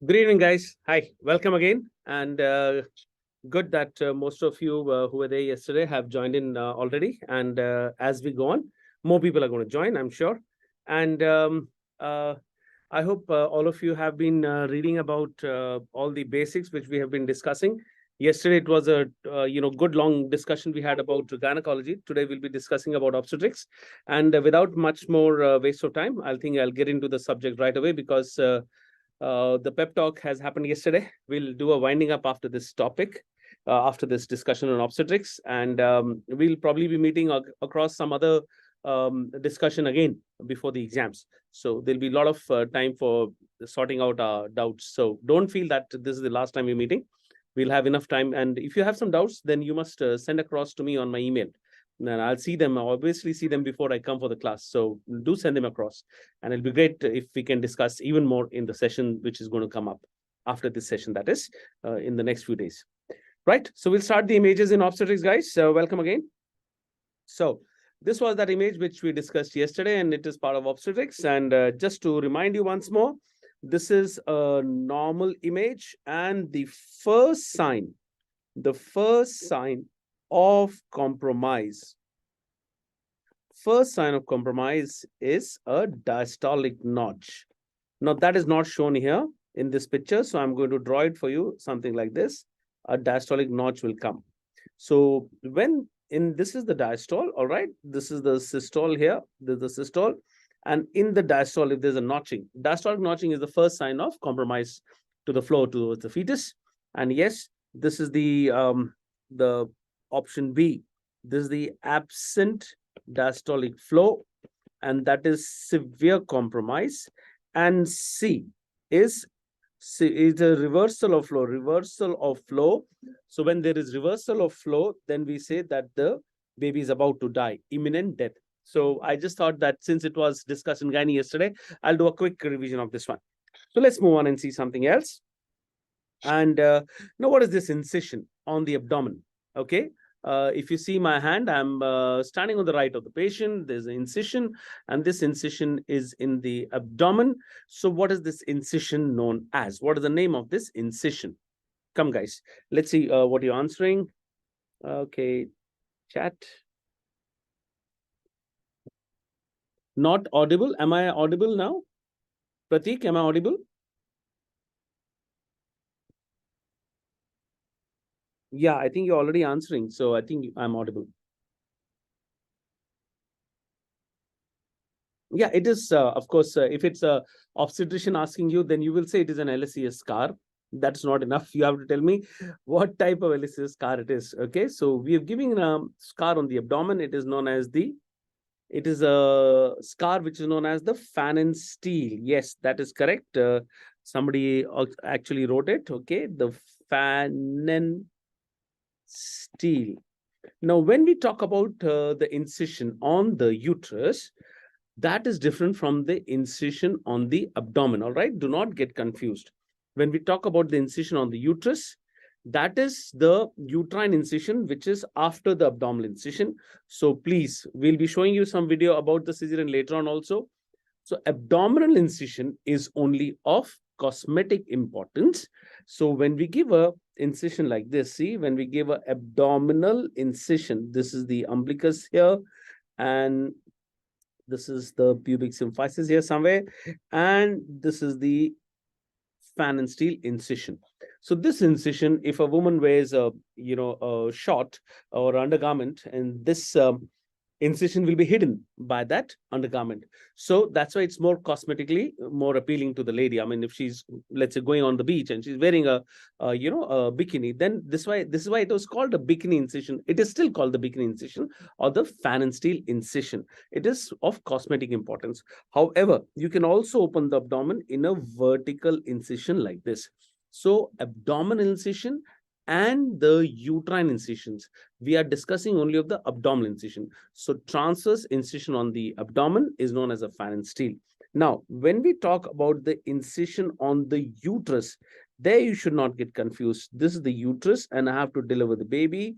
Good evening, guys. Hi, welcome again. And good that most of you who were there yesterday have joined in already. And as we go on, more people are going to join, I'm sure. And uh, I hope all of you have been reading about all the basics which we have been discussing. Yesterday it was a good long discussion we had about gynecology. Today we'll be discussing about obstetrics. And without much more waste of time, I think I'll get into the subject right away because the pep talk has happened yesterday. We'll do a winding up after this topic, after this discussion on obstetrics, and we'll probably be meeting across some other discussion again before the exams. So there'll be a lot of time for sorting out our doubts. So don't feel that this is the last time we're meeting. We'll have enough time. And if you have some doubts, then you must send across to me on my email. And I'll see them. I'll obviously see them before I come for the class. So do send them across. And it'll be great if we can discuss even more in the session which is going to come up after this session, that is, in the next few days. Right. So we'll start the images in obstetrics, guys. Welcome again. So this was that image which we discussed yesterday, and it is part of obstetrics. And just to remind you once more, this is a normal image, and the first sign of compromise. First sign of compromise is a diastolic notch. Now that is not shown here in this picture, so I'm going to draw it for you, something like this. A diastolic notch will come. So when this is the diastole, all right, this is the systole here, this is the systole, and in the diastole, if there's a notching, diastolic notching is the first sign of compromise to the flow towards the fetus. And yes, this is the option B. This is the absent diastolic flow, and that is severe compromise. And C is a reversal of flow. So when there is reversal of flow, then we say that the baby is about to die, imminent death. So I just thought that since it was discussed in gynae yesterday, I'll do a quick revision of this one. So let's move on and see something else. And now what is this incision on the abdomen? Okay. If you see my hand, I'm standing on the right of the patient. There's an incision, and this incision is in the abdomen. So what is this incision known as? What is the name of this incision? Come, guys. Let's see what you're answering. Okay, chat. Not audible. Am I audible now? Pratik, am I audible? Yeah, I think you're already answering. So I think I'm audible. Yeah, it is, of course, if it's a obstetrician asking you, then you will say it is an LSES scar. That's not enough. You have to tell me what type of LSES scar it is. Okay, so we have given a scar on the abdomen. It is known as it is a scar which is known as the Fannin stele. Yes, that is correct. Somebody actually wrote it. Okay, the Fannin stele. Now, when we talk about the incision on the uterus, that is different from the incision on the abdomen. All right, do not get confused. When we talk about the incision on the uterus, that is the uterine incision, which is after the abdominal incision. So please, we'll be showing you some video about the cesarean later on also. So abdominal incision is only of cosmetic importance. So when we give a incision like this, see, when we give a abdominal incision, this is the umbilicus here, and this is the pubic symphysis here somewhere, and this is the Fannin stele incision. So this incision, if a woman wears a a short or undergarment, and this incision will be hidden by that undergarment. So that's why it's more cosmetically more appealing to the lady. I mean, if she's, let's say, going on the beach and she's wearing a bikini, then this is why it was called a bikini incision. It is still called the bikini incision or the Fannin stele incision. It is of cosmetic importance. However, you can also open the abdomen in a vertical incision like this. So abdominal incision and the uterine incisions, we are discussing only of the abdominal incision. So transverse incision on the abdomen is known as a Fannin stele. Now, when we talk about the incision on the uterus, there you should not get confused. This is the uterus, and I have to deliver the baby.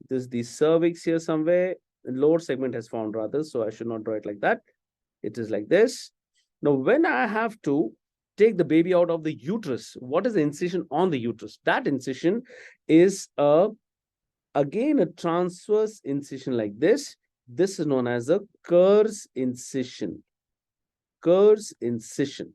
This is the cervix here somewhere. The lower segment has formed rather, so I should not draw it like that. It is like this. Now, when I have to take the baby out of the uterus. What is the incision on the uterus? That incision is again a transverse incision like this. This is known as a Kerr's incision. Kerr's incision.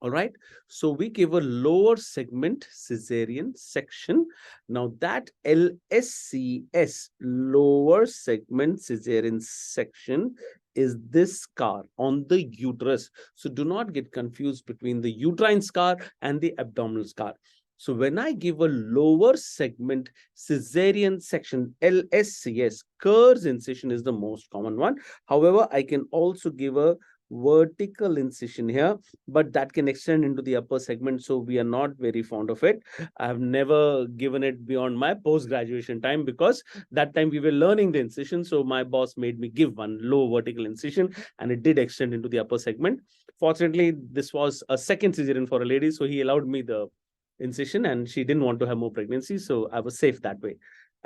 All right. So we give a lower segment cesarean section. Now that LSCS, lower segment cesarean section, is this scar on the uterus. So do not get confused between the uterine scar and the abdominal scar. So when I give a lower segment cesarean section, LSCS, Kerr's incision is the most common one. However, I can also give a vertical incision here, but that can extend into the upper segment, so we are not very fond of it. I've never given it beyond my post-graduation time, because that time we were learning the incision, so my boss made me give one low vertical incision, and it did extend into the upper segment. Fortunately, this was a second cesarean for a lady, so he allowed me the incision, and she didn't want to have more pregnancy, so I was safe that way.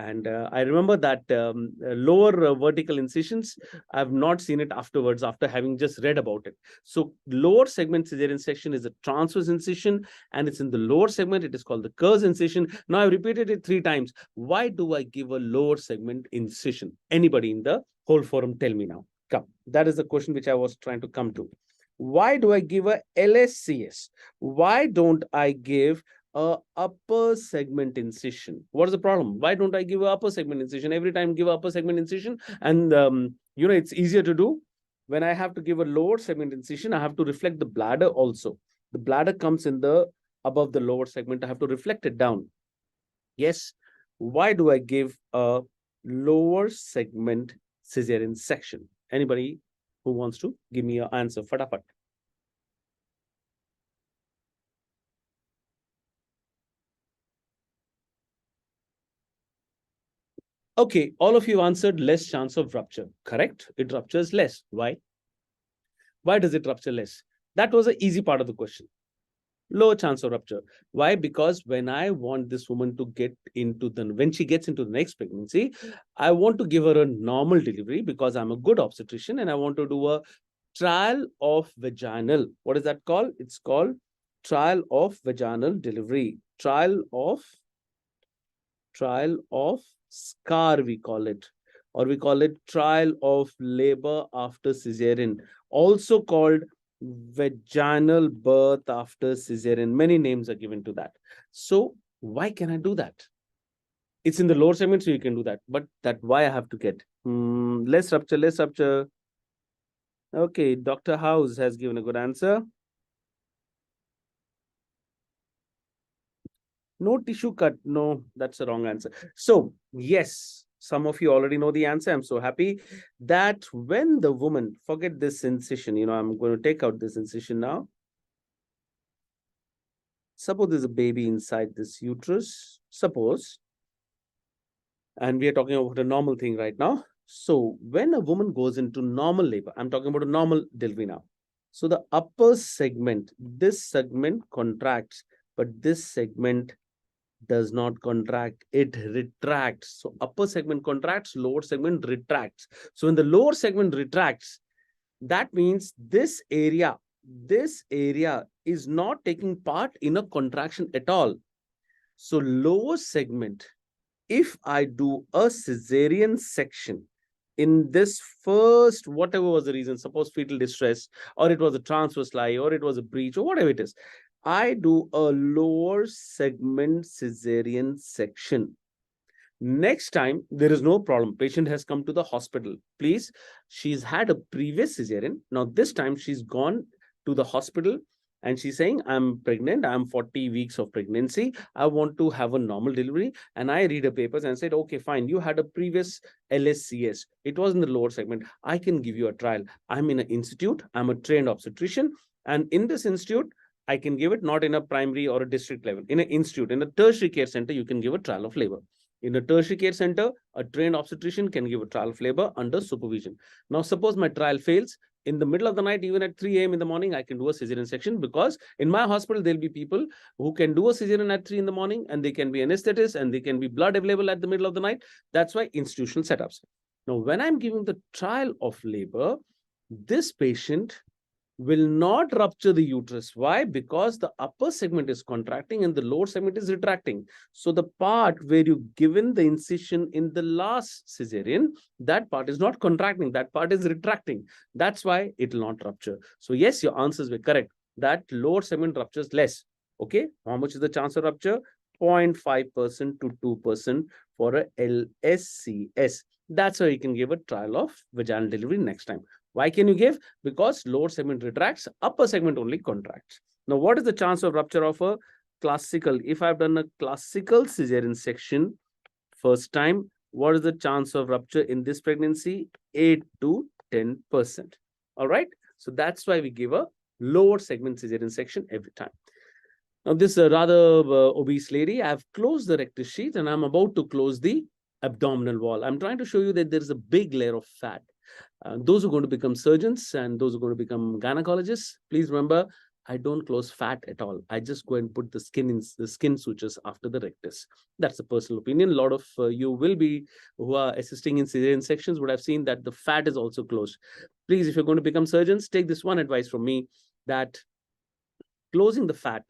And I remember that lower vertical incisions, I've not seen it afterwards after having just read about it. So lower segment cesarean section is a transverse incision, and it's in the lower segment. It is called the Kerr's incision. Now I've repeated it 3 times. Why do I give a lower segment incision? Anybody in the whole forum, tell me now. Come. That is the question which I was trying to come to. Why do I give a LSCS? Why don't I give a upper segment incision? What is the problem? Why don't I give a upper segment incision? Every time give a upper segment incision, and it's easier to do. When I have to give a lower segment incision, I have to reflect the bladder also. The bladder comes in the above the lower segment. I have to reflect it down. Yes. Why do I give a lower segment cesarean section? Anybody who wants to give me an answer? Fatafat. Okay, all of you answered less chance of rupture. Correct? It ruptures less. Why? Why does it rupture less? That was an easy part of the question. Lower chance of rupture. Why? Because when I want this woman to get into when she gets into the next pregnancy, I want to give her a normal delivery, because I'm a good obstetrician and I want to do a trial of vaginal. What is that called? It's called trial of vaginal delivery. Trial of scar, we call it, or we call it trial of labor after cesarean, also called vaginal birth after cesarean. Many names are given to that. So why can I do that? It's in the lower segment, so you can do that. But that why I have to get less rupture. Okay, Dr. House has given a good answer. No tissue cut. No, that's the wrong answer. So yes, some of you already know the answer. I'm so happy that when the woman, forget this incision, I'm going to take out this incision now. Suppose there's a baby inside this uterus, suppose, and we are talking about a normal thing right now. So when a woman goes into normal labor, I'm talking about a normal delivery now. So the upper segment, this segment contracts, but this segment does not contract, it retracts. So upper segment contracts, lower segment retracts. So when the lower segment retracts, that means this area is not taking part in a contraction at all. So lower segment, if I do a cesarean section in this first, whatever was the reason, suppose fetal distress, or it was a transverse lie, or it was a breach, or whatever it is, I do a lower segment cesarean section. Next time, there is no problem. Patient has come to the hospital. Please, she's had a previous cesarean. Now, this time she's gone to the hospital and she's saying, I'm pregnant. I'm 40 weeks of pregnancy. I want to have a normal delivery. And I read her papers and said, okay, fine. You had a previous LSCS. It was in the lower segment. I can give you a trial. I'm in an institute. I'm a trained obstetrician. And in this institute, I can give it not in a primary or a district level. In an institute, in a tertiary care center, you can give a trial of labor. In a tertiary care center, a trained obstetrician can give a trial of labor under supervision. Now, suppose my trial fails. In the middle of the night, even at 3 a.m. in the morning, I can do a cesarean section, because in my hospital, there'll be people who can do a cesarean at 3 in the morning, and they can be anesthetists, and they can be blood available at the middle of the night. That's why institutional setups. Now, when I'm giving the trial of labor, this patient will not rupture the uterus. Why? Because the upper segment is contracting and the lower segment is retracting. So the part where you've given the incision in the last cesarean, that part is not contracting, that part is retracting. That's why it will not rupture. So yes, your answers were correct. That lower segment ruptures less. Okay, how much is the chance of rupture? 0.5% to 2% for a LSCS. That's why you can give a trial of vaginal delivery next time. Why can you give? Because lower segment retracts, upper segment only contracts. Now, what is the chance of rupture of a classical? If I've done a classical cesarean section first time, what is the chance of rupture in this pregnancy? 8 to 10%. All right. So that's why we give a lower segment cesarean section every time. Now, this rather obese lady, I've closed the rectus sheath and I'm about to close the abdominal wall. I'm trying to show you that there's a big layer of fat. Those who are going to become surgeons and those who are going to become gynecologists, please remember, I don't close fat at all. I just go and put the skin in the skin sutures after the rectus. That's a personal opinion. A lot of you will be who are assisting in cesarean sections would have seen that the fat is also closed. Please, if you're going to become surgeons, take this one advice from me, that closing the fat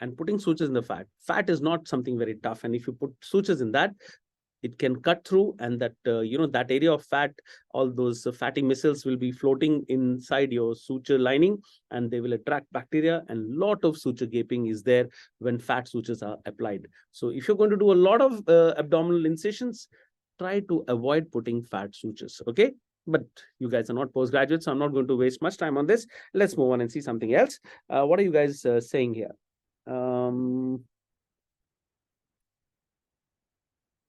and putting sutures in the fat is not something very tough. And if you put sutures in that, it can cut through, and that that area of fat, all those fatty micelles will be floating inside your suture lining, and they will attract bacteria, and lot of suture gaping is there when fat sutures are applied. So if you're going to do a lot of abdominal incisions, try to avoid putting fat sutures. Okay, but you guys are not postgraduates, so I'm not going to waste much time on this. Let's move on and see something else. What are you guys saying here?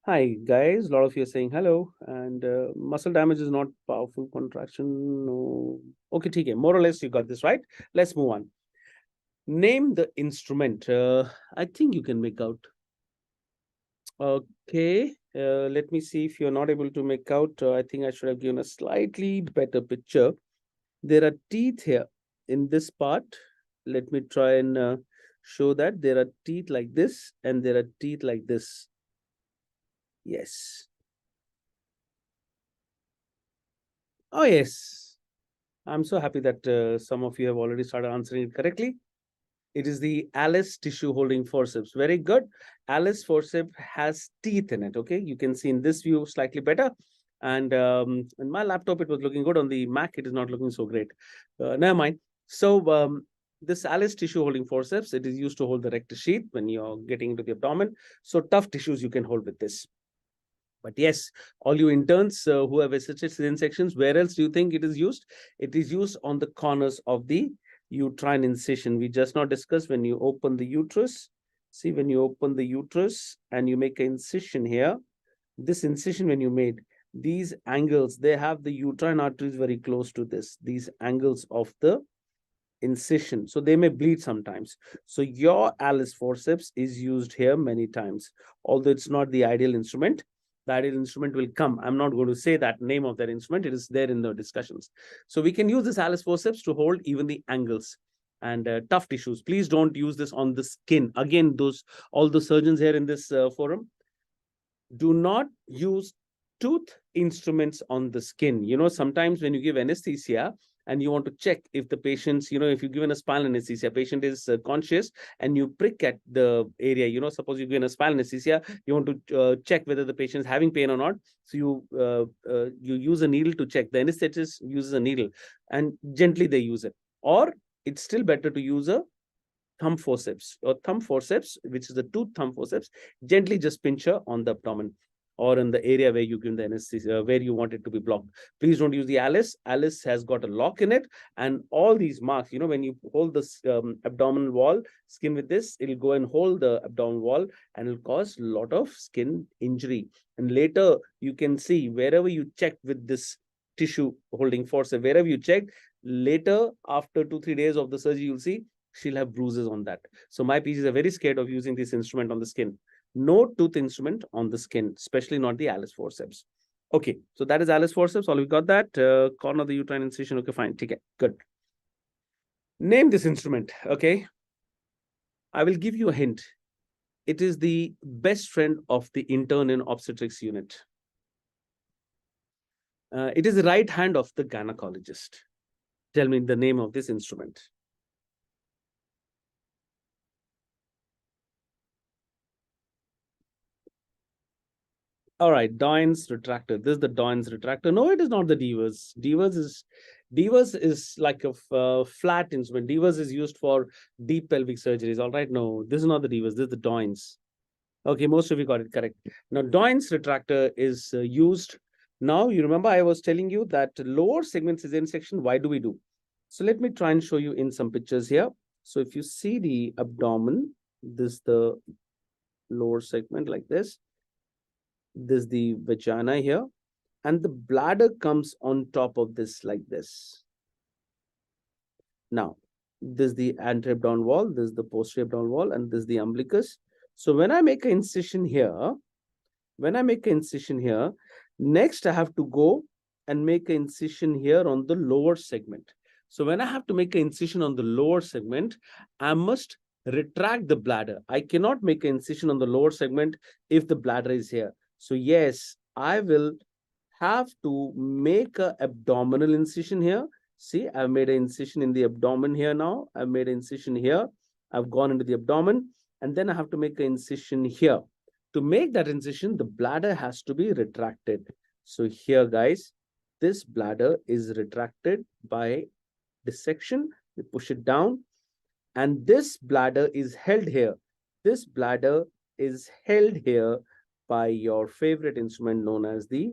Hi guys, a lot of you are saying hello, and muscle damage is not powerful contraction. No. Okay, okay, more or less you got this right. Let's move on. Name the instrument. I think you can make out. Okay, let me see if you're not able to make out. I think I should have given a slightly better picture. There are teeth here in this part. Let me try and show that there are teeth like this and there are teeth like this. Yes. Oh, yes. I'm so happy that some of you have already started answering it correctly. It is the Alice tissue holding forceps. Very good. Alice forceps has teeth in it. Okay, you can see in this view slightly better. And in my laptop, it was looking good. On the Mac, it is not looking so great. Never mind. So this Alice tissue holding forceps, it is used to hold the rectus sheath when you're getting into the abdomen. So tough tissues you can hold with this. But yes, all you interns who have assisted cesarean sections, where else do you think it is used? It is used on the corners of the uterine incision. We just now discussed when you open the uterus. See, when you open the uterus and you make an incision here, this incision when you made, these angles, they have the uterine arteries very close to this, these angles of the incision. So they may bleed sometimes. So your Alice forceps is used here many times, although it's not the ideal instrument. The ideal instrument will come. I'm not going to say that name of that instrument. It is there in the discussions. So we can use this Alice forceps to hold even the angles and tough tissues. Please don't use this on the skin. Again, all the surgeons here in this forum, do not use tooth instruments on the skin. Sometimes when you give anesthesia and you want to check if the patient's, if you've given a spinal anesthesia, patient is conscious and you prick at the area, suppose you've given a spinal anesthesia, you want to check whether the patient is having pain or not. So you use a needle to check. The anesthetist uses a needle and gently they use it. Or it's still better to use a thumb forceps, which is the tooth thumb forceps. Gently just pinch her on the abdomen or in the area where you give the anesthesia, where you want it to be blocked. Please don't use the Alice. Alice has got a lock in it, and all these marks, when you hold the abdominal wall skin with this, it'll go and hold the abdominal wall and it'll cause a lot of skin injury. And later you can see wherever you check with this tissue holding forceps, wherever you check, later after 2-3 days of the surgery, you'll see she'll have bruises on that. So my PGs are very scared of using this instrument on the skin. No tooth instrument on the skin, especially not the Alice forceps. Okay, so that is Alice forceps. All we got that. Corner of the uterine incision. Okay, fine. Okay, good. Name this instrument. Okay. I will give you a hint. It is the best friend of the intern in obstetrics unit. It is the right hand of the gynecologist. Tell me the name of this instrument. All right, Doyne's retractor. This is the Doyne's retractor. No, it is not the Devers. Devers is like a flat instrument. Devers is used for deep pelvic surgeries. All right, no, this is not the Devers. This is the Doyne's. Okay, most of you got it correct. Now, Doyne's retractor is used. Now, you remember I was telling you that lower segment cesarean section, why do we do? So let me try and show you in some pictures here. So if you see the abdomen, this is the lower segment like this. This is the vagina here. And the bladder comes on top of this like this. Now, this is the anterior abdominal wall, this is the posterior abdominal wall, and this is the umbilicus. So when I make an incision here, next I have to go and make an incision here on the lower segment. So when I have to make an incision on the lower segment, I must retract the bladder. I cannot make an incision on the lower segment if the bladder is here. So yes, I will have to make an abdominal incision here. See, I've made an incision in the abdomen here now. I've made an incision here. I've gone into the abdomen, and then I have to make an incision here. To make that incision, the bladder has to be retracted. So here, guys, this bladder is retracted by dissection. We push it down, and this bladder is held here. This bladder is held here by your favorite instrument known as the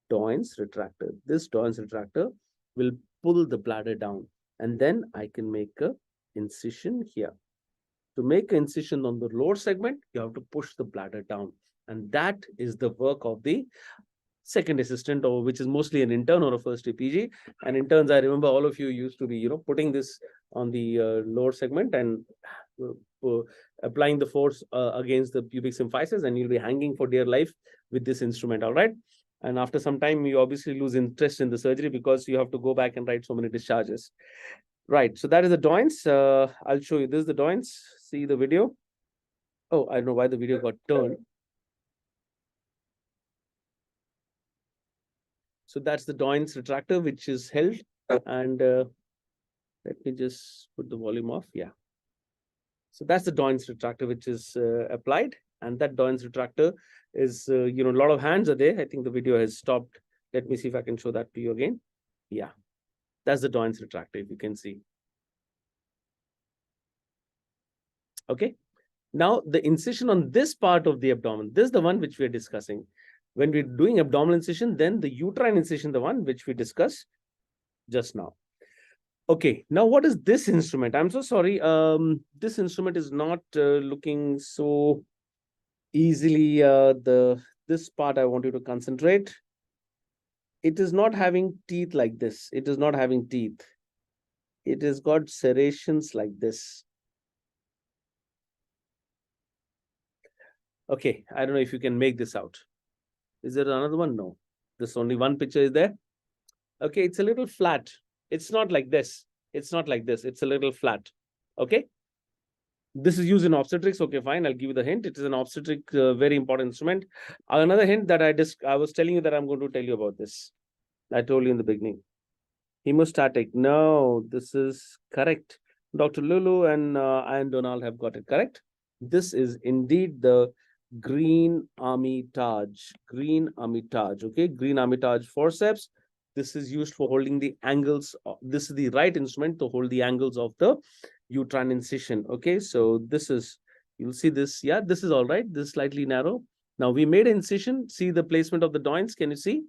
Doyne's retractor. This Doyne's retractor will pull the bladder down, and then I can make an incision here. To make an incision on the lower segment, you have to push the bladder down, and that is the work of the second assistant, or which is mostly an intern or a first year PG. And interns, I remember all of you used to be, putting this on the lower segment and applying the force against the pubic symphysis, and you'll be hanging for dear life with this instrument. All right. And after some time, you obviously lose interest in the surgery because you have to go back and write so many discharges. Right. So that is the Doyne's. I'll show you. This is the Doyne's. See the video. Oh, I don't know why the video got turned. So that's the Doyne's retractor, which is held. And let me just put the volume off. Yeah. So that's the Doyne's retractor, which is applied. And that Doyne's retractor is, a lot of hands are there. I think the video has stopped. Let me see if I can show that to you again. Yeah. That's the Doyne's retractor, if you can see. Okay. Now, the incision on this part of the abdomen, this is the one which we are discussing. When we're doing abdominal incision, then the uterine incision, the one which we discussed just now. Okay, now what is this instrument? I'm so sorry. This instrument is not looking so easily. This part I want you to concentrate. It is not having teeth like this. It is not having teeth. It has got serrations like this. Okay, I don't know if you can make this out. Is there another one? No. This only one picture is there. Okay, it's a little flat. It's not like this. It's not like this. It's a little flat. Okay. This is used in obstetrics. Okay, fine. I'll give you the hint. It is an obstetric, very important instrument. Another hint that I was telling you that I'm going to tell you about this. I told you in the beginning. Hemostatic. No, this is correct. Dr. Lulu and Donald have got it correct. This is indeed the green Armitage. Green Armitage. Okay, green Armitage forceps. This is used for holding the angles. This is the right instrument to hold the angles of the uterine incision. Okay, so this is, you'll see this. Yeah, this is all right. This is slightly narrow. Now we made an incision. See the placement of the Doyne's. Can you see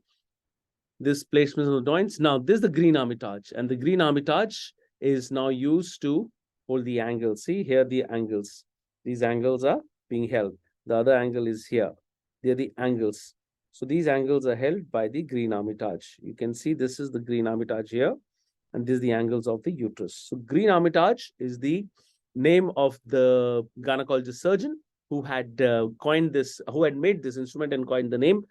this placement of the Doyne's? Now this is the green Armitage, and the green Armitage is now used to hold the angles. See here the angles. These angles are being held. The other angle is here. They're the angles. So these angles are held by the green Armitage. You can see this is the green Armitage here, and this is the angles of the uterus. So green Armitage is the name of the gynecologist surgeon who had coined this, who had made this instrument and coined the name.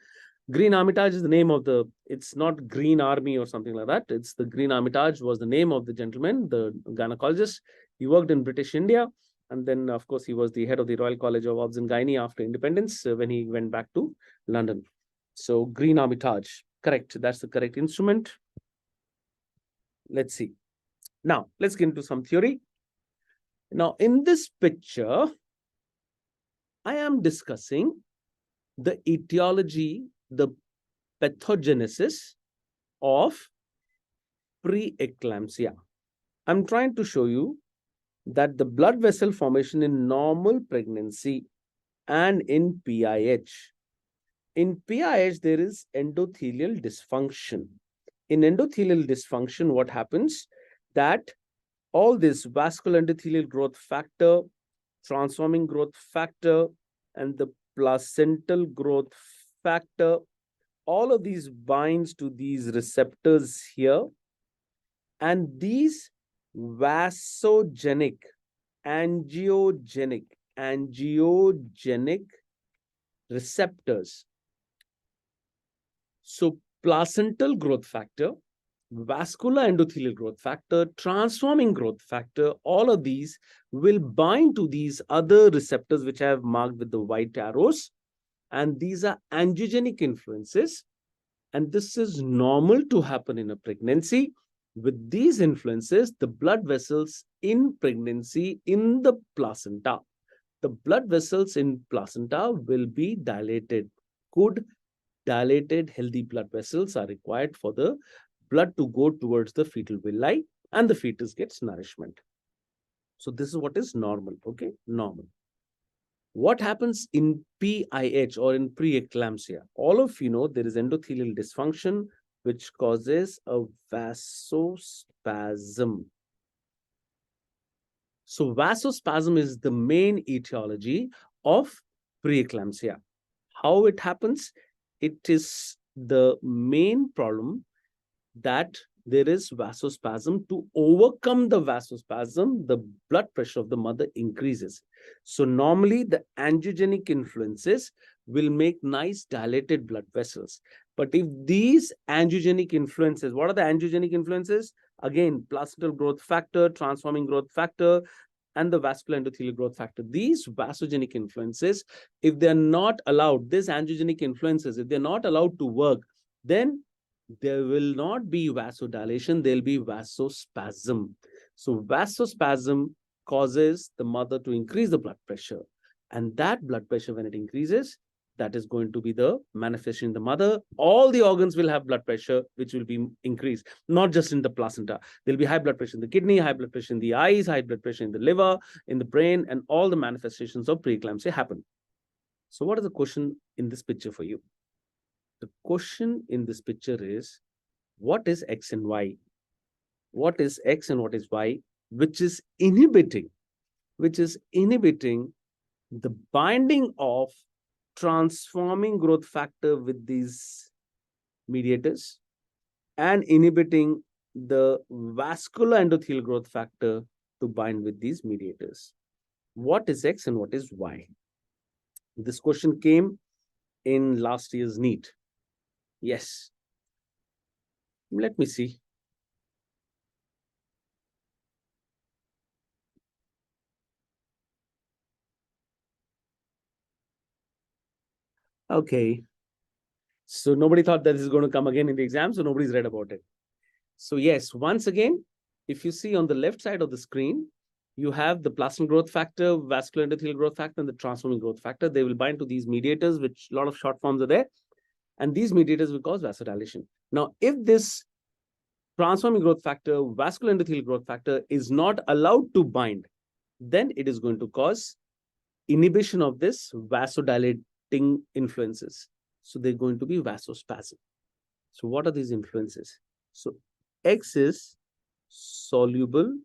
Green Armitage is the name of the, it's not Green Army or something like that. It's the Green Armitage was the name of the gentleman, the gynecologist. He worked in British India. And then, of course, he was the head of the Royal College of Obs and Gynae after independence when he went back to London. So green Armitage, correct. That's the correct instrument. Let's see. Now, let's get into some theory. Now, in this picture, I am discussing the etiology, the pathogenesis of preeclampsia. I'm trying to show you that the blood vessel formation in normal pregnancy and in PIH. In PIH, there is endothelial dysfunction. In endothelial dysfunction, what happens? That all this vascular endothelial growth factor, transforming growth factor, and the placental growth factor, all of these binds to these receptors here. And these vasogenic, angiogenic receptors. So placental growth factor, vascular endothelial growth factor, transforming growth factor, all of these will bind to these other receptors which I have marked with the white arrows. And these are angiogenic influences. And this is normal to happen in a pregnancy. With these influences, the blood vessels in pregnancy in the placenta, the blood vessels in placenta will be dilated. Good dilated, healthy blood vessels are required for the blood to go towards the fetal villi and the fetus gets nourishment. So this is what is normal, okay? Normal. What happens in PIH or in preeclampsia? All of you know there is endothelial dysfunction which causes a vasospasm. So vasospasm is the main etiology of preeclampsia. How it happens? It is the main problem that there is vasospasm. To overcome the vasospasm, the blood pressure of the mother increases. So normally the angiogenic influences will make nice dilated blood vessels. But if these angiogenic influences, what are the angiogenic influences? Again, placental growth factor, transforming growth factor, and the vascular endothelial growth factor. These vasogenic influences, if they're not allowed, these angiogenic influences, if they're not allowed to work, then there will not be vasodilation, there'll be vasospasm. So vasospasm causes the mother to increase the blood pressure. And that blood pressure, when it increases, that is going to be the manifestation in the mother. All the organs will have blood pressure, which will be increased, not just in the placenta. There'll be high blood pressure in the kidney, high blood pressure in the eyes, high blood pressure in the liver, in the brain, and all the manifestations of preeclampsia happen. So what is the question in this picture for you? The question in this picture is, what is X and Y? What is X and what is Y, which is inhibiting the binding of transforming growth factor with these mediators and inhibiting the vascular endothelial growth factor to bind with these mediators. What is X and what is Y? This question came in last year's NEET. Yes. Let me see. Okay. So nobody thought that this is going to come again in the exam, so nobody's read about it. So yes, once again, if you see on the left side of the screen, you have the placental growth factor, vascular endothelial growth factor, and the transforming growth factor. They will bind to these mediators, which a lot of short forms are there. And these mediators will cause vasodilation. Now, if this transforming growth factor, vascular endothelial growth factor is not allowed to bind, then it is going to cause inhibition of this vasodilating influences. So they're going to be vasospasm. So what are these influences? So X is soluble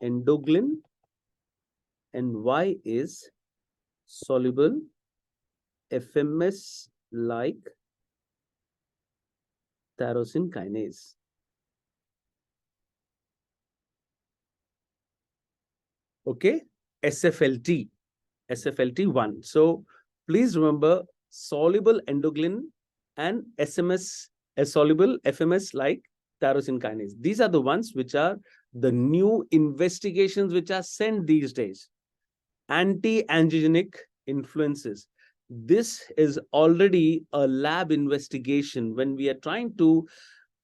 endoglin and Y is soluble FMS like tyrosine kinase. Okay, SFLT1. So please remember soluble endoglin and soluble FMS like tyrosine kinase. These are the ones which are the new investigations which are sent these days. Anti-angiogenic influences. This is already a lab investigation when we are trying to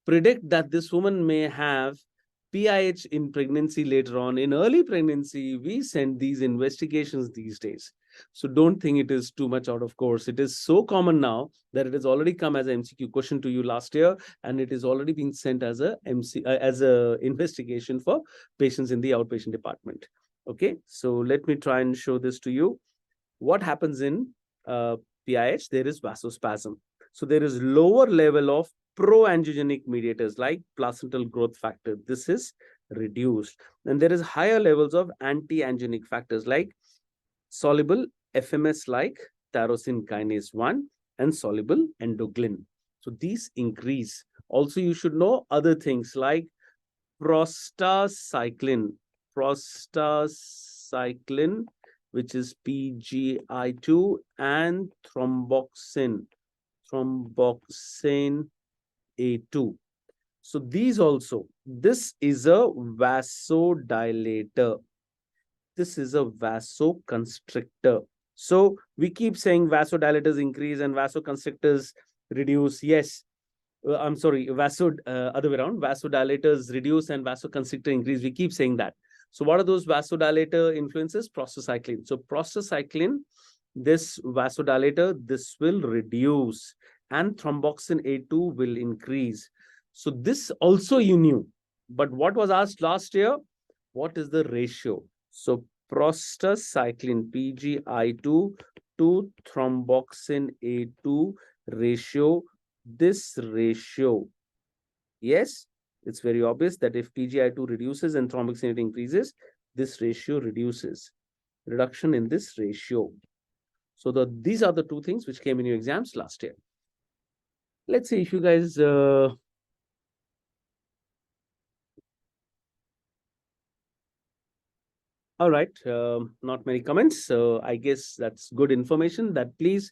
predict that this woman may have PIH in pregnancy later on. In early pregnancy, we send these investigations these days. So don't think it is too much out of course. It is so common now that it has already come as an MCQ question to you last year, and it is already been sent as a investigation for patients in the outpatient department. Okay, so let me try and show this to you. What happens in PIH? There is vasospasm. So there is lower level of proangiogenic mediators like placental growth factor. This is reduced. And there is higher levels of anti-angiogenic factors like soluble FMS like tyrosine kinase 1 and soluble endoglin. So these increase. Also, you should know other things like prostacyclin, which is PGI2, and thromboxane A2. So these also, this is a vasodilator. This is a vasoconstrictor. So we keep saying vasodilators increase and vasoconstrictors reduce. Yes, I'm sorry, other way around. Vasodilators reduce and vasoconstrictor increase. We keep saying that. So what are those vasodilator influences? Prostacyclin. So prostacyclin, this vasodilator, this will reduce, and thromboxane A2 will increase. So this also you knew. But what was asked last year? What is the ratio? So prostacyclin PGI2 to thromboxane A2 ratio. This ratio, yes, it's very obvious that if PGI2 reduces and thromboxane A2 increases, this ratio reduces. Reduction in this ratio. So these are the two things which came in your exams last year. Let's see if you guys all right, not many comments. So I guess that's good information that please,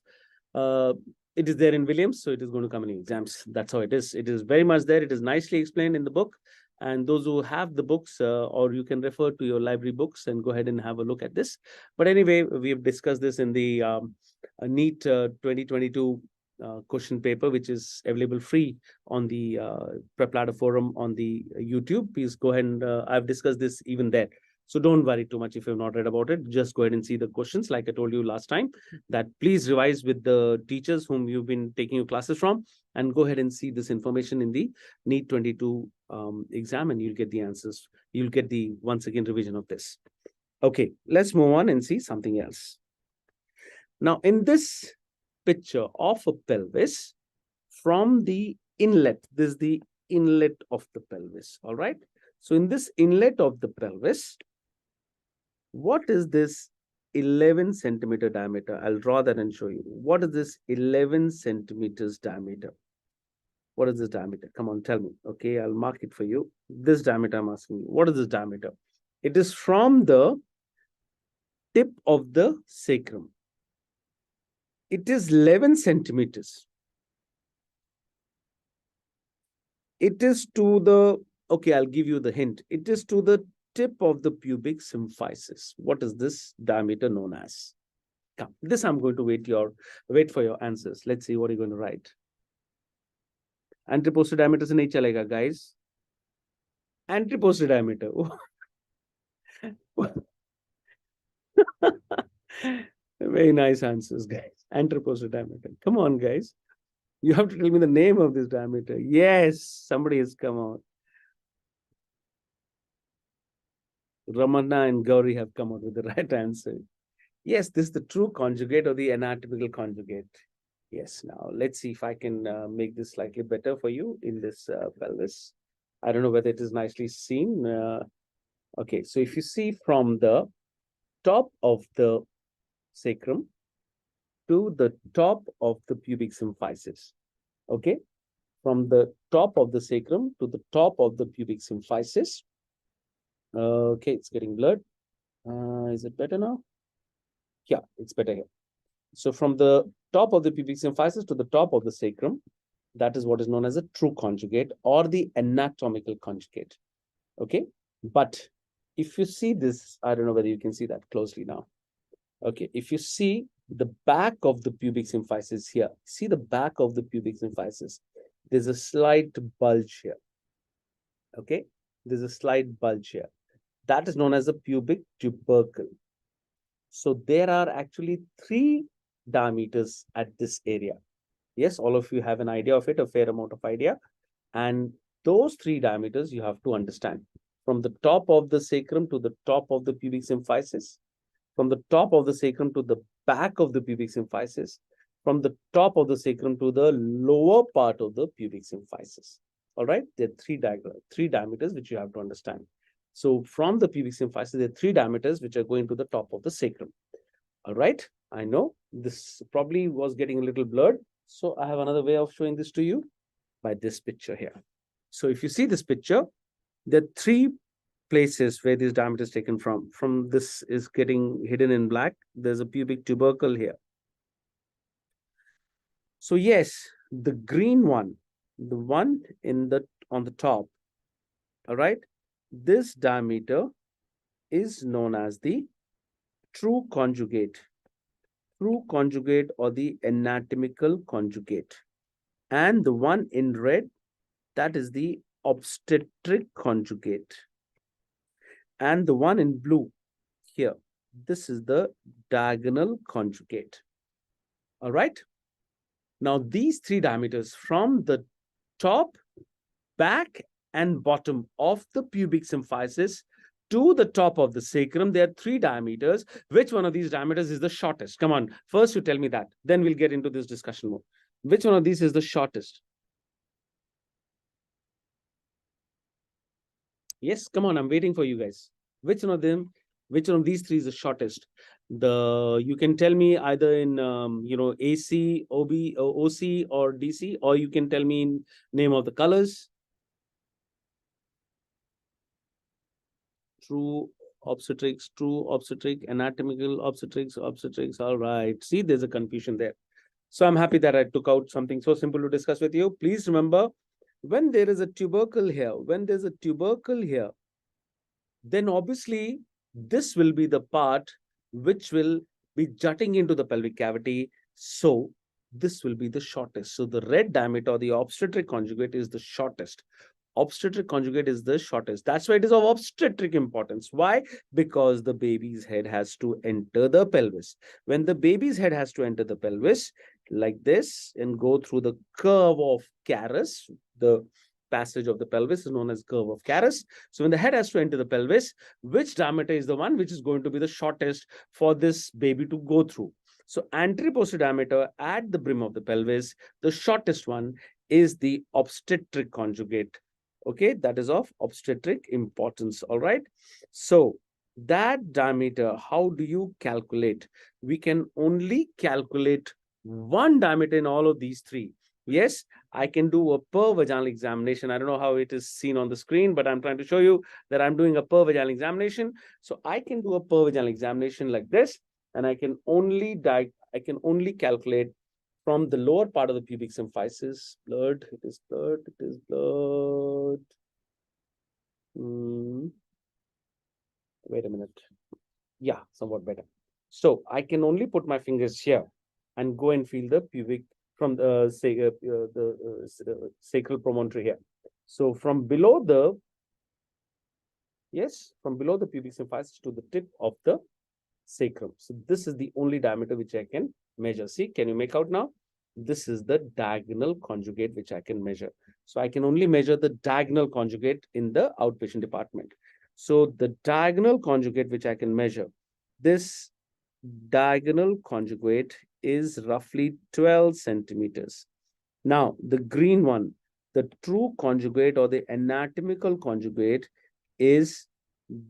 it is there in Williams, so it is going to come in exams. That's how it is. It is very much there. It is nicely explained in the book. And those who have the books, or you can refer to your library books and go ahead and have a look at this. But anyway, we have discussed this in the NEET 2022 question paper, which is available free on the PrepLadder forum on the YouTube. Please go ahead and I've discussed this even there. So don't worry too much if you've not read about it. Just go ahead and see the questions. Like I told you last time, that please revise with the teachers whom you've been taking your classes from, and go ahead and see this information in the NEET 22 exam, and you'll get the answers. You'll get the once again revision of this. Okay, let's move on and see something else. Now, in this picture of a pelvis from the inlet, this is the inlet of the pelvis. All right. So in this inlet of the pelvis, what is this 11 centimeter diameter? I'll draw that and show you. What is this 11 centimeters diameter? What is this diameter? Come on, tell me. Okay, I'll mark it for you. This diameter I'm asking you. What is this diameter? It is from the tip of the sacrum. It is 11 centimeters. It is to the, okay, I'll give you the hint. It is to the tip of the pubic symphysis. What is this diameter known as? Come, this I'm going to wait for your answers. Let's see what you're going to write. Anteroposterior diameter se nahi chalega, guys. Anteroposterior diameter. Very nice answers, guys. Anteroposterior diameter. Come on, guys. You have to tell me the name of this diameter. Yes, somebody has come out. Ramana and Gauri have come out with the right answer. Yes, this is the true conjugate or the anatomical conjugate. Yes, now let's see if I can make this slightly better for you in this pelvis. I don't know whether it is nicely seen. Okay, so if you see from the top of the sacrum to the top of the pubic symphysis, okay? From the top of the sacrum to the top of the pubic symphysis. Okay, it's getting blurred. Is it better now? Yeah, it's better here. So from the top of the pubic symphysis to the top of the sacrum, that is what is known as a true conjugate or the anatomical conjugate. Okay, but if you see this, I don't know whether you can see that closely now. Okay, if you see the back of the pubic symphysis here, see the back of the pubic symphysis. there's a slight bulge here. Okay, there's a slight bulge here. That is known as a pubic tubercle. So there are actually 3 diameters at this area. Yes, all of you have an idea of it, a fair amount of idea. And those 3 diameters you have to understand. From the top of the sacrum to the top of the pubic symphysis, from the top of the sacrum to the back of the pubic symphysis, from the top of the sacrum to the lower part of the pubic symphysis. All right, there are 3 diameters which you have to understand. So from the pubic symphysis, there are 3 diameters which are going to the top of the sacrum. All right, I know this probably was getting a little blurred. So I have another way of showing this to you by this picture here. So if you see this picture, there are 3 places where this diameter is taken from. From this is getting hidden in black. There's a pubic tubercle here. So yes, the green one, the one on the top, all right, this diameter is known as the true conjugate or the anatomical conjugate. And the one in red, that is the obstetric conjugate. And the one in blue here, this is the diagonal conjugate. All right. Now, these 3 diameters from the top, back, and bottom of the pubic symphysis to the top of the sacrum, there are 3 diameters. Which one of these diameters is the shortest? Come on, first you tell me that. Then we'll get into this discussion more. Which one of these is the shortest? Yes, come on, I'm waiting for you guys. Which one of these 3 is the shortest? You can tell me either in AC, OB, OC, or DC, or you can tell me in name of the colors. True obstetric, anatomical obstetrics. All right. See, there's a confusion there. So I'm happy that I took out something so simple to discuss with you. Please remember, when there is a tubercle here, then obviously this will be the part which will be jutting into the pelvic cavity. So this will be the shortest. So the red diameter or the obstetric conjugate is the shortest. Obstetric conjugate is the shortest. That's why it is of obstetric importance. Why? Because the baby's head has to enter the pelvis. When the baby's head has to enter the pelvis like this and go through the curve of Caris, the passage of the pelvis is known as curve of Caris. So when the head has to enter the pelvis, which diameter is the one which is going to be the shortest for this baby to go through? So anterior-posterior diameter at the brim of the pelvis, the shortest one is the obstetric conjugate. Okay, that is of obstetric importance. All right. So that diameter, how do you calculate? We can only calculate one diameter in all of these 3. Yes, I can do a per vaginal examination. I don't know how it is seen on the screen, but I'm trying to show you that I'm doing a per vaginal examination. So I can do a per vaginal examination like this, and I can only calculate from the lower part of the pubic symphysis. Blurred, it is blurred, it is blurred. Wait a minute. Yeah, somewhat better. So I can only put my fingers here and go and feel the pubic from the sacral promontory here. So from below the pubic symphysis to the tip of the sacrum. So this is the only diameter which I can measure. See, can you make out now? This is the diagonal conjugate which I can measure. So I can only measure the diagonal conjugate in the outpatient department. So the diagonal conjugate which I can measure, this diagonal conjugate is roughly 12 centimeters. Now, the green one, the true conjugate or the anatomical conjugate is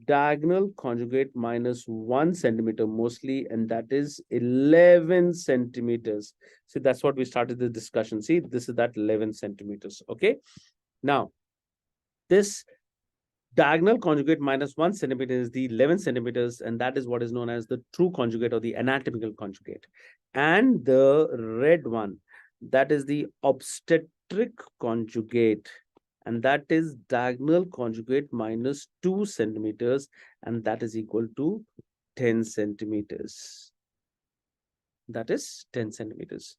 diagonal conjugate minus 1 centimeter mostly, and that is 11 centimeters. So that's what we started the discussion. See, this is that 11 centimeters. Okay. Now, this diagonal conjugate minus 1 centimeter is the 11 centimeters, and that is what is known as the true conjugate or the anatomical conjugate. And the red one, that is the obstetric conjugate, and that is diagonal conjugate minus 2 centimeters, and that is equal to 10 centimeters. That is 10 centimeters.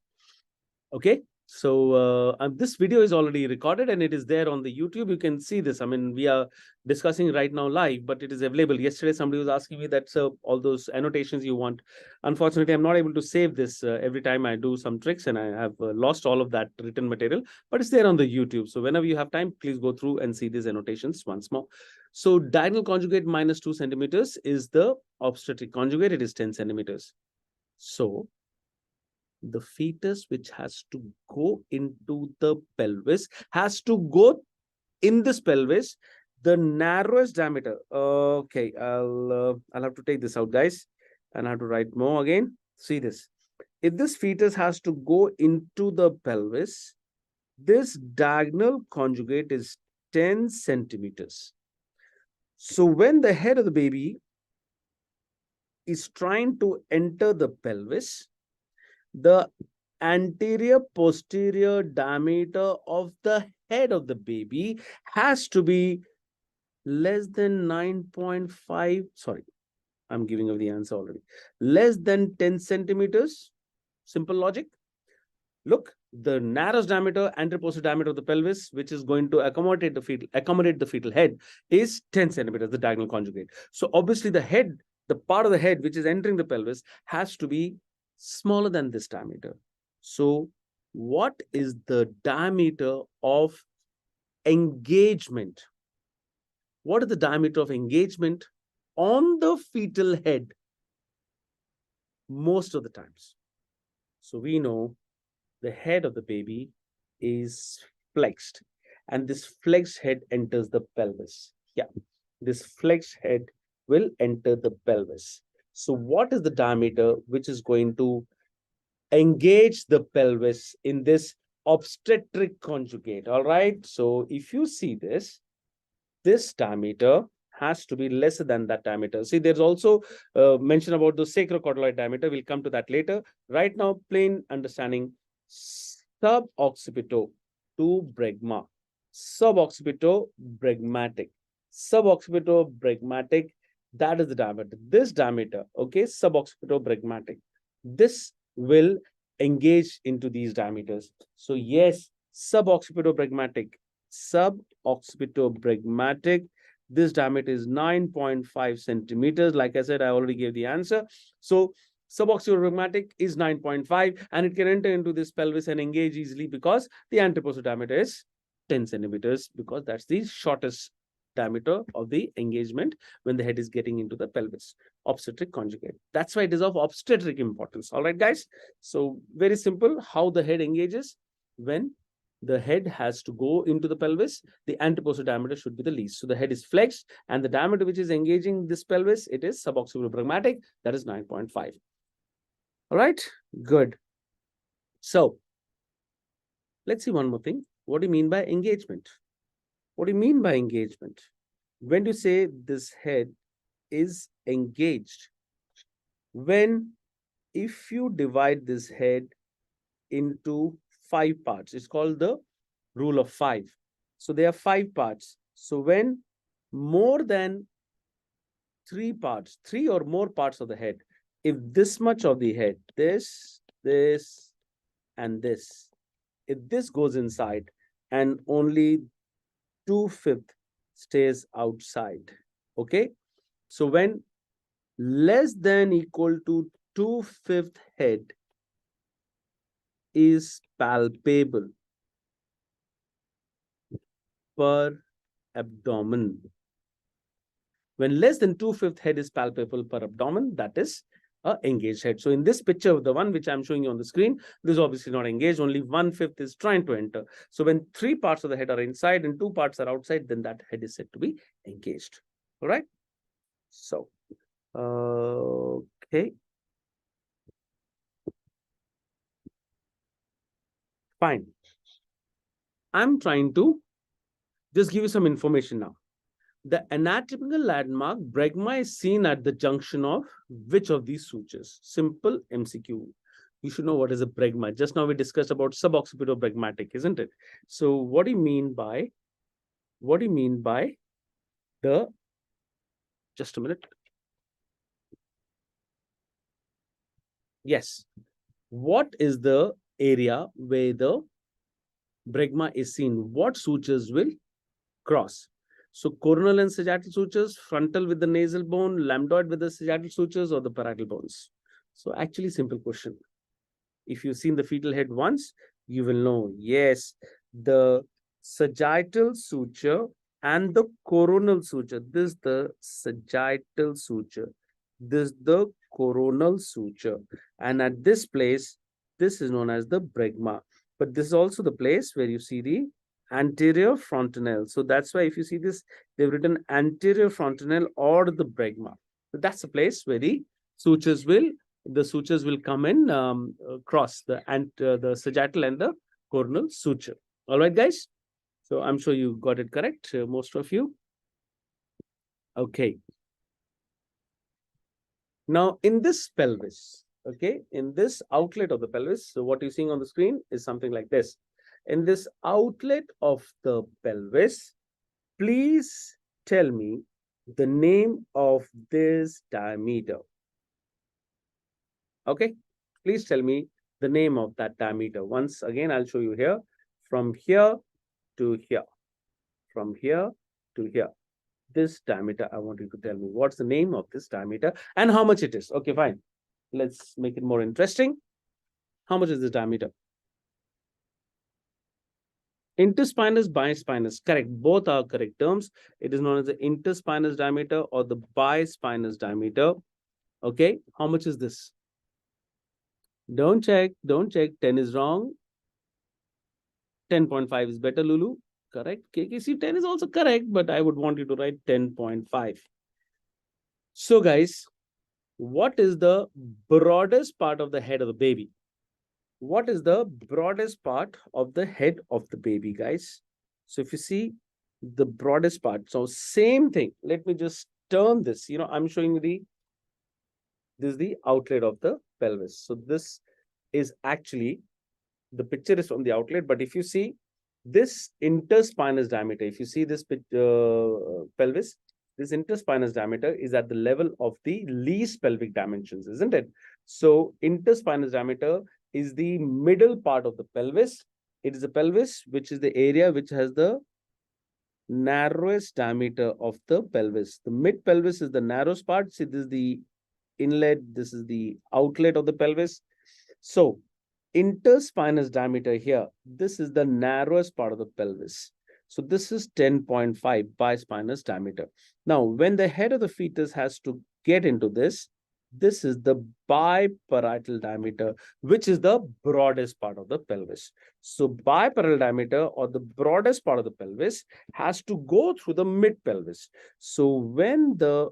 Okay, So this video is already recorded and it is there on the YouTube. You can see this. I mean, we are discussing right now live, but it is available. Yesterday, somebody was asking me that, so all those annotations you want. Unfortunately, I'm not able to save this every time I do some tricks, and I have lost all of that written material, but it's there on the YouTube. So whenever you have time, please go through and see these annotations once more. So diagonal conjugate minus 2 centimeters is the obstetric conjugate. It is 10 centimeters. So the fetus which has to go into the pelvis has to go in this pelvis, the narrowest diameter. Okay, I'll have to take this out, guys, and I have to write more again. See this. If this fetus has to go into the pelvis, this diagonal conjugate is 10 centimeters. So when the head of the baby is trying to enter the pelvis, the anterior posterior diameter of the head of the baby has to be less than 9.5. Sorry, I'm giving away the answer already. Less than 10 centimeters. Simple logic. Look, the narrowest diameter, anterior posterior diameter of the pelvis, which is going to accommodate the fetal head, is 10 centimeters, the diagonal conjugate. So obviously the head, the part of the head which is entering the pelvis, has to be smaller than this diameter. So what is the diameter of engagement? What is the diameter of engagement on the fetal head most of the times? So we know the head of the baby is flexed, and this flexed head enters the pelvis. Yeah, this flexed head will enter the pelvis. So what is the diameter which is going to engage the pelvis in this obstetric conjugate? All right. So if you see this diameter has to be lesser than that diameter. See, there's also mention about the sacrocordyloid diameter. We'll come to that later. Right now, plain understanding, suboccipito to bregma, suboccipito bregmatic, suboccipito bregmatic. That is the diameter. This diameter, okay, suboccipito bregmatic. This will engage into these diameters. So yes, suboccipito bregmatic, suboccipitobregmatic. This diameter is 9.5 centimeters. Like I said, I already gave the answer. So suboccipitobregmatic is 9.5, and it can enter into this pelvis and engage easily because the anteroposterior diameter is 10 centimeters, because that's the shortest diameter of the engagement when the head is getting into the pelvis. Obstetric conjugate. That's why it is of obstetric importance. All right, guys. So very simple how the head engages. When the head has to go into the pelvis, the anteroposterior diameter should be the least. So the head is flexed, and the diameter which is engaging this pelvis, it is suboccipitobregmatic, that is 9.5. All right, good. So let's see one more thing. What do you mean by engagement? What do you mean by engagement? When you say this head is engaged, when if you divide this head into 5 parts, it's called the rule of 5. So there are 5 parts. So when more than 3 parts, 3 or more parts of the head, if this much of the head, this, and this, if this goes inside and only 2/5 stays outside, okay? So when less than equal to 2/5 head is palpable per abdomen. When less than 2/5 head is palpable per abdomen, that is a engaged head. So in this picture, the one which I'm showing you on the screen, this is obviously not engaged. Only 1/5 is trying to enter. So when 3 parts of the head are inside and 2 parts are outside, then that head is said to be engaged. All right. So, okay. Fine. I'm trying to just give you some information now. The anatomical landmark bregma is seen at the junction of which of these sutures? Simple MCQ. You should know what is a bregma. Just now we discussed about suboccipitobregmatic, isn't it? So what do you mean by the, just a minute. Yes. What is the area where the bregma is seen, what sutures will cross? So coronal and sagittal sutures, frontal with the nasal bone, lambdoid with the sagittal sutures, or the parietal bones? So actually simple question. If you've seen the fetal head once, you will know, yes, the sagittal suture and the coronal suture. This is the sagittal suture. This is the coronal suture. And at this place, this is known as the bregma. But this is also the place where you see the anterior fontanelle. So that's why if you see this, they've written anterior fontanelle or the bregma. So that's the place where the sutures will come in cross the sagittal and the coronal suture. All right, guys. So I'm sure you got it correct, most of you. Okay. Now in this pelvis, okay, in this outlet of the pelvis, so what you're seeing on the screen is something like this. In this outlet of the pelvis, please tell me the name of this diameter. Okay, please tell me the name of that diameter. Once again, I'll show you here, from here to here, from here to here. This diameter, I want you to tell me what's the name of this diameter and how much it is. Okay, fine. Let's make it more interesting. How much is this diameter? Interspinous, bispinous, correct. Both are correct terms. It is known as the interspinous diameter or the bispinous diameter. Okay, how much is this? Don't check, don't check. 10 is wrong. 10.5 is better, Lulu. Correct. KKC 10 is also correct, but I would want you to write 10.5. So, guys, what is the broadest part of the head of the baby? What is the broadest part of the head of the baby, guys? So, if you see the broadest part, so same thing. Let me just turn this. I'm showing you this is the outlet of the pelvis. So, this is actually, the picture is from the outlet, but if you see this interspinous diameter, if you see this pelvis, this interspinous diameter is at the level of the least pelvic dimensions, isn't it? So interspinous diameter is the middle part of the pelvis. It is the pelvis, which is the area which has the narrowest diameter of the pelvis. The mid pelvis is the narrowest part. See, this is the inlet, this is the outlet of the pelvis. So interspinous diameter here, this is the narrowest part of the pelvis. So this is 10.5 bispinous diameter. Now, when the head of the fetus has to get into this is the biparietal diameter, which is the broadest part of the pelvis. So biparietal diameter, or the broadest part of the pelvis, has to go through the mid pelvis. So when this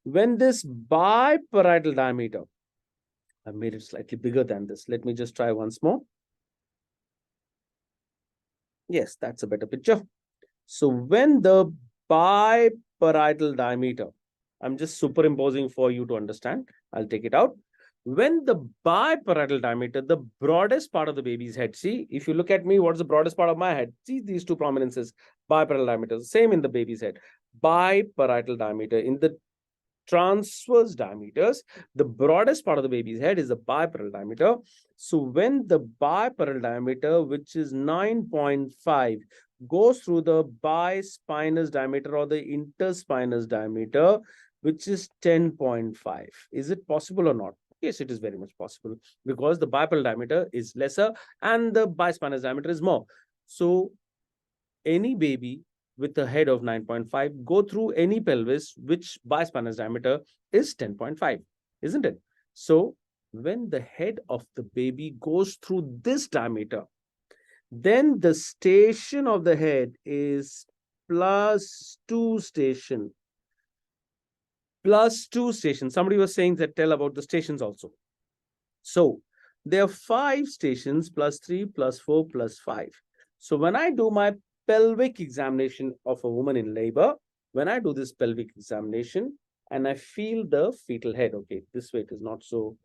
biparietal diameter, I've made it slightly bigger than this. Let me just try once more. Yes, that's a better picture. So when the biparietal diameter, I'm just superimposing for you to understand. I'll take it out. When the biparietal diameter, the broadest part of the baby's head, see, if you look at me, what's the broadest part of my head? See these two prominences, biparietal diameter, same in the baby's head. Biparietal diameter. In the transverse diameters, the broadest part of the baby's head is the biparietal diameter. So when the biparietal diameter, which is 9.5, goes through the bispinous diameter or the interspinous diameter, which is 10.5, is it possible or not? Yes, it is very much possible, because the biparietal diameter is lesser and the bispinous diameter is more. So any baby with a head of 9.5 go through any pelvis which bispinous diameter is 10.5, isn't it? So when the head of the baby goes through this diameter, then the station of the head is +2 station. +2 station. Somebody was saying that, tell about the stations also. So there are 5 stations, +3, +4, +5. So when I do my pelvic examination of a woman in labor, when I do this pelvic examination and I feel the fetal head, okay, this way it is not so,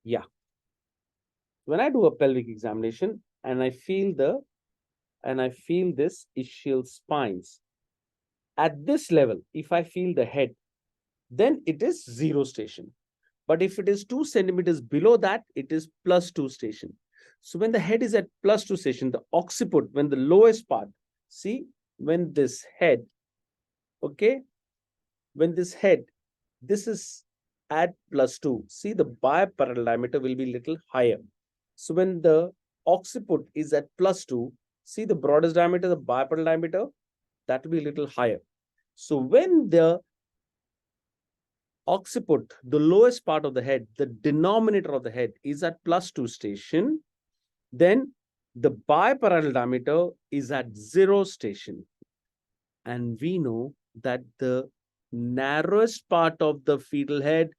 yeah. When I do a pelvic examination and I feel this ischial spines, at this level, if I feel the head, then it is 0 station. But if it is 2 centimeters below that, it is +2 station. So when the head is at +2 station, the occiput, when the lowest part, see, when this head, okay, when this head, this is at +2, see the biparallel diameter will be little higher. So when the occiput is at +2, see the broadest diameter, the biparallel diameter, that will be a little higher. So when the occiput, the lowest part of the head, the denominator of the head is at +2 station, then the biparallel diameter is at 0 station. And we know that the narrowest part of the fetal head,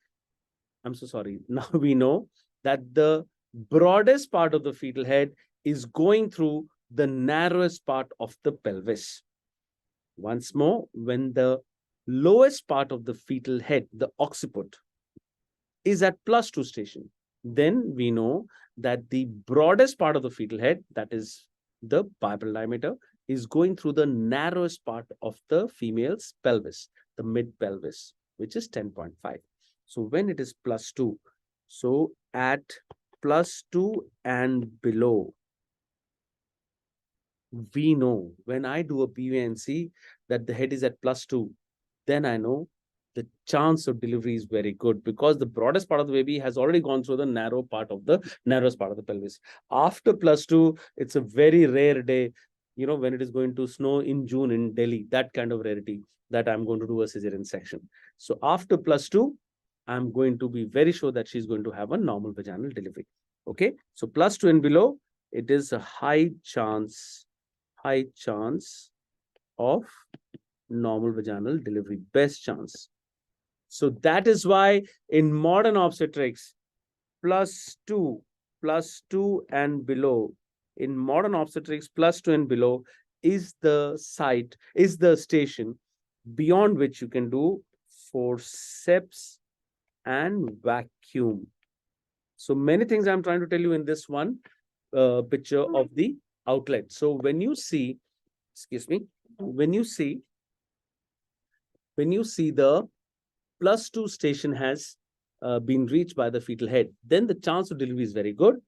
I'm so sorry, now we know that the broadest part of the fetal head is going through the narrowest part of the pelvis. Once more, when the lowest part of the fetal head, the occiput, is at +2 station, then we know that the broadest part of the fetal head, that is the biparallel diameter, is going through the narrowest part of the female's pelvis, the mid pelvis, which is 10.5. So when it is +2, so at +2 and below, we know when I do a PVNC that the head is at +2, then I know the chance of delivery is very good because the broadest part of the baby has already gone through the narrowest part of the pelvis. After +2, it's a very rare day, when it is going to snow in June in Delhi, that kind of rarity that I'm going to do a cesarean section. So after +2, I'm going to be very sure that she's going to have a normal vaginal delivery. Okay, so +2 and below, it is a high chance of normal vaginal delivery, best chance. So that is why in modern obstetrics, +2 and below, in modern obstetrics, +2 and below is the station beyond which you can do forceps and vacuum. So many things I'm trying to tell you in this one picture of the outlet. So when you see, when you see the +2 station has been reached by the fetal head, then the chance of delivery is very good.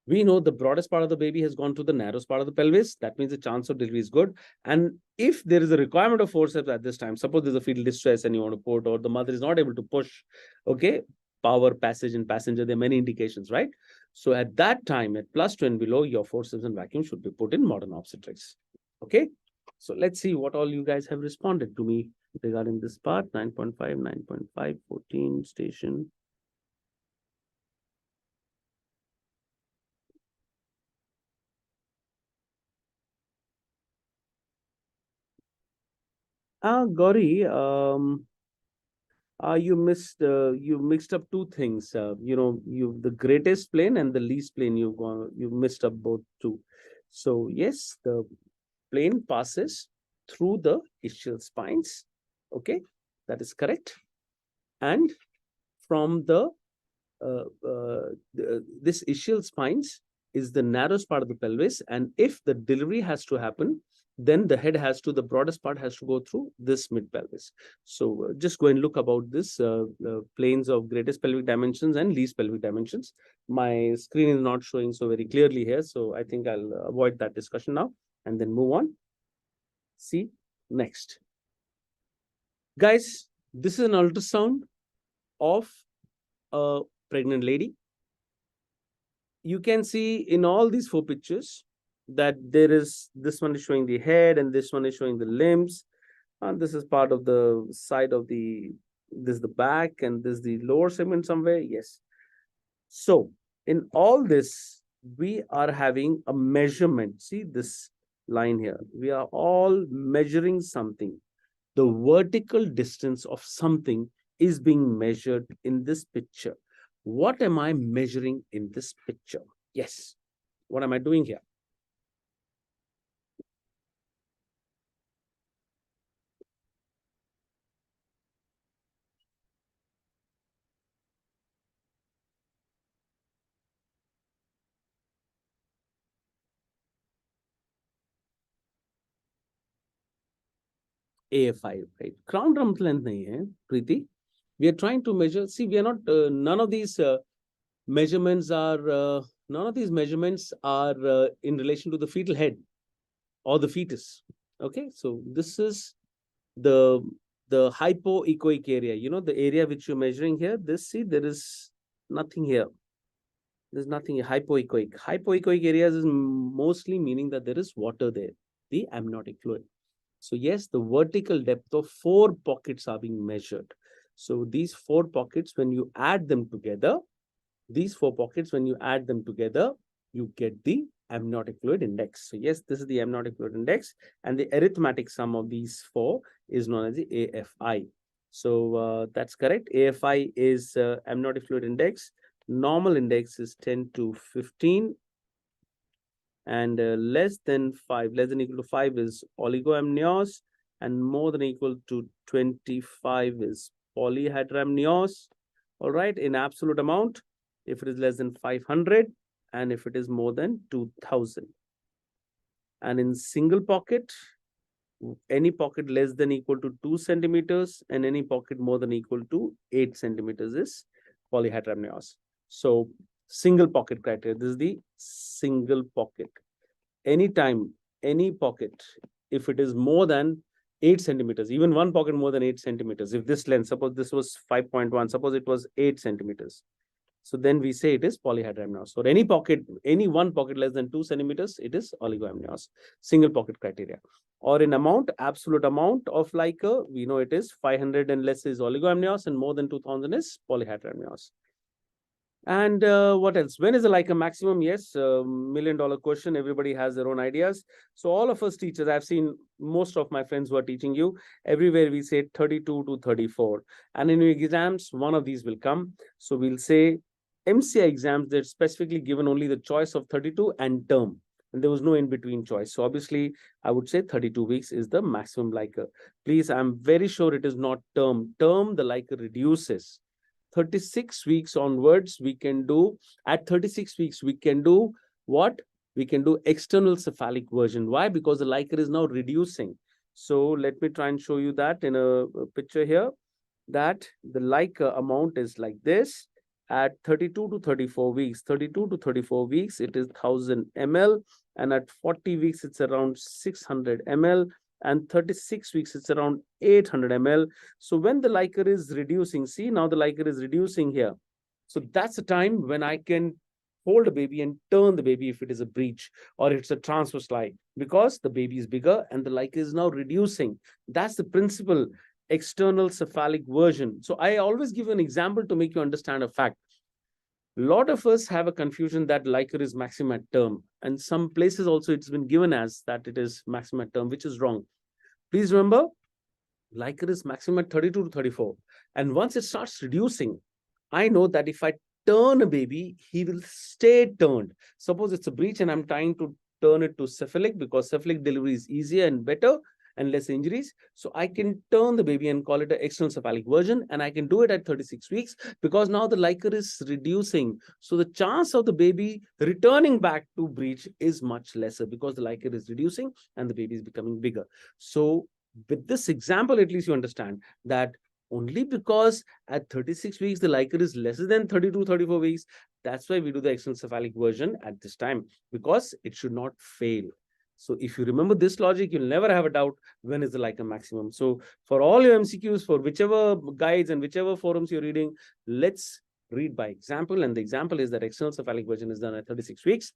We know the broadest part of the baby has gone to the narrowest part of the pelvis. That means the chance of delivery is good. And if there is a requirement of forceps at this time, suppose there's a fetal distress and you want to put, or the mother is not able to push, okay, power, passage, and passenger, there are many indications, right? So at that time, at +2 and below, your forceps and vacuum should be put in modern obstetrics. Okay, so let's see what all you guys have responded to me regarding this part. 9.5, 9.5, 14 station. Gauri, you mixed up two things. The greatest plane and the least plane. You mixed up both two. So yes, the plane passes through the ischial spines. Okay, that is correct. And from this ischial spines is the narrowest part of the pelvis, and if the delivery has to happen, then the head the broadest part has to go through this mid pelvis. So just go and look about this planes of greatest pelvic dimensions and least pelvic dimensions. My screen is not showing so very clearly here, so I think I'll avoid that discussion now and then move on. See, next. Guys, this is an ultrasound of a pregnant lady. You can see in all these 4 pictures that this one is showing the head and this one is showing the limbs, and this is part of the side of this is the back and this is the lower segment somewhere. Yes. So in all this, we are having a measurement. See this line here. We are all measuring something. The vertical distance of something is being measured in this picture. What am I measuring in this picture? Yes. What am I doing here? AFI, right? Crown rump length nahi hai, Preeti. We are trying to measure. See, we are not, none of these measurements are none of these measurements are in relation to the fetal head or the fetus. Okay, so this is the hypoechoic area, you know, the area which you're measuring here. This, see, there is nothing here. There's nothing here. Hypoechoic. Hypoechoic areas is mostly meaning that there is water there, the amniotic fluid. So yes, the vertical depth of 4 pockets are being measured. So these 4 pockets, when you add them together, these 4 pockets, when you add them together, you get the amniotic fluid index. So yes, this is the amniotic fluid index, and the arithmetic sum of these 4 is known as the AFI. So that's correct. AFI is amniotic fluid index. Normal index is 10 to 15, and less than 5, less than equal to 5 is oligoamnios, and more than equal to 25 is polyhydramnios. All right, in absolute amount, if it is less than 500, and if it is more than 2000. And in single pocket, any pocket less than equal to 2 centimeters and any pocket more than equal to 8 centimeters is polyhydramnios. So single pocket criteria, this is the single pocket. Anytime, any pocket, if it is more than 8 centimeters, even one pocket more than 8 centimeters, if this length, suppose this was 5.1, suppose it was 8 centimeters. So then we say it is polyhydramnios. For any pocket, any one pocket less than 2 centimeters, it is oligoamnios, single pocket criteria. Or in amount, absolute amount of LICA, we know it is 500 and less is oligoamnios, and more than 2000 is polyhydramnios. And what else? When is the LICA maximum? Yes, $1,000,000 question. Everybody has their own ideas. So all of us teachers, I've seen most of my friends who are teaching you, everywhere we say 32 to 34. And in your exams, one of these will come. So we'll say MCI exams, they're specifically given only the choice of 32 and term. And there was no in-between choice. So obviously, I would say 32 weeks is the maximum LICA. Please, I'm very sure it is not term. Term, the LICA reduces. 36 weeks onwards, we can do, at 36 weeks, we can do what? We can do external cephalic version. Why? Because the LICA is now reducing. So let me try and show you that in a picture here, that the LICA amount is like this. At 32 to 34 weeks, 32 to 34 weeks, it is 1000 ml. And at 40 weeks, it's around 600 ml. And 36 weeks, it's around 800 ml. So when the LICA is reducing, see, now the LICA is reducing here. So that's the time when I can hold a baby and turn the baby if it is a breech or it's a transverse lie, because the baby is bigger and the LICA is now reducing. That's the principle, external cephalic version. So I always give an example to make you understand a fact. A lot of us have a confusion that LICA is maximum at term, and some places also it's been given as that it is maximum at term, which is wrong. Please remember, LICA is maximum at 32 to 34. And once it starts reducing, I know that if I turn a baby, he will stay turned. Suppose it's a breech and I'm trying to turn it to cephalic, because cephalic delivery is easier and better and less injuries. So I can turn the baby and call it an external cephalic version, and I can do it at 36 weeks because now the LICA is reducing. So the chance of the baby returning back to breech is much lesser because the LICA is reducing and the baby is becoming bigger. So with this example, at least you understand that only because at 36 weeks, the LICA is lesser than 32, 34 weeks. That's why we do the external cephalic version at this time, because it should not fail. So if you remember this logic, you'll never have a doubt when is the LICA maximum. So for all your MCQs, for whichever guides and whichever forums you're reading, let's read by example. And the example is that external cephalic version is done at 36 weeks.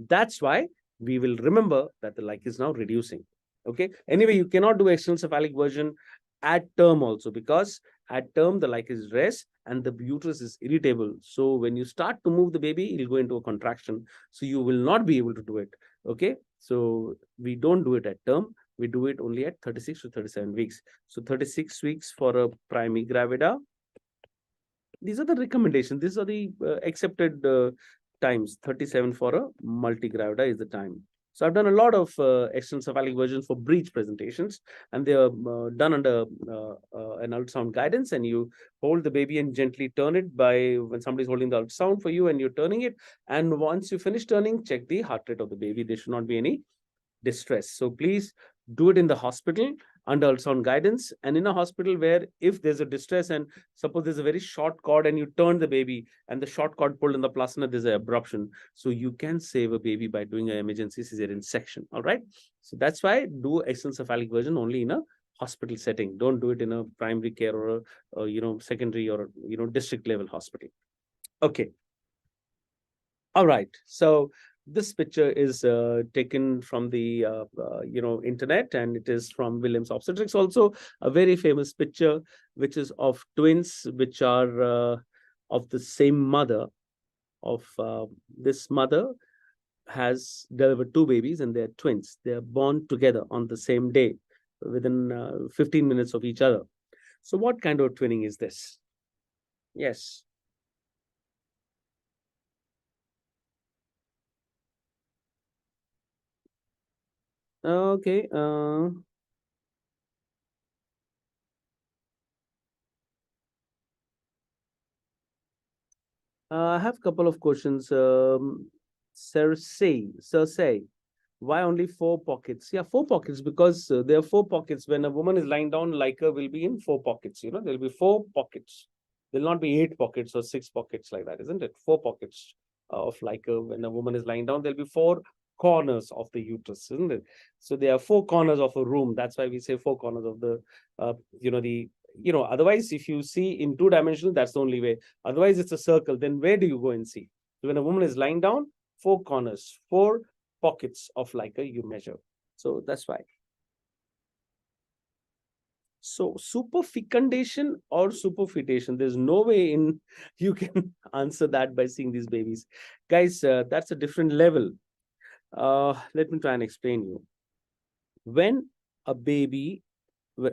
That's why we will remember that the LICA is now reducing. Okay. Anyway, you cannot do external cephalic version at term also, because at term the LICA is rest and the uterus is irritable. So when you start to move the baby, it'll go into a contraction. So you will not be able to do it. Okay. So we don't do it at term. We do it only at 36 to 37 weeks. So 36 weeks for a primigravida. These are the recommendations. These are the accepted times. 37 for a multigravida is the time. So I've done a lot of external cephalic versions for breech presentations, and they are done under an ultrasound guidance, and you hold the baby and gently turn it by when somebody's holding the ultrasound for you and you're turning it. And once you finish turning, check the heart rate of the baby. There should not be any distress. So please Do it in the hospital under ultrasound guidance, and in a hospital where if there's a distress and suppose there's a very short cord and you turn the baby and the short cord pulled in the placenta, there's an abruption. So you can save a baby by doing an emergency cesarean section. All right. So that's why do exencephalic version only in a hospital setting. Don't do it in a primary care or a secondary or district level hospital. Okay. All right. So this picture is taken from the internet, and it is from Williams Obstetrics. Also, a very famous picture, which is of twins, which are of the same mother. This mother has delivered two babies, and they're twins. They are born together on the same day, within 15 minutes of each other. So, what kind of twinning is this? Yes. Okay. I have a couple of questions. Cersei, why only 4 pockets? Yeah, 4 pockets because there are 4 pockets. When a woman is lying down, Leica will be in 4 pockets. There'll be 4 pockets. There'll not be 8 pockets or 6 pockets like that, isn't it? 4 pockets of Leica. When a woman is lying down, there'll be 4 corners of the uterus, isn't it? So there are 4 corners of a room. That's why we say 4 corners of the, otherwise, if you see in 2-dimensional, that's the only way. Otherwise, it's a circle. Then where do you go and see? So when a woman is lying down, 4 corners, 4 pockets of Leica you measure. So that's why. So superfecundation or superfetation, there's no way in you can answer that by seeing these babies. Guys, that's a different level. Let me try and explain you. When a baby,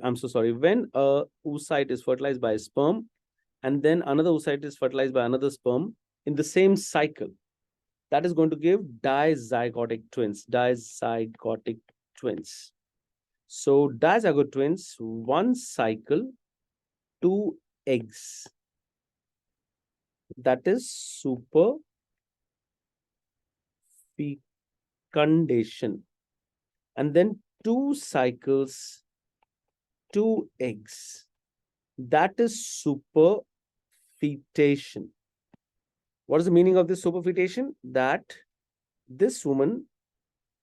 I'm so sorry, when a oocyte is fertilized by a sperm, and then another oocyte is fertilized by another sperm in the same cycle, that is going to give dizygotic twins. So dizygotic twins, 1 cycle, 2 eggs. That is superfecundation. And then 2 cycles, 2 eggs. That is superfetation. What is the meaning of this superfetation? That this woman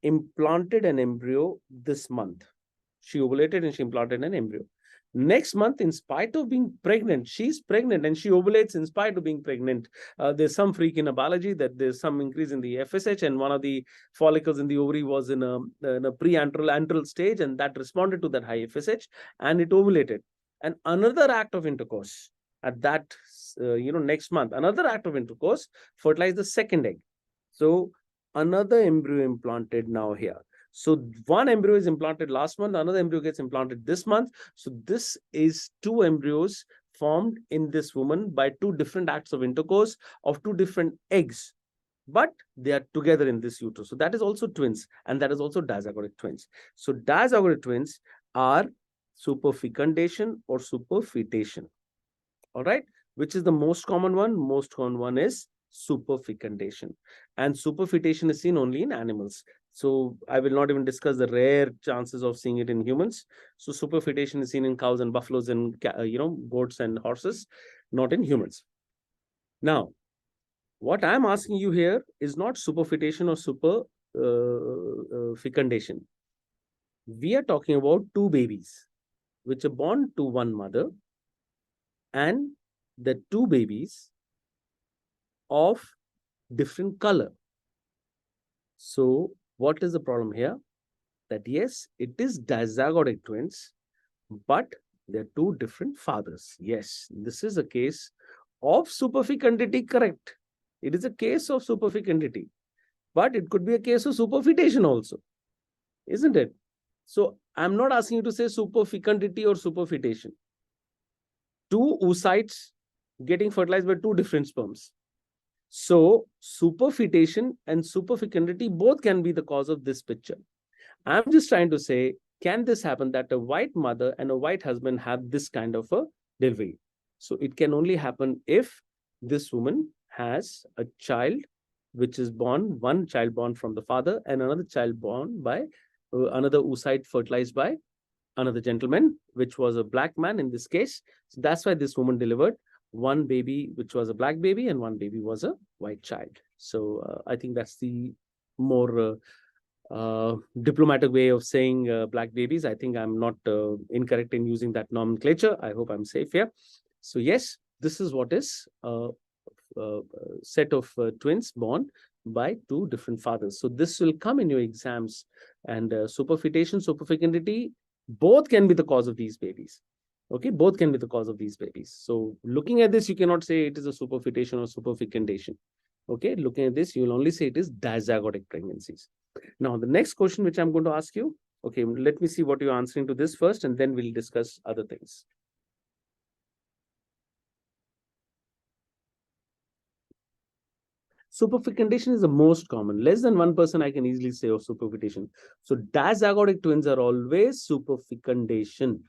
implanted an embryo this month. She ovulated and she implanted an embryo. Next month, in spite of being pregnant, she's pregnant and she ovulates in spite of being pregnant. There's some freak in a biology that there's some increase in the FSH, and one of the follicles in the ovary was in a pre-antral stage, and that responded to that high FSH, and it ovulated. And another act of intercourse at that, next month, another act of intercourse fertilized the second egg. So another embryo implanted now here. So 1 embryo is implanted last month, another embryo gets implanted this month. So this is 2 embryos formed in this woman by 2 different acts of intercourse of 2 different eggs, but they are together in this uterus. So that is also twins, and that is also dizygotic twins. So dizygotic twins are superfecundation or superfetation. All right, which is the most common one? Most common one is superfecundation, and superfetation is seen only in animals. So I will not even discuss the rare chances of seeing it in humans. So superfetation is seen in cows and buffaloes and goats and horses, not in humans. Now, what I'm asking you here is not superfetation or superfecundation. We are talking about 2 babies which are born to one mother, and the 2 babies of different color. So what is the problem here? That yes, it is dizygotic twins, but they're 2 different fathers. Yes, this is a case of superfecundity, correct? It is a case of superfecundity, but it could be a case of superfetation also, isn't it? So I'm not asking you to say superfecundity or superfetation. 2 oocytes getting fertilized by 2 different sperms. So superfetation and superfecundity both can be the cause of this picture. I'm just trying to say, can this happen that a white mother and a white husband have this kind of a delivery? So it can only happen if this woman has a child which is born, 1 child born from the father and another child born by another oocyte fertilized by another gentleman, which was a black man in this case. So that's why this woman delivered one baby, which was a black baby, and one baby was a white child. So I think that's the more diplomatic way of saying black babies. I think I'm not incorrect in using that nomenclature. I hope I'm safe here. So yes, this is what is a set of twins born by two different fathers. So this will come in your exams, and superfetation, superfecundity, both can be the cause of these babies. Okay, both can be the cause of these babies. So looking at this, you cannot say it is a superfetation or superfecundation. Okay, looking at this, you will only say it is dizygotic pregnancies. Now, the next question which I'm going to ask you, okay, let me see what you're answering to this first, and then we'll discuss other things. Superfecundation is the most common. Less than 1% I can easily say of superfetation. So dizygotic twins are always superfecundation.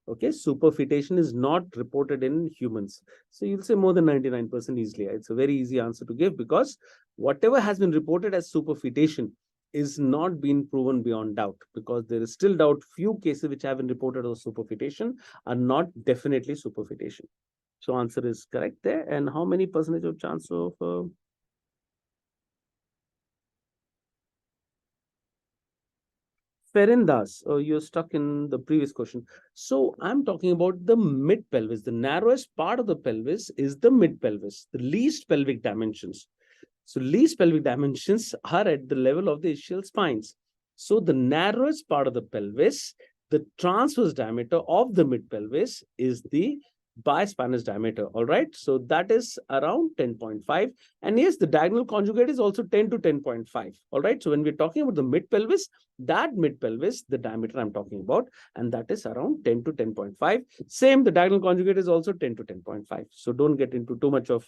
Okay, superfetation is not reported in humans. So you'll say more than 99% easily. It's a very easy answer to give, because whatever has been reported as superfetation is not been proven beyond doubt, because there is still doubt. Few cases which have been reported as superfetation are not definitely superfetation. So answer is correct there. And how many percentage of chance of Ferindas, you're stuck in the previous question. So I'm talking about the mid pelvis. The narrowest part of the pelvis is the mid pelvis, the least pelvic dimensions. So least pelvic dimensions are at the level of the ischial spines. So the narrowest part of the pelvis, the transverse diameter of the mid pelvis is the bispinous diameter. All right. So that is around 10.5. And yes, the diagonal conjugate is also 10 to 10.5. All right. So when we're talking about the mid pelvis, that mid pelvis, the diameter I'm talking about, and that is around 10 to 10.5. Same, the diagonal conjugate is also 10 to 10.5. So don't get into too much of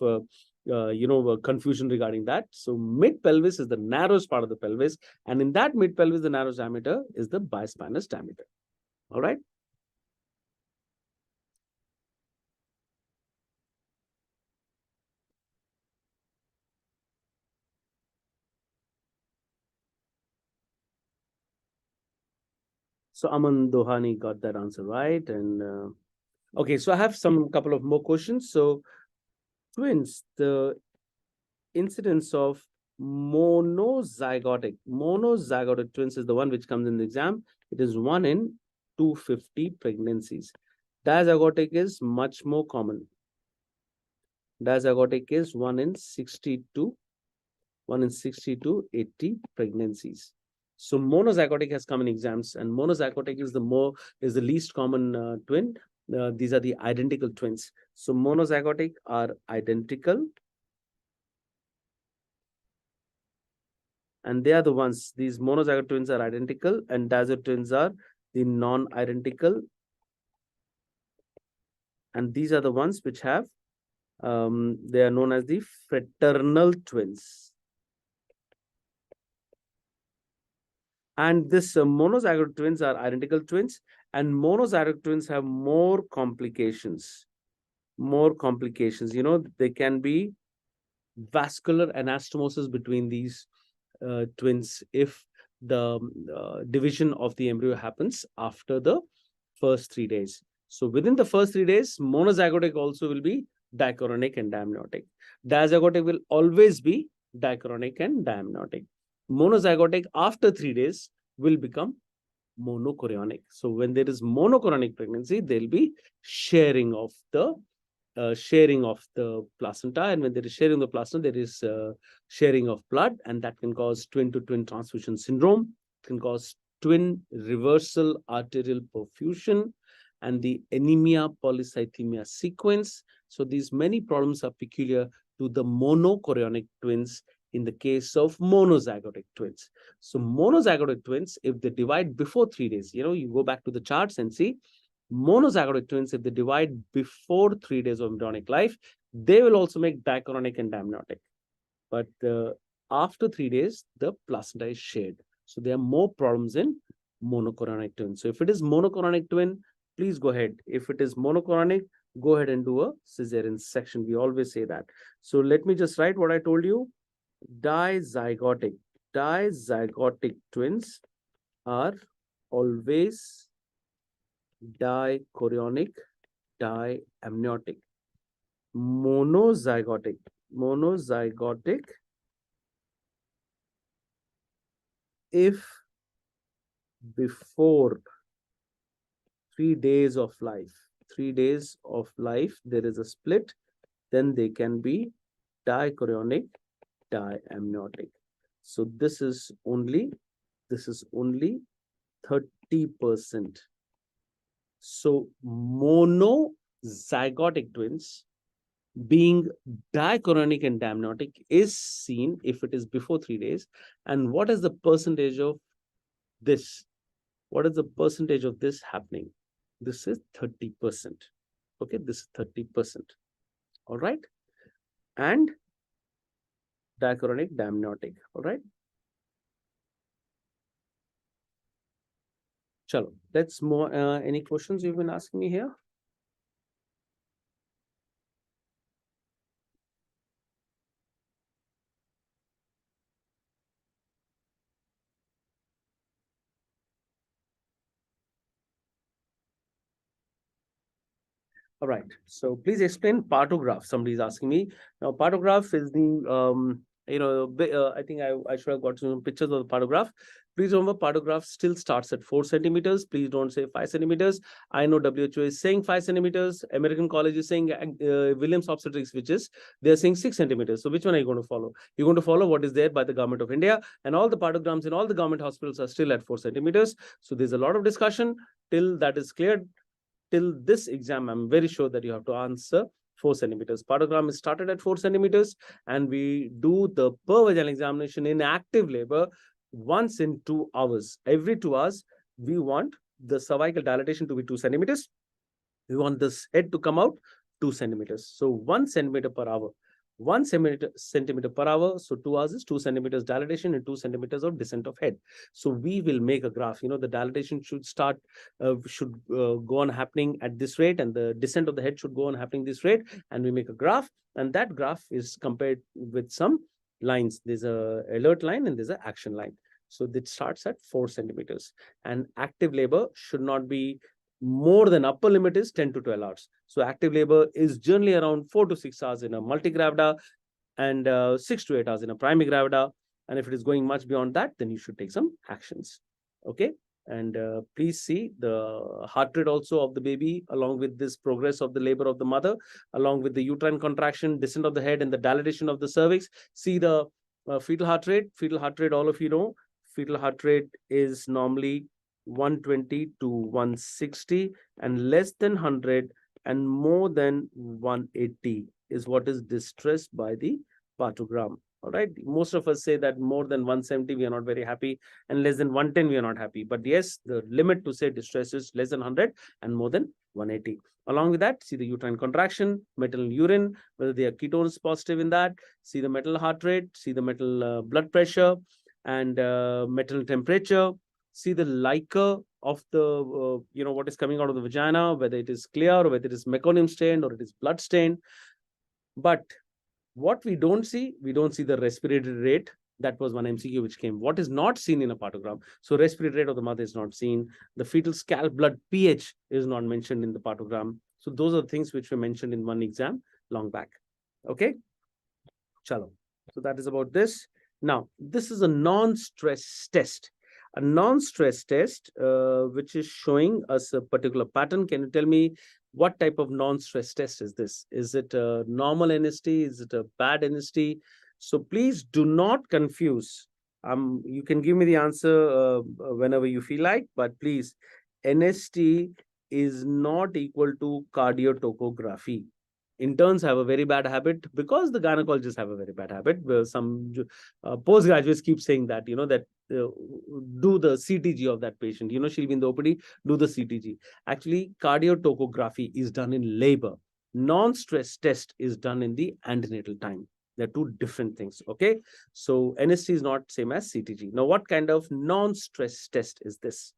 confusion regarding that. So mid pelvis is the narrowest part of the pelvis, and in that mid pelvis, the narrowest diameter is the bispinous diameter. All right. So Aman Dohani got that answer right. And okay, so I have some couple of more questions. So twins, the incidence of monozygotic twins is the one which comes in the exam. It is 1 in 250 pregnancies. Dizygotic is much more common. Dizygotic is 1 in 60 to 80 pregnancies. So monozygotic has come in exams, and monozygotic is the least common twin. These are the identical twins. So monozygotic are identical, and they are the ones. These monozygotic twins are identical, and dizygotic twins are the non-identical, and these are the ones which have they are known as the fraternal twins. And this monozygotic twins are identical twins, and monozygotic twins have more complications. You know, they can be vascular anastomosis between these twins if the division of the embryo happens after the first 3 days. So within the first 3 days, monozygotic also will be dichorionic and diamniotic. Dizygotic will always be dichorionic and diamniotic. Monozygotic after 3 days will become monochorionic. So when there is monochorionic pregnancy, there'll be sharing of the placenta, and when there is sharing of the placenta, there is sharing of blood, and that can cause twin-to-twin transfusion syndrome. It can cause twin reversal arterial perfusion and the anemia polycythemia sequence. So these many problems are peculiar to the monochorionic twins in the case of monozygotic twins. So monozygotic twins, if they divide before 3 days, you go back to the charts and see, monozygotic twins, if they divide before 3 days of embryonic life, they will also make dichorionic and diamniotic. But after 3 days, the placenta is shared. So there are more problems in monochorionic twins. So if it is monochorionic twin, please go ahead. If it is monochorionic, go ahead and do a cesarean section. We always say that. So let me just write what I told you. Dizygotic twins are always dichorionic, diamniotic, monozygotic, if before 3 days of life, 3 days of life, there is a split, then they can be dichorionic, diamniotic. So this is only 30%. So monozygotic twins being dichorionic and diamniotic is seen if it is before 3 days. And what is the percentage of this? What is the percentage of this happening? This is 30%. Okay, this is 30%. All right. And dichorionic, diamniotic. All right. Chalo, let's more. Any questions you've been asking me here? All right. So please explain partograph. Somebody is asking me. Now, partograph is the I think I should have got some pictures of the partograph. Please remember, partograph still starts at 4 centimeters. Please don't say 5 centimeters. I know WHO is saying 5 centimeters. American College is saying Williams Obstetrics, which is they're saying 6 centimeters. So which one are you going to follow? You're going to follow what is there by the government of India, and all the partograms in all the government hospitals are still at 4 centimeters. So there's a lot of discussion till that is cleared. Till this exam, I'm very sure that you have to answer 4 centimeters. Partogram is started at 4 centimeters, and we do the per vaginal examination in active labor once in 2 hours. Every 2 hours, we want the cervical dilatation to be 2 centimeters. We want this head to come out 2 centimeters. So 1 centimeter per hour. 1 centimeter per hour. So 2 hours is 2 centimeters dilatation and 2 centimeters of descent of head. So we will make a graph. You know, the dilatation should start, go on happening at this rate, and the descent of the head should go on happening this rate. And we make a graph, and that graph is compared with some lines. There's a alert line and there's an action line. So it starts at 4 centimeters. And active labor should not be more than upper limit is 10 to 12 hours. So active labor is generally around 4 to 6 hours in a multigravida and 6 to 8 hours in a primigravida. And if it is going much beyond that, then you should take some actions. Okay. And please see the heart rate also of the baby, along with this progress of the labor of the mother, along with the uterine contraction, descent of the head, and the dilatation of the cervix. See the fetal heart rate. Fetal heart rate, all of you know, fetal heart rate is normally 120 to 160, and less than 100 and more than 180 is what is distressed by the partogram. All right. Most of us say that more than 170, we are not very happy, and less than 110, we are not happy. But yes, the limit to say distress is less than 100 and more than 180. Along with that, see the uterine contraction, maternal urine, whether they are ketones positive in that, see the maternal heart rate, see the maternal blood pressure, and maternal temperature, see the liquor of the, what is coming out of the vagina, whether it is clear or whether it is meconium stained or it is blood stained. But what we don't see the respiratory rate. That was one MCQ which came. What is not seen in a partogram? So respiratory rate of the mother is not seen. The fetal scalp blood pH is not mentioned in the partogram. So those are things which were mentioned in one exam long back. Okay. Chalo. So that is about this. Now, this is a non-stress test. A non-stress test, which is showing us a particular pattern. Can you tell me what type of non-stress test is this? Is it a normal NST? Is it a bad NST? So please do not confuse. You can give me the answer whenever you feel like, but please, NST is not equal to cardiotocography. Interns have a very bad habit, because the gynecologists have a very bad habit. Some postgraduates keep saying that, that do the CTG of that patient. She'll be in the OPD, do the CTG. Actually, cardiotocography is done in labor. Non-stress test is done in the antenatal time. They're two different things. Okay. So NST is not same as CTG. Now, what kind of non-stress test is this?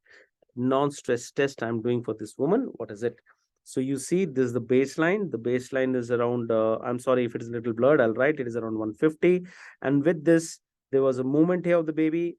Non-stress test I'm doing for this woman. What is it? So you see, this is the baseline. The baseline is around, I'm sorry if it is a little blurred, I'll write it is around 150. And with this, there was a movement here of the baby.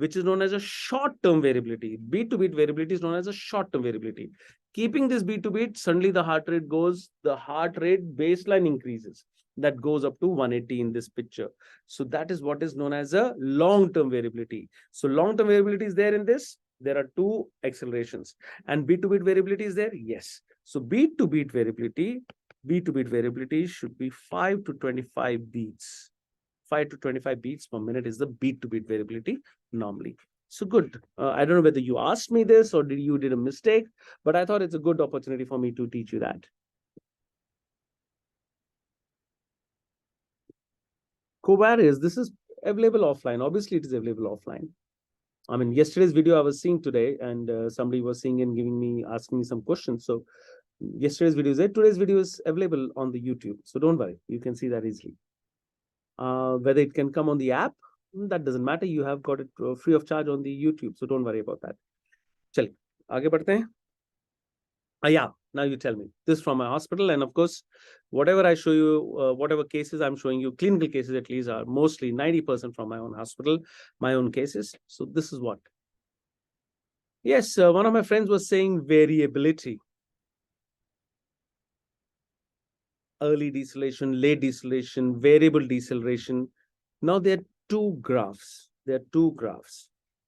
which is known as a short-term variability. Beat to beat variability is known as a short-term variability. Keeping this beat to beat, suddenly the heart rate baseline increases. That goes up to 180 in this picture. So that is what is known as a long-term variability. So long-term variability is there in this. There are two accelerations. And beat to beat variability is there? Yes. So beat to beat variability should be 5 to 25 beats. 5 to 25 beats per minute is the beat to beat variability normally. So good. I don't know whether you asked me this or you did a mistake, but I thought it's a good opportunity for me to teach you that. Covariates, this is available offline. Obviously, it is available offline. I mean, yesterday's video I was seeing today, and somebody was seeing and asking me some questions. So yesterday's video is there. Today's video is available on the YouTube. So don't worry, you can see that easily. Whether it can come on the app, that doesn't matter. You have got it free of charge on the YouTube. So don't worry about that. Chal, आगे बढ़ते हैं. Yeah, now you tell me. This is from my hospital, and of course, whatever I show you, whatever cases I'm showing you, clinical cases at least, are mostly 90% from my own hospital, my own cases. So this is what. Yes, one of my friends was saying variability. Early deceleration, late deceleration, variable deceleration. Now there are two graphs.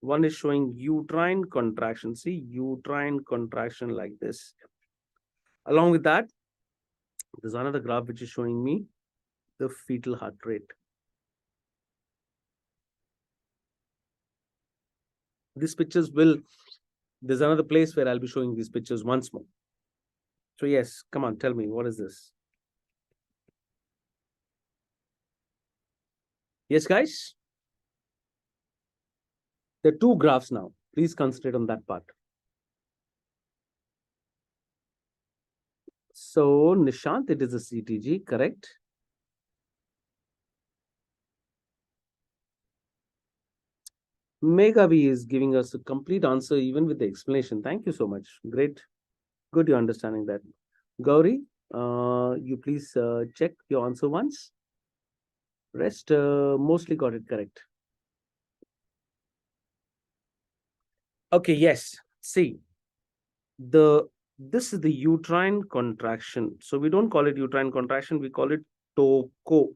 One is showing uterine contraction. See, uterine contraction like this. Along with that, there's another graph which is showing me the fetal heart rate. These pictures there's another place where I'll be showing these pictures once more. So yes, come on, tell me, what is this? Yes, guys? There are two graphs now. Please concentrate on that part. So, Nishant, it is a CTG, correct? Meghavi is giving us a complete answer even with the explanation. Thank you so much. Great. Good, you're understanding that. Gauri, you please check your answer once. Rest mostly got it correct. Okay, yes. See, this is the uterine contraction. So we don't call it uterine contraction, we call it tocography,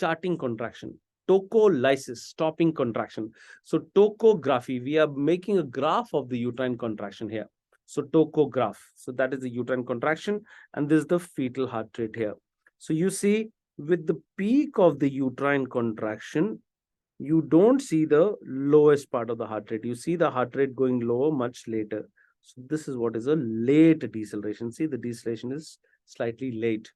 charting contraction. Tocolysis, stopping contraction. So tocography, we are making a graph of the uterine contraction here. So tocograph. So that is the uterine contraction, and this is the fetal heart rate here. So you see, with the peak of the uterine contraction, you don't see the lowest part of the heart rate. You see the heart rate going lower much later. So this is what is a late deceleration. See, the deceleration is slightly late.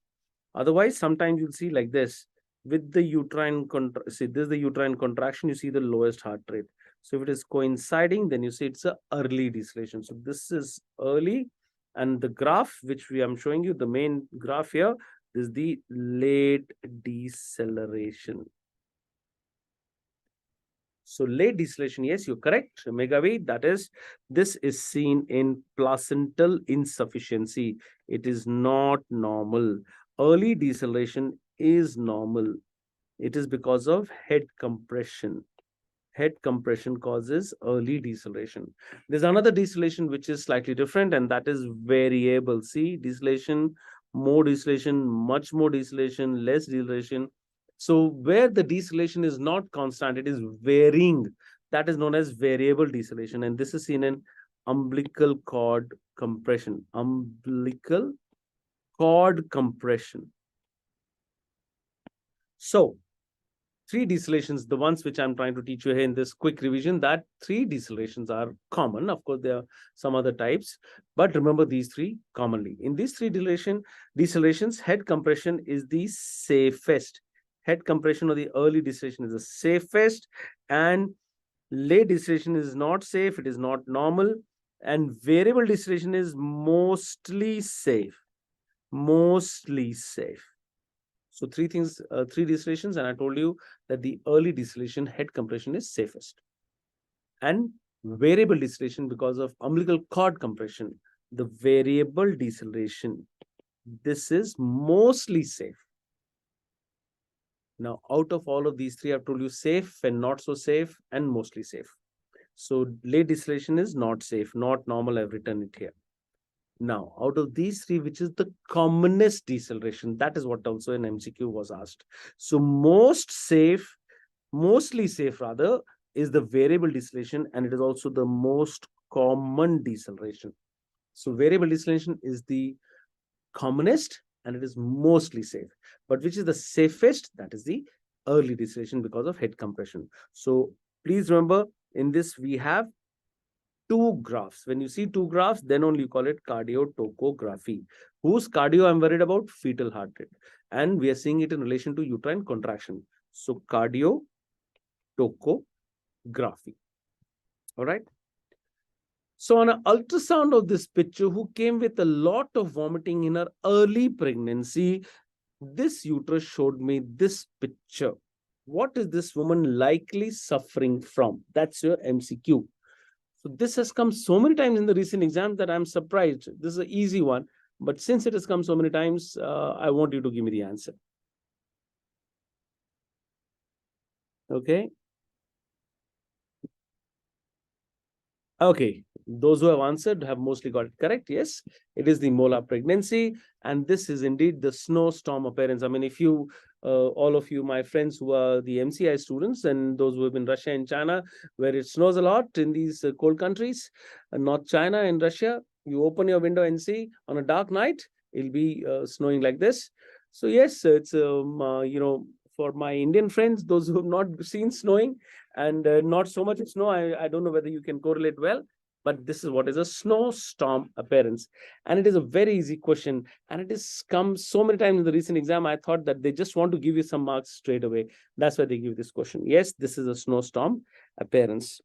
Otherwise, sometimes you'll see like this. With the uterine this is the uterine contraction, you see the lowest heart rate. So if it is coinciding, then you see it's a early deceleration. So this is early, and the graph which I'm showing you, the main graph here, is the late deceleration. So late deceleration, yes, you're correct, Meghavi. That is, this is seen in placental insufficiency. It is not normal. Early deceleration is normal. It is because of head compression. Head compression causes early deceleration. There's another deceleration which is slightly different, and that is variable. See, deceleration, more deceleration, much more deceleration, less deceleration. So where the deceleration is not constant, it is varying. That is known as variable deceleration, and this is seen in umbilical cord compression. Umbilical cord compression. So, three decelerations, the ones which I'm trying to teach you here in this quick revision, that three decelerations are common. Of course, there are some other types, but remember these three commonly. In these three decelerations, head compression is the safest. Head compression or the early deceleration is the safest, and late deceleration is not safe. It is not normal, and variable deceleration is mostly safe. Mostly safe. So three things, three decelerations, and I told you that the early deceleration, head compression, is safest. And variable deceleration, because of umbilical cord compression, the variable deceleration, this is mostly safe. Now, out of all of these three, I've told you safe and not so safe and mostly safe. So late distillation is not safe, not normal. I've written it here. Now, out of these three, which is the commonest deceleration? That is what also an MCQ was asked. So most safe, mostly safe rather, is the variable deceleration, and it is also the most common deceleration. So variable deceleration is the commonest and it is mostly safe. But which is the safest? That is the early deceleration because of head compression. So please remember, in this we have two graphs. When you see two graphs, then only you call it cardiotocography. Whose cardio I'm worried about? Fetal heart rate. And we are seeing it in relation to uterine contraction. So cardiotocography. All right. So on an ultrasound of this picture, who came with a lot of vomiting in her early pregnancy, this uterus showed me this picture. What is this woman likely suffering from? That's your MCQ. So this has come so many times in the recent exams that I'm surprised. This is an easy one, but since it has come so many times, I want you to give me the answer. Okay. Okay, those who have answered have mostly got it correct. Yes, it is the molar pregnancy, and this is indeed the snowstorm appearance. I mean, if you, all of you, my friends who are the MCI students and those who have been in Russia and China, where it snows a lot in these cold countries, North China and Russia, you open your window and see on a dark night, it'll be snowing like this. So yes, it's, for my Indian friends, those who have not seen snowing, and not so much snow, I don't know whether you can correlate well, but this is what is a snowstorm appearance. And it is a very easy question, and it has come so many times in the recent exam. I thought that they just want to give you some marks straight away. That's why they give this question. Yes, this is a snowstorm appearance.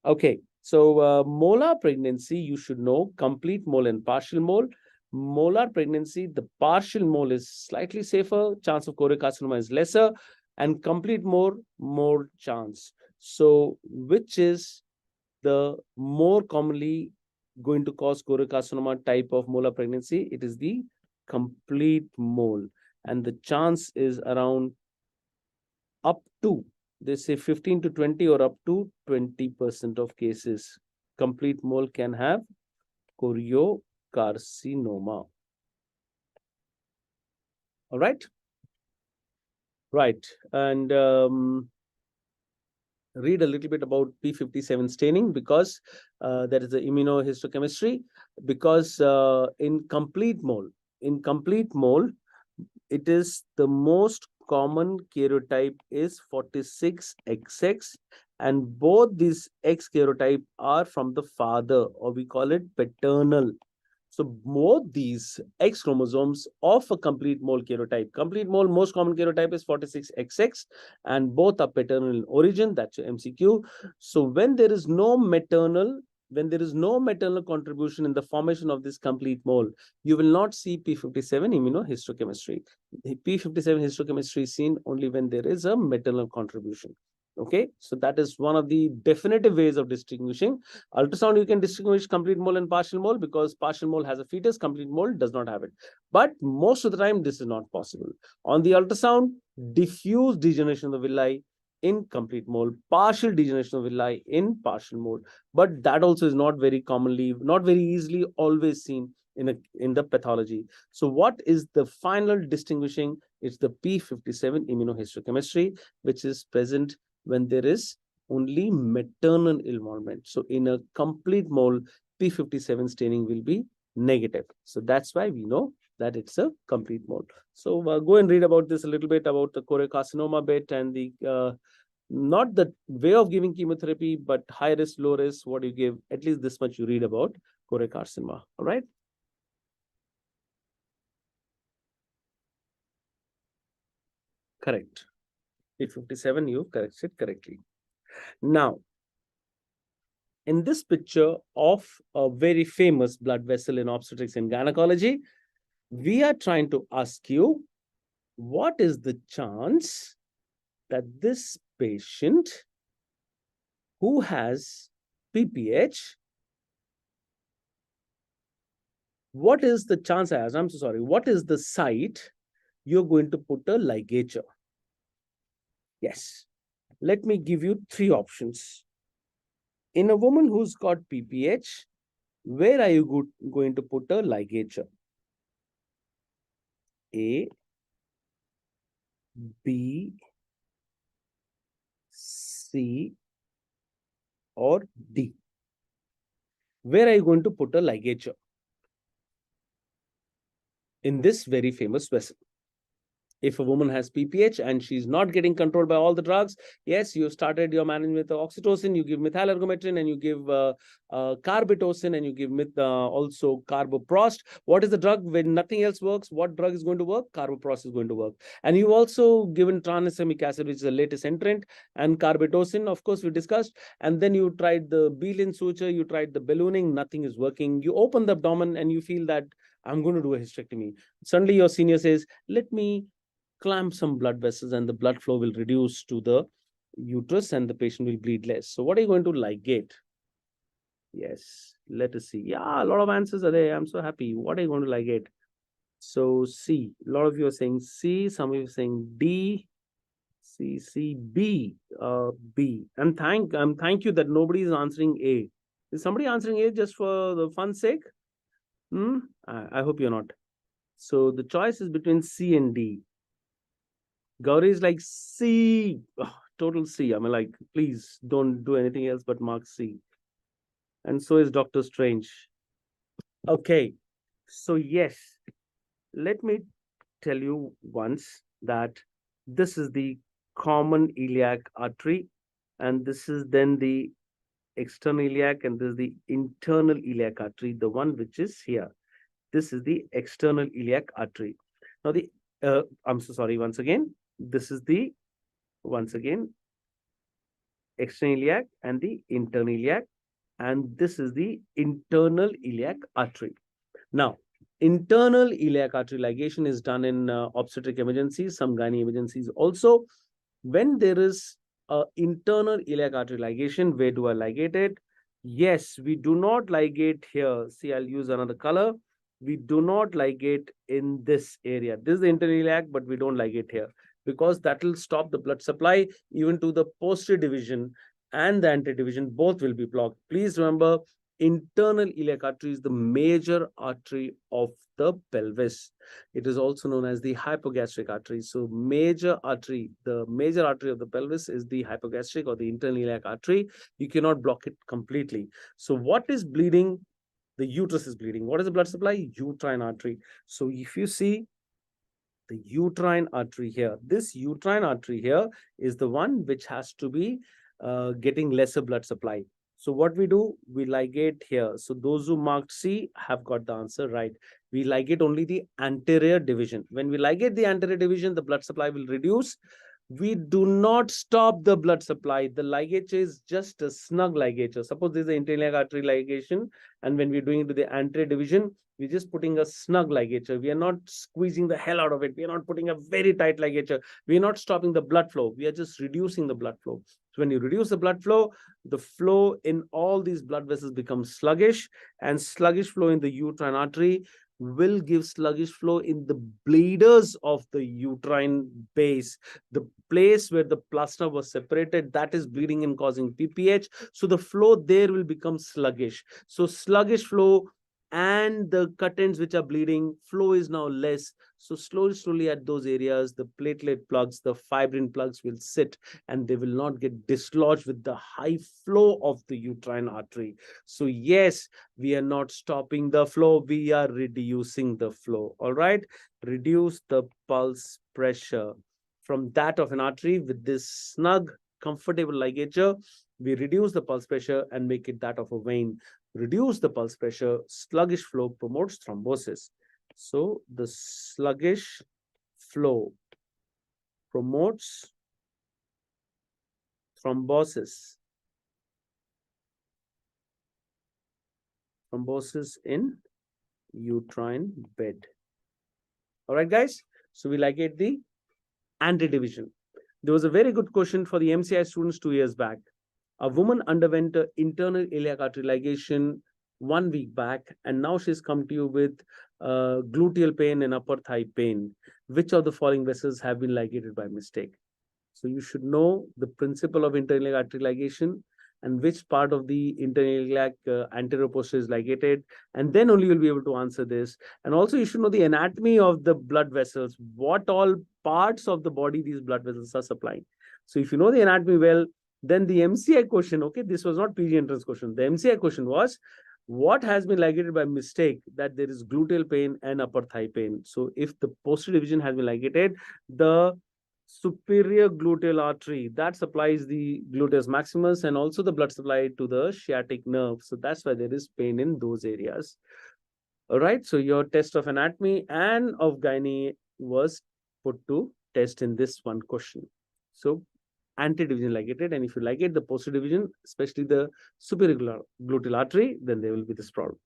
Okay, so molar pregnancy, you should know complete mole and partial mole. Molar pregnancy, the partial mole is slightly safer, chance of choriocarcinoma is lesser, and complete mole, more chance. So which is the more commonly going to cause choriocarcinoma type of molar pregnancy? It is the complete mole, and the chance is around up to, they say 15 to 20 or up to 20% of cases. Complete mole can have choriocarcinoma. All right. Right. And read a little bit about P57 staining, because that is the immunohistochemistry, because in complete mole, it is the most common karyotype is 46XX, and both these X karyotype are from the father, or we call it paternal. So both these X chromosomes of a complete mole karyotype, complete mole, most common karyotype is 46XX, and both are paternal in origin. That's your MCQ. So when there is no maternal contribution in the formation of this complete mole, you will not see P57 immunohistochemistry. The P57 histochemistry is seen only when there is a maternal contribution. Okay, so that is one of the definitive ways of distinguishing. Ultrasound, you can distinguish complete mole and partial mole, because partial mole has a fetus, complete mole does not have it. But most of the time, this is not possible. On the ultrasound, diffuse degeneration of the villi in complete mole, partial degeneration of villi in partial mole. But that also is not very commonly, not very easily always seen in the pathology. So what is the final distinguishing? It's the P57 immunohistochemistry, which is present when there is only maternal involvement. So in a complete mole, P57 staining will be negative. So that's why we know that it's a complete mole. So go and read about this a little bit, about the choriocarcinoma bit, and the not the way of giving chemotherapy, but high risk, low risk, what you give. At least this much you read about choriocarcinoma. All right. Correct. P57, you corrected correctly. Now, in this picture of a very famous blood vessel in obstetrics and gynecology, we are trying to ask you, what is the chance that this patient who has PPH, what is the chance, I'm so sorry, what is the site you're going to put a ligature? Yes. Let me give you three options. In a woman who's got PPH, where are you going to put a ligature? A, B, C, or D? Where are you going to put a ligature in this very famous vessel? If a woman has PPH and she's not getting controlled by all the drugs, yes, you started your management with oxytocin, you give methylergometrin, and you give carbetocin, and you give also carboprost. What is the drug when nothing else works? What drug is going to work? Carboprost is going to work. And you've also given tranexamic acid, which is the latest entrant, and carbetocin, of course, we discussed. And then you tried the Belin suture, you tried the ballooning, nothing is working. You open the abdomen and you feel that I'm going to do a hysterectomy. Suddenly your senior says, let me clamp some blood vessels and the blood flow will reduce to the uterus and the patient will bleed less. So what are you going to ligate? Yes, let us see. Yeah, a lot of answers are there. I'm so happy. What are you going to ligate? So C. A lot of you are saying C. Some of you are saying D. C, C, B. B. And thank you that nobody is answering A. Is somebody answering A just for the fun sake? I hope you're not. So the choice is between C and D. Gauri is like C, total C. I mean, like, please don't do anything else but mark C. And so is Dr. Strange. Okay, so yes, let me tell you once that this is the common iliac artery, and this is then the external iliac, and this is the internal iliac artery, the one which is here. This is the external iliac artery. Now, I'm so sorry, once again, this is the external iliac and the internal iliac, and this is the internal iliac artery. Now, internal iliac artery ligation is done in obstetric emergencies, some gynae emergencies also. When there is internal iliac artery ligation, where do I ligate it? Yes, we do not ligate here. See, I'll use another color. We do not ligate in this area. This is the internal iliac, but we don't ligate here because that will stop the blood supply even to the posterior division and the anterior division. Both will be blocked. Please remember, internal iliac artery is the major artery of the pelvis. It is also known as the hypogastric artery. So major artery, the major artery of the pelvis is the hypogastric or the internal iliac artery. You cannot block it completely. So what is bleeding? The uterus is bleeding. What is the blood supply? Uterine artery. So if you see the uterine artery here, this uterine artery here is the one which has to be getting lesser blood supply. So what we do, we ligate here. So those who marked C have got the answer right. We ligate only the anterior division. When we ligate the anterior division, the blood supply will reduce. We do not stop the blood supply. The ligature is just a snug ligature. Suppose this is the internal artery ligation, and when we're doing it to the anterior division, we're just putting a snug ligature. We are not squeezing the hell out of it. We are not putting a very tight ligature. We are not stopping the blood flow. We are just reducing the blood flow. So when you reduce the flow in all these blood vessels becomes sluggish, and sluggish flow in the uterine artery will give sluggish flow in the bleeders of the uterine base, the place where the plaster was separated, that is bleeding and causing PPH. So the flow there will become sluggish. So sluggish flow and the cut-ends which are bleeding, flow is now less. So slowly at those areas, the platelet plugs, the fibrin plugs will sit and they will not get dislodged with the high flow of the uterine artery. So yes, we are not stopping the flow, we are reducing the flow. All right, reduce the pulse pressure from that of an artery with this snug, comfortable ligature. We reduce the pulse pressure and make it that of a vein. Reduce the pulse pressure, sluggish flow promotes thrombosis. So the sluggish flow promotes thrombosis. Thrombosis in uterine bed. All right, guys. So we ligate the anterior division. There was a very good question for the MCI students 2 years back. A woman underwent internal iliac artery ligation 1 week back, and now she's come to you with gluteal pain and upper thigh pain. Which of the following vessels have been ligated by mistake? So you should know the principle of internal artery ligation and which part of the internal iliac anterior posterior is ligated, and then only you'll be able to answer this. And also you should know the anatomy of the blood vessels, what all parts of the body these blood vessels are supplying. So if you know the anatomy well, then the MCI question, okay, this was not PG entrance question. The MCI question was, what has been ligated by mistake that there is gluteal pain and upper thigh pain? So if the posterior division has been ligated, the superior gluteal artery that supplies the gluteus maximus and also the blood supply to the sciatic nerve. So that's why there is pain in those areas. All right. So your test of anatomy and of gynae was put to test in this one question. So anti-division ligated, and if you ligate the posterior division, especially the superior gluteal artery, then there will be this problem.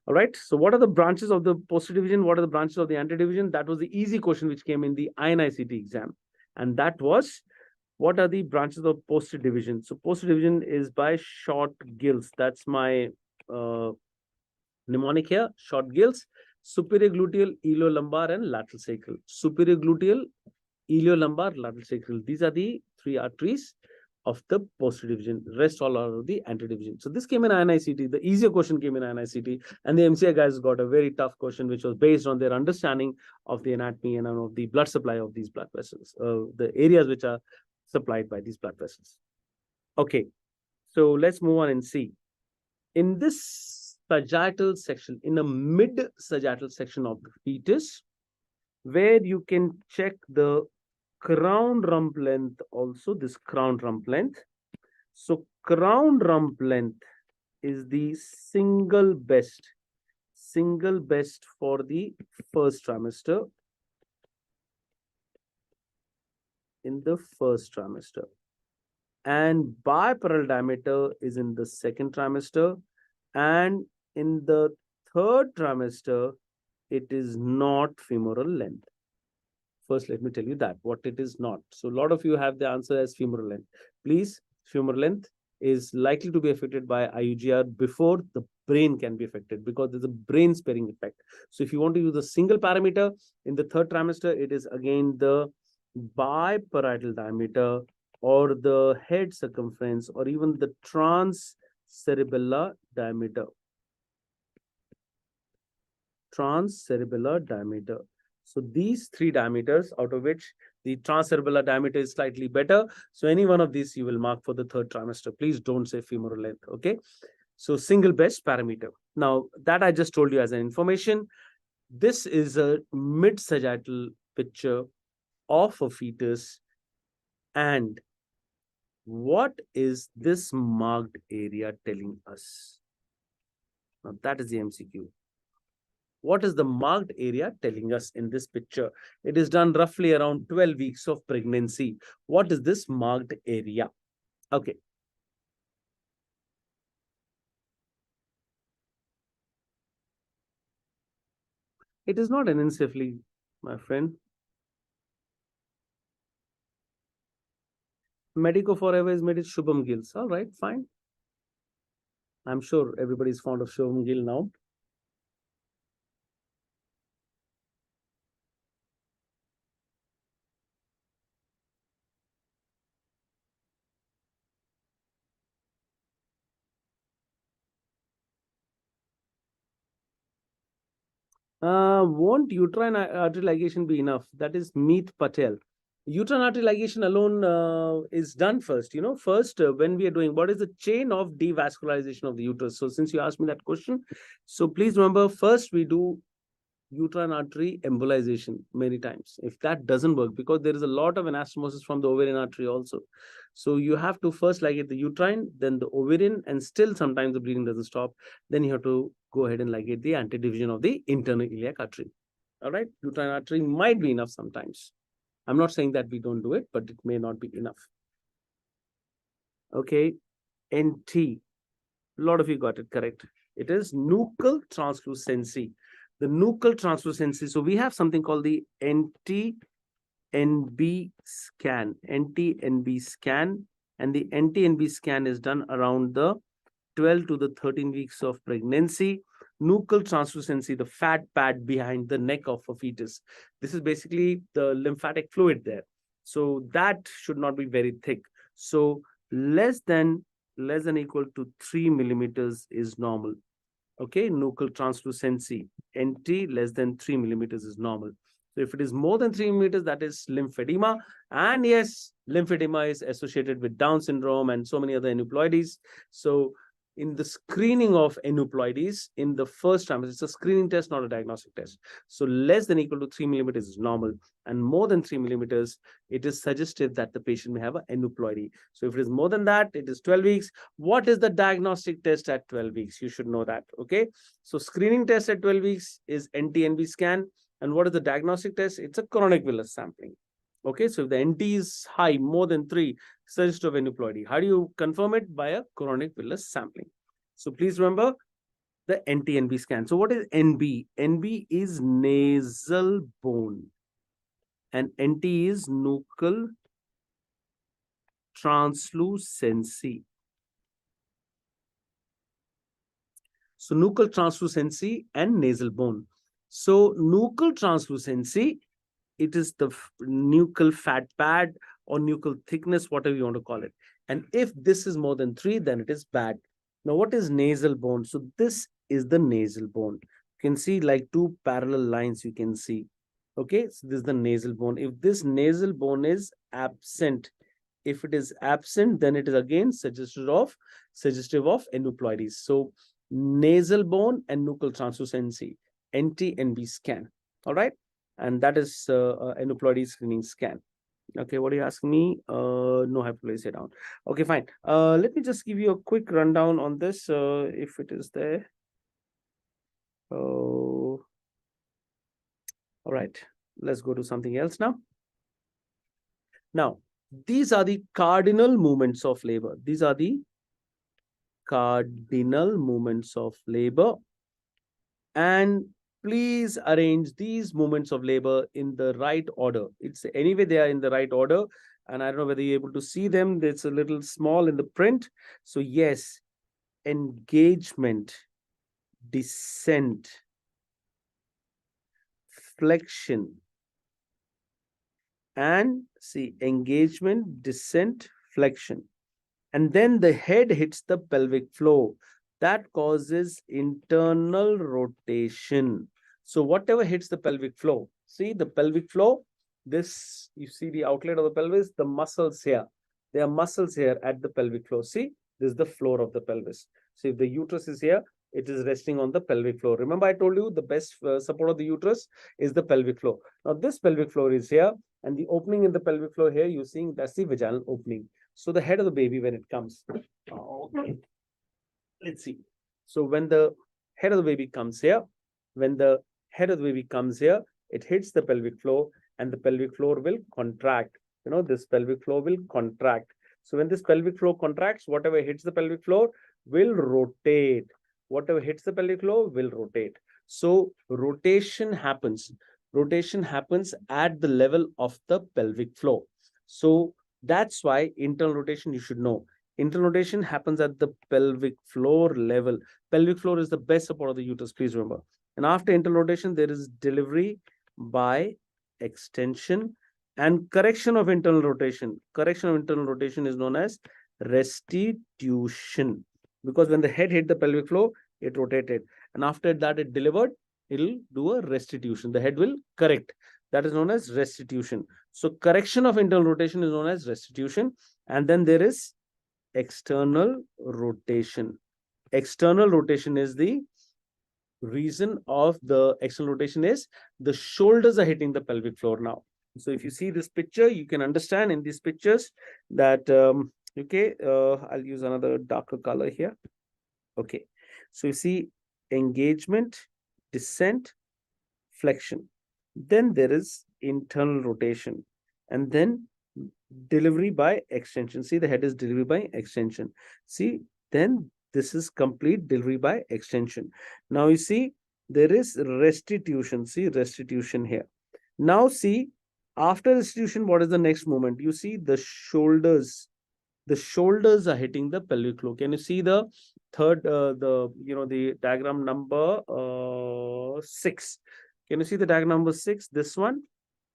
All right. So what are the branches of the posterior division? What are the branches of the anterior division? That was the easy question which came in the INI-CET exam. And that was, what are the branches of posterior division? So posterior division is by short gills. That's my mnemonic here, short gills, superior gluteal, iliolumbar, and lateral sacral. Superior gluteal, iliolumbar, lateral sacral. These are the three arteries of the posterior division. Rest all are of the anterior division. So this came in INI-CET. The easier question came in INI-CET, and the MCI guys got a very tough question, which was based on their understanding of the anatomy and of the blood supply of these blood vessels, the areas which are supplied by these blood vessels. Okay, so let's move on and see. In this sagittal section, in the mid-sagittal section of the fetus, where you can check the crown rump length also, this crown rump length. So crown rump length is the single best for the first trimester, in the first trimester, and biparallel diameter is in the second trimester, and in the third trimester it is not femoral length. First, let me tell you that what it is not. So a lot of you have the answer as femoral length. Please, femoral length is likely to be affected by IUGR before the brain can be affected, because there's a brain sparing effect. So if you want to use a single parameter in the third trimester, it is again the biparietal diameter or the head circumference or even the transcerebellar diameter. Transcerebellar diameter. So these three diameters, out of which the transcerebellar diameter is slightly better. So any one of these you will mark for the third trimester. Please don't say femoral length. Okay. So single best parameter. Now that I just told you as an information, this is a mid-sagittal picture of a fetus. And what is this marked area telling us? Now that is the MCQ. What is the marked area telling us in this picture? It is done roughly around 12 weeks of pregnancy. What is this marked area? Okay. It is not anencephaly, my friend. Medico forever is made it Shubham Gills. All right, fine. I'm sure everybody is fond of Shubham Gill now. Won't uterine artery ligation be enough? That is Meet Patel. Uterine artery ligation alone is done first. First, when we are doing, what is the chain of devascularization of the uterus? So since you asked me that question, so please remember, first we do uterine artery embolization many times. If that doesn't work, because there is a lot of anastomosis from the ovarian artery also. So you have to first ligate the uterine, then the ovarian, and still sometimes the bleeding doesn't stop. Then you have to go ahead and ligate the antidivision of the internal iliac artery. All right, uterine artery might be enough sometimes. I'm not saying that we don't do it, but it may not be enough. Okay, NT. A lot of you got it correct. It is nuchal translucency. The nuchal translucency. So we have something called the NT-NB scan. NT-NB scan. And the NT-NB scan is done around the 12 to the 13 weeks of pregnancy. Nuchal translucency, the fat pad behind the neck of a fetus. This is basically the lymphatic fluid there. So that should not be very thick. So less than equal to 3 millimeters is normal. Okay, nuchal translucency, NT less than 3 millimeters is normal. So if it is more than 3 millimeters, that is lymphedema. And yes, lymphedema is associated with Down syndrome and so many other aneuploidies. So in the screening of aneuploidies in the first trimester, it's a screening test, not a diagnostic test. So less than equal to 3 millimeters is normal, and more than 3 millimeters, it is suggestive that the patient may have an aneuploidy. So if it is more than that, it is 12 weeks. What is the diagnostic test at 12 weeks? You should know that. Okay. So screening test at 12 weeks is NT-NB scan. And what is the diagnostic test? It's a chronic villus sampling. Okay. So if the NT is high, more than 3, suggestive of aneuploidy. How do you confirm it? By a chronic villus sampling. So please remember the NT-NB scan. So what is NB? NB is nasal bone, and NT is nuchal translucency. So nuchal translucency and nasal bone. So nuchal translucency, it is the nuchal fat pad or nuchal thickness, whatever you want to call it. And if this is more than 3, then it is bad. Now, what is nasal bone? So this is the nasal bone. You can see like 2 parallel lines you can see. Okay, so this is the nasal bone. If this nasal bone is absent, if it is absent, then it is again suggestive of aneuploidies. So nasal bone and nuchal translucency, NT-NB scan. All right, and that is aneuploidy screening scan. Okay, what are you asking me? No, I have to place it down. Okay, fine. Let me just give you a quick rundown on this, if it is there. Oh, all right. Let's go to something else now. Now, these are the cardinal movements of labor. These are the cardinal movements of labor. And please arrange these movements of labor in the right order. It's anyway, they are in the right order. And I don't know whether you're able to see them. It's a little small in the print. So yes, engagement, descent, flexion, and see engagement, descent, flexion. And then the head hits the pelvic floor. That causes internal rotation. So whatever hits the pelvic floor, see the pelvic floor, this, you see the outlet of the pelvis, the muscles here. There are muscles here at the pelvic floor. See, this is the floor of the pelvis. So if the uterus is here, it is resting on the pelvic floor. Remember, I told you the best support of the uterus is the pelvic floor. Now, this pelvic floor is here, and the opening in the pelvic floor here, you're seeing that's the vaginal opening. So the head of the baby, when it comes, okay, let's see. So when the head of the baby comes here, it hits the pelvic floor, and the pelvic floor will contract. This pelvic floor will contract. So when this pelvic floor contracts, whatever hits the pelvic floor will rotate. Whatever hits the pelvic floor will rotate. So rotation happens. Rotation happens at the level of the pelvic floor. So that's why internal rotation, you should know. Internal rotation happens at the pelvic floor level. Pelvic floor is the best support of the uterus, please remember. And after internal rotation, there is delivery by extension and correction of internal rotation. Correction of internal rotation is known as restitution. Because when the head hit the pelvic floor, it rotated. And after that, it delivered, it'll do a restitution. The head will correct. That is known as restitution. So correction of internal rotation is known as restitution. And then there is external rotation. External rotation is the reason of the external rotation is the shoulders are hitting the pelvic floor now. So if you see this picture, you can understand in these pictures that, okay, I'll use another darker color here. Okay, so you see engagement, descent, flexion. Then there is internal rotation, and then delivery by extension. See, the head is delivery by extension. See, then this is complete delivery by extension. Now you see, there is restitution. See, restitution here. Now see, after restitution, what is the next movement? You see the shoulders. The shoulders are hitting the pelvic floor. Can you see the third, the diagram number 6? Can you see the diagram number 6? This one.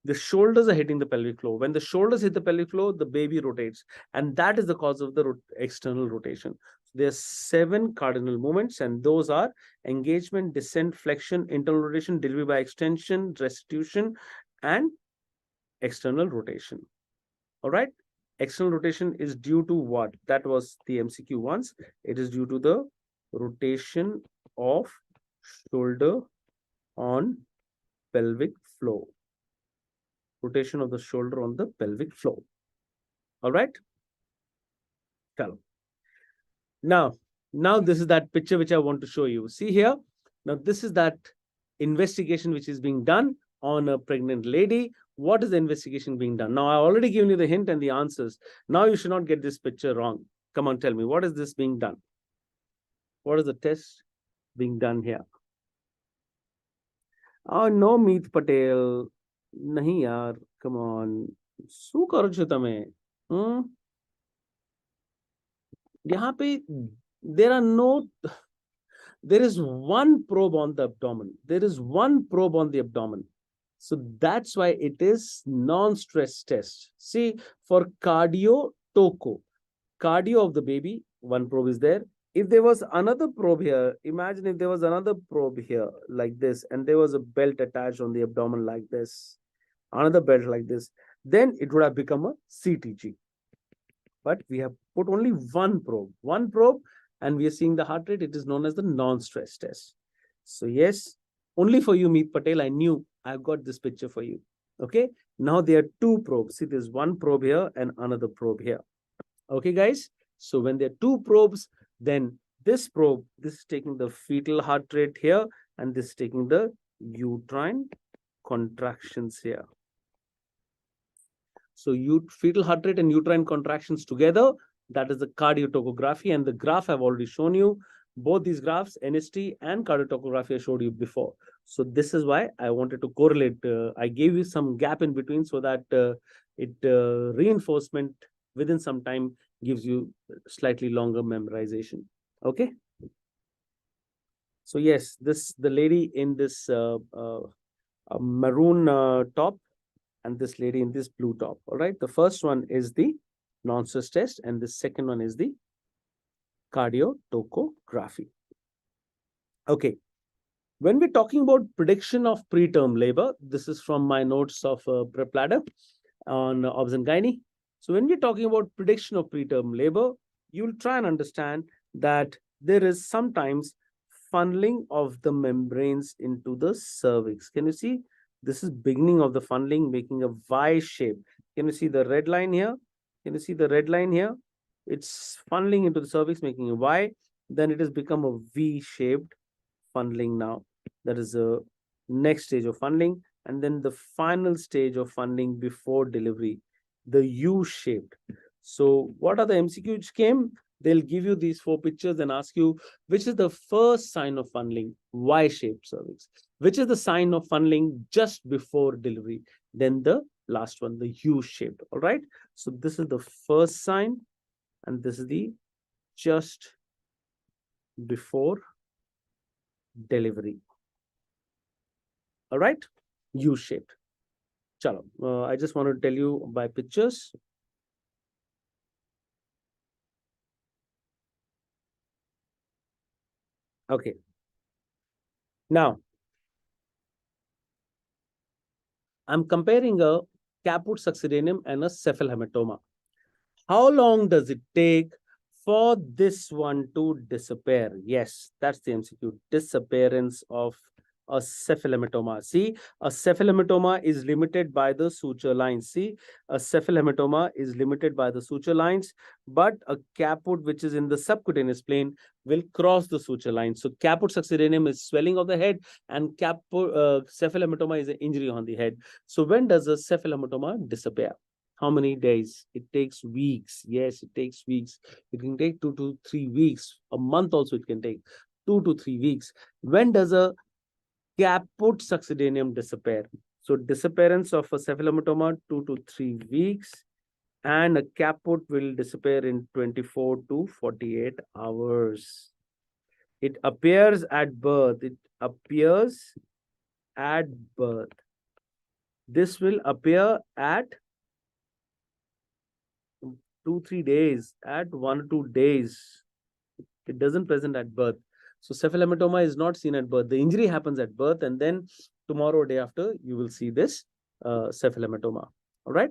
The shoulders are hitting the pelvic floor. When the shoulders hit the pelvic floor, the baby rotates. And that is the cause of the external rotation. There are 7 cardinal movements, and those are engagement, descent, flexion, internal rotation, delivery by extension, restitution, and external rotation. All right. External rotation is due to what? That was the MCQ once. It is due to the rotation of shoulder on pelvic floor. Rotation of the shoulder on the pelvic floor. All right. Now this is that picture which I want to show you. See here. Now this is that investigation which is being done on a pregnant lady. What is the investigation being done? Now I already given you the hint and the answers. Now you should not get this picture wrong. Come on, tell me, what is this being done? What is the test being done here? Oh no, Meet Patel. Nahi yaar, come on. Su karo છો તમે? यहाँ पे there is one probe on the abdomen. There is one probe on the abdomen. So that's why it is non-stress test. See, for cardio of the baby, one probe is there. If there was another probe here, imagine if there was another probe here like this, and there was a belt attached on the abdomen like this, another belt like this, then it would have become a CTG. But we have put only one probe, and we are seeing the heart rate. It is known as the non-stress test. So yes, only for you, Meet Patel, I knew I've got this picture for you. Okay, now there are 2 probes. See, there's one probe here and another probe here. Okay, guys. So when there are 2 probes, then this probe, this is taking the fetal heart rate here, and this is taking the uterine contractions here. So fetal heart rate and uterine contractions together, that is the cardiotocography, and the graph I've already shown you. Both these graphs, NST and cardiotocography, I showed you before. So this is why I wanted to correlate. I gave you some gap in between so that reinforcement within some time gives you slightly longer memorization. Okay. So yes, the lady in this maroon top, and this lady in this blue top. All right. The first one is the non-stress test, and the second one is the cardiotocography. Okay. When we're talking about prediction of preterm labor, this is from my notes of PrepLadder on Obs and Gynae. So when we're talking about prediction of preterm labor, you'll try and understand that there is sometimes funneling of the membranes into the cervix. Can you see? This is beginning of the funneling, making a Y shape. Can you see the red line here? Can you see the red line here? It's funneling into the cervix, making a Y. Then it has become a V-shaped funneling now. That is the next stage of funneling. And then the final stage of funneling before delivery, the U-shaped. So what are the MCQs which came? They'll give you these 4 pictures and ask you, which is the first sign of funneling? Y-shaped cervix. Which is the sign of funneling just before delivery? Then the last one, the U-shaped. All right. So this is the first sign, and this is the just before delivery. All right. U-shaped. Chalo. I just want to tell you by pictures. Okay. Now, I'm comparing a caput succedaneum and a cephalhematoma. How long does it take for this one to disappear? Yes, that's the MCQ. Disappearance of a cephalhematoma. See, a cephalhematoma is limited by the suture lines. See, a cephalhematoma is limited by the suture lines, but a caput which is in the subcutaneous plane will cross the suture line. So caput succedaneum is swelling of the head, and cephalhematoma is an injury on the head. So when does a cephalhematoma disappear? How many days? It takes weeks. Yes, it takes weeks. It can take 2 to 3 weeks. A month also it can take 2 to 3 weeks. When does a caput succedaneum disappear? So disappearance of a cephalhematoma 2 to 3 weeks, and a caput will disappear in 24 to 48 hours. It appears at birth. It appears at birth. This will appear at 2-3 days, at 1-2 days. It doesn't present at birth. So cephalohematoma is not seen at birth. The injury happens at birth, and then tomorrow or day after, you will see this cephalohematoma. All right.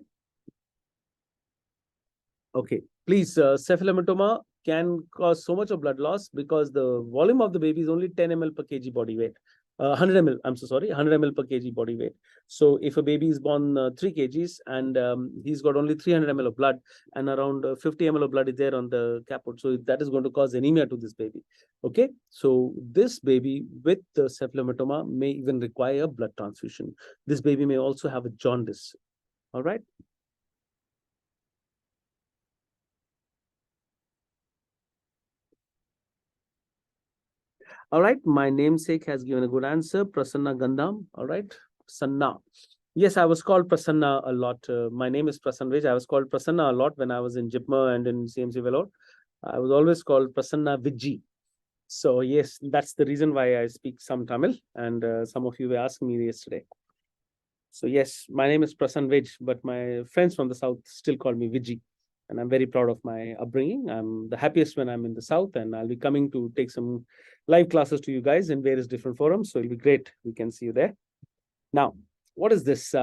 Okay. Please, cephalohematoma can cause so much of blood loss because the volume of the baby is only 10 ml per kg body weight. 100 ml, I'm so sorry, 100 ml per kg body weight. So if a baby is born 3 kgs and he's got only 300 ml of blood and around 50 ml of blood is there on the caput, so that is going to cause anemia to this baby. Okay, so this baby with the cephalohematoma may even require a blood transfusion. This baby may also have a jaundice. All right. All right, my namesake has given a good answer, Prasanna Gandham. All right, Prasanna. Yes, I was called Prasanna a lot. My name is Prassan Vij. I was called Prasanna a lot when I was in JIPMER and in CMC Vellore. I was always called Prasanna Vijji. So yes, that's the reason why I speak some Tamil, and some of you were asking me yesterday. So yes, my name is Prassan Vij, but my friends from the south still call me Vijji. And I'm very proud of my upbringing. I'm the happiest when I'm in the south, and I'll be coming to take some live classes to you guys in various different forums. So it'll be great. We can see you there. Now, what is this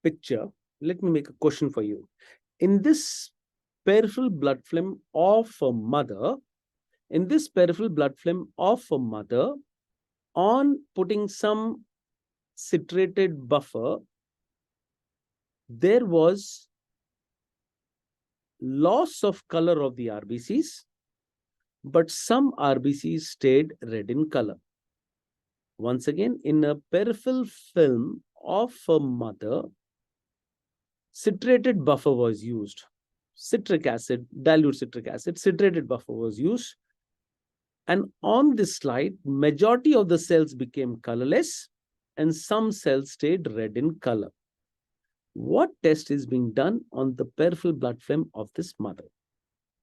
picture? Let me make a question for you. In this peripheral blood film of a mother, on putting some citrated buffer, there was loss of color of the RBCs, but some RBCs stayed red in color. Once again, in a peripheral film of a mother, citrated buffer was used. Citric acid, dilute citric acid, citrated buffer was used. And on this slide, majority of the cells became colorless and some cells stayed red in color. What test is being done on the peripheral blood film of this mother?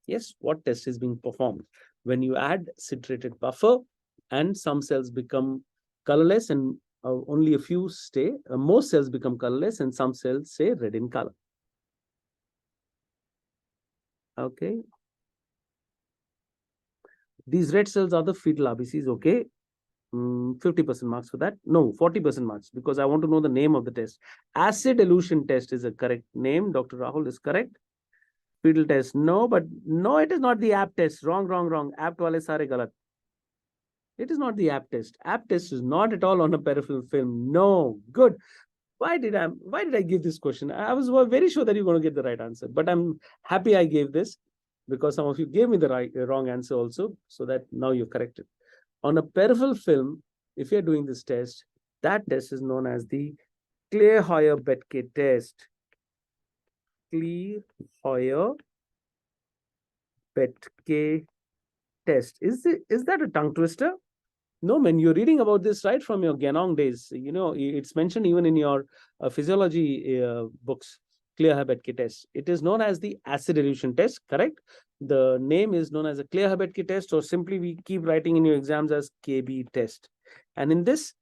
Yes, what test is being performed? When you add citrated buffer and some cells become colorless and only a few stay, most cells become colorless and some cells stay red in color. Okay. These red cells are the fetal RBCs, okay. 50% marks for that. No, 40% marks, because I want to know the name of the test. Acid elution test is a correct name. Dr. Rahul is correct. Fetal test, no, but no, it is not the app test. Wrong. Apt wale sare galat. It is not the app test. App test is not at all on a peripheral film. No, good. Why did I give this question? I was very sure that you're going to get the right answer, but I'm happy I gave this because some of you gave me the wrong answer also, so that now you're corrected. On a peripheral film, if you're doing this test, that test is known as the Klein-Hoyer-Betke test. Klein-Hoyer-Betke test. Is that a tongue twister? No, man, you're reading about this right from your Genong days. You know, it's mentioned even in your physiology books, Klein-Hoyer-Betke test. It is known as the acid elution test, correct? The name is known as a Klein-Hoyer-Betke test, or simply we keep writing in your exams as KB test. And in this,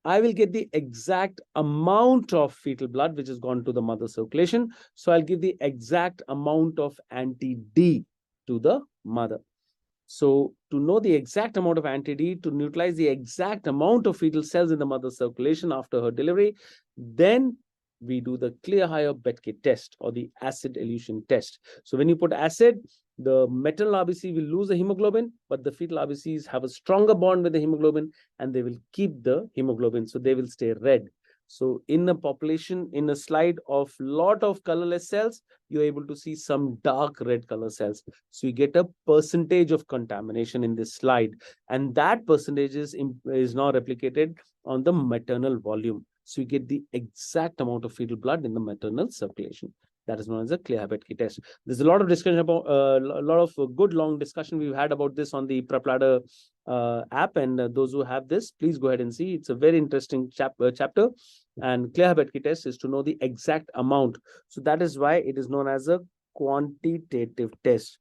I will get the exact amount of fetal blood which has gone to the mother circulation. So I'll give the exact amount of anti-D to the mother. So to know the exact amount of anti-D, to neutralize the exact amount of fetal cells in the mother's circulation after her delivery, then we do the Klein-Hoyer-Betke test or the acid elution test. So when you put acid, the maternal RBC will lose the hemoglobin, but the fetal RBCs have a stronger bond with the hemoglobin and they will keep the hemoglobin. So they will stay red. So in a population, in a slide of lot of colorless cells, you're able to see some dark red color cells. So you get a percentage of contamination in this slide. And that percentage is now replicated on the maternal volume. So you get the exact amount of fetal blood in the maternal circulation. That is known as a Klein-Hoyer-Betke test. There's a lot of discussion about a lot of good long discussion we've had about this on the PrepLadder app, and those who have this, please go ahead and see. It's a very interesting chapter. And Klein-Hoyer-Betke test is to know the exact amount. So that is why it is known as a quantitative test.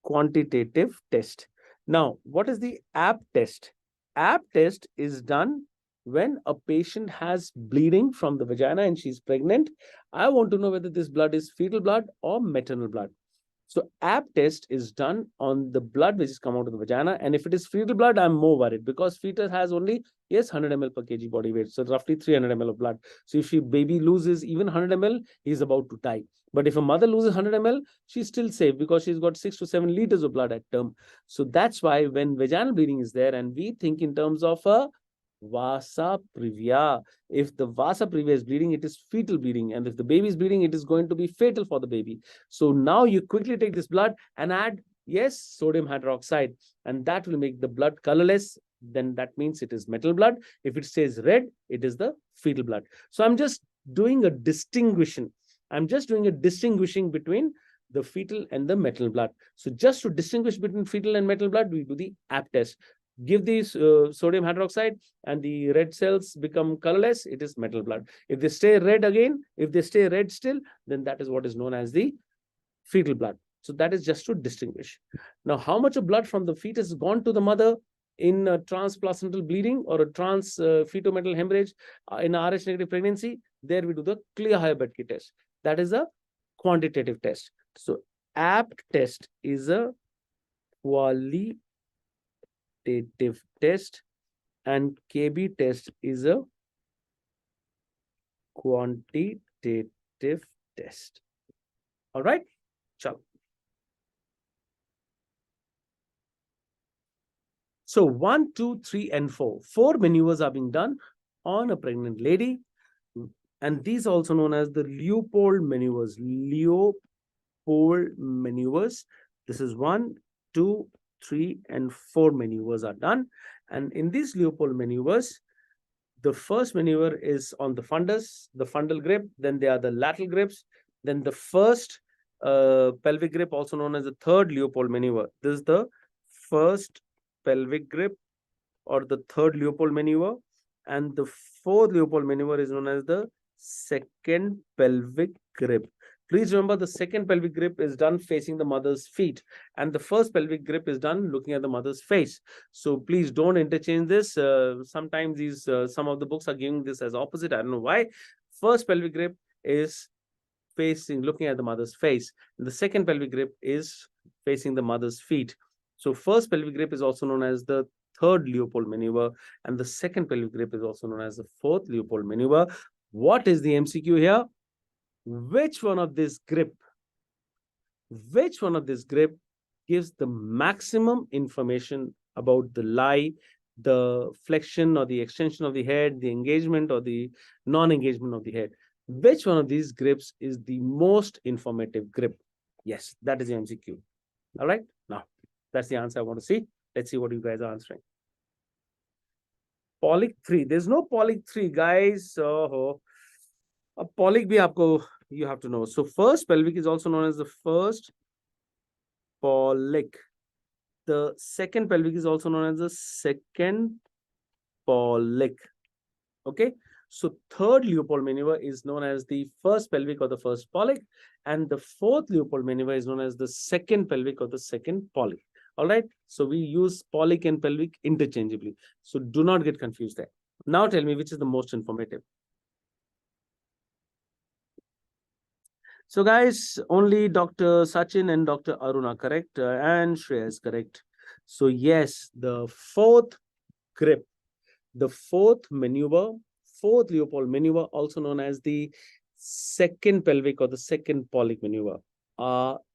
Quantitative test. Now, what is the app test? App test is done when a patient has bleeding from the vagina and she's pregnant, I want to know whether this blood is fetal blood or maternal blood. So AB test is done on the blood which is come out of the vagina. And if it is fetal blood, I'm more worried because fetus has only, yes, 100 ml per kg body weight. So roughly 300 ml of blood. So if baby loses even 100 ml, he's about to die. But if a mother loses 100 ml, she's still safe because she's got 6 to 7 liters of blood at term. So that's why when vaginal bleeding is there and we think in terms of a vasa previa. If the vasa previa is bleeding, it is fetal bleeding. And if the baby is bleeding, it is going to be fatal for the baby. So now you quickly take this blood and add, yes, sodium hydroxide. And that will make the blood colorless. Then that means it is metal blood. If it stays red, it is the fetal blood. So I'm just doing a distinguishing. I'm just doing a distinguishing between the fetal and the metal blood. So just to distinguish between fetal and metal blood, we do the AB test. Give these sodium hydroxide and the red cells become colorless, it is metal blood. If they stay red again, if they stay red still, then that is what is known as the fetal blood. So that is just to distinguish. Now, how much of blood from the fetus has gone to the mother in transplacental bleeding or a trans fetal-metal hemorrhage in Rh negative pregnancy? There we do the clear Haberdasher test. That is a quantitative test. So AB test is a qualitative test and KB test is a quantitative test. All right. Chalo. So 1, 2, 3, and 4. 4 maneuvers are being done on a pregnant lady. And these are also known as the Leopold maneuvers. Leopold maneuvers. This is 1, 2, 3, and 4 maneuvers are done. And in these Leopold maneuvers, the first maneuver is on the fundus, the fundal grip, then there are the lateral grips, then the first pelvic grip, also known as the third Leopold maneuver. This is the first pelvic grip or the third Leopold maneuver, and the fourth Leopold maneuver is known as the second pelvic grip. Please remember the second pelvic grip is done facing the mother's feet and the first pelvic grip is done looking at the mother's face. So please don't interchange this. Sometimes these some of the books are giving this as opposite. I don't know why. First pelvic grip is facing, looking at the mother's face. And the second pelvic grip is facing the mother's feet. So first pelvic grip is also known as the third Leopold maneuver and the second pelvic grip is also known as the fourth Leopold maneuver. What is the MCQ here? Which one of this grip gives the maximum information about the lie, the flexion or the extension of the head, the engagement or the non-engagement of the head? Which one of these grips is the most informative grip? Yes, that is the MCQ. All right, now that's the answer I want to see. Let's see what you guys are answering. Pollic 3. There's no Pollic 3, guys. So a Pollic bhi aapko, you have to know. So first pelvic is also known as the first Pollic. The second pelvic is also known as the second Pollic. Okay. So third Leopold maneuver is known as the first pelvic or the first Pollic, and the fourth Leopold maneuver is known as the second pelvic or the second Pollic. All right. So we use Pollic and pelvic interchangeably. So do not get confused there. Now tell me which is the most informative. So guys, only Dr. Sachin and Dr. Arun are correct and Shreya is correct. So yes, the fourth grip, the fourth maneuver, fourth Leopold maneuver, also known as the second pelvic or the second Pollic maneuver.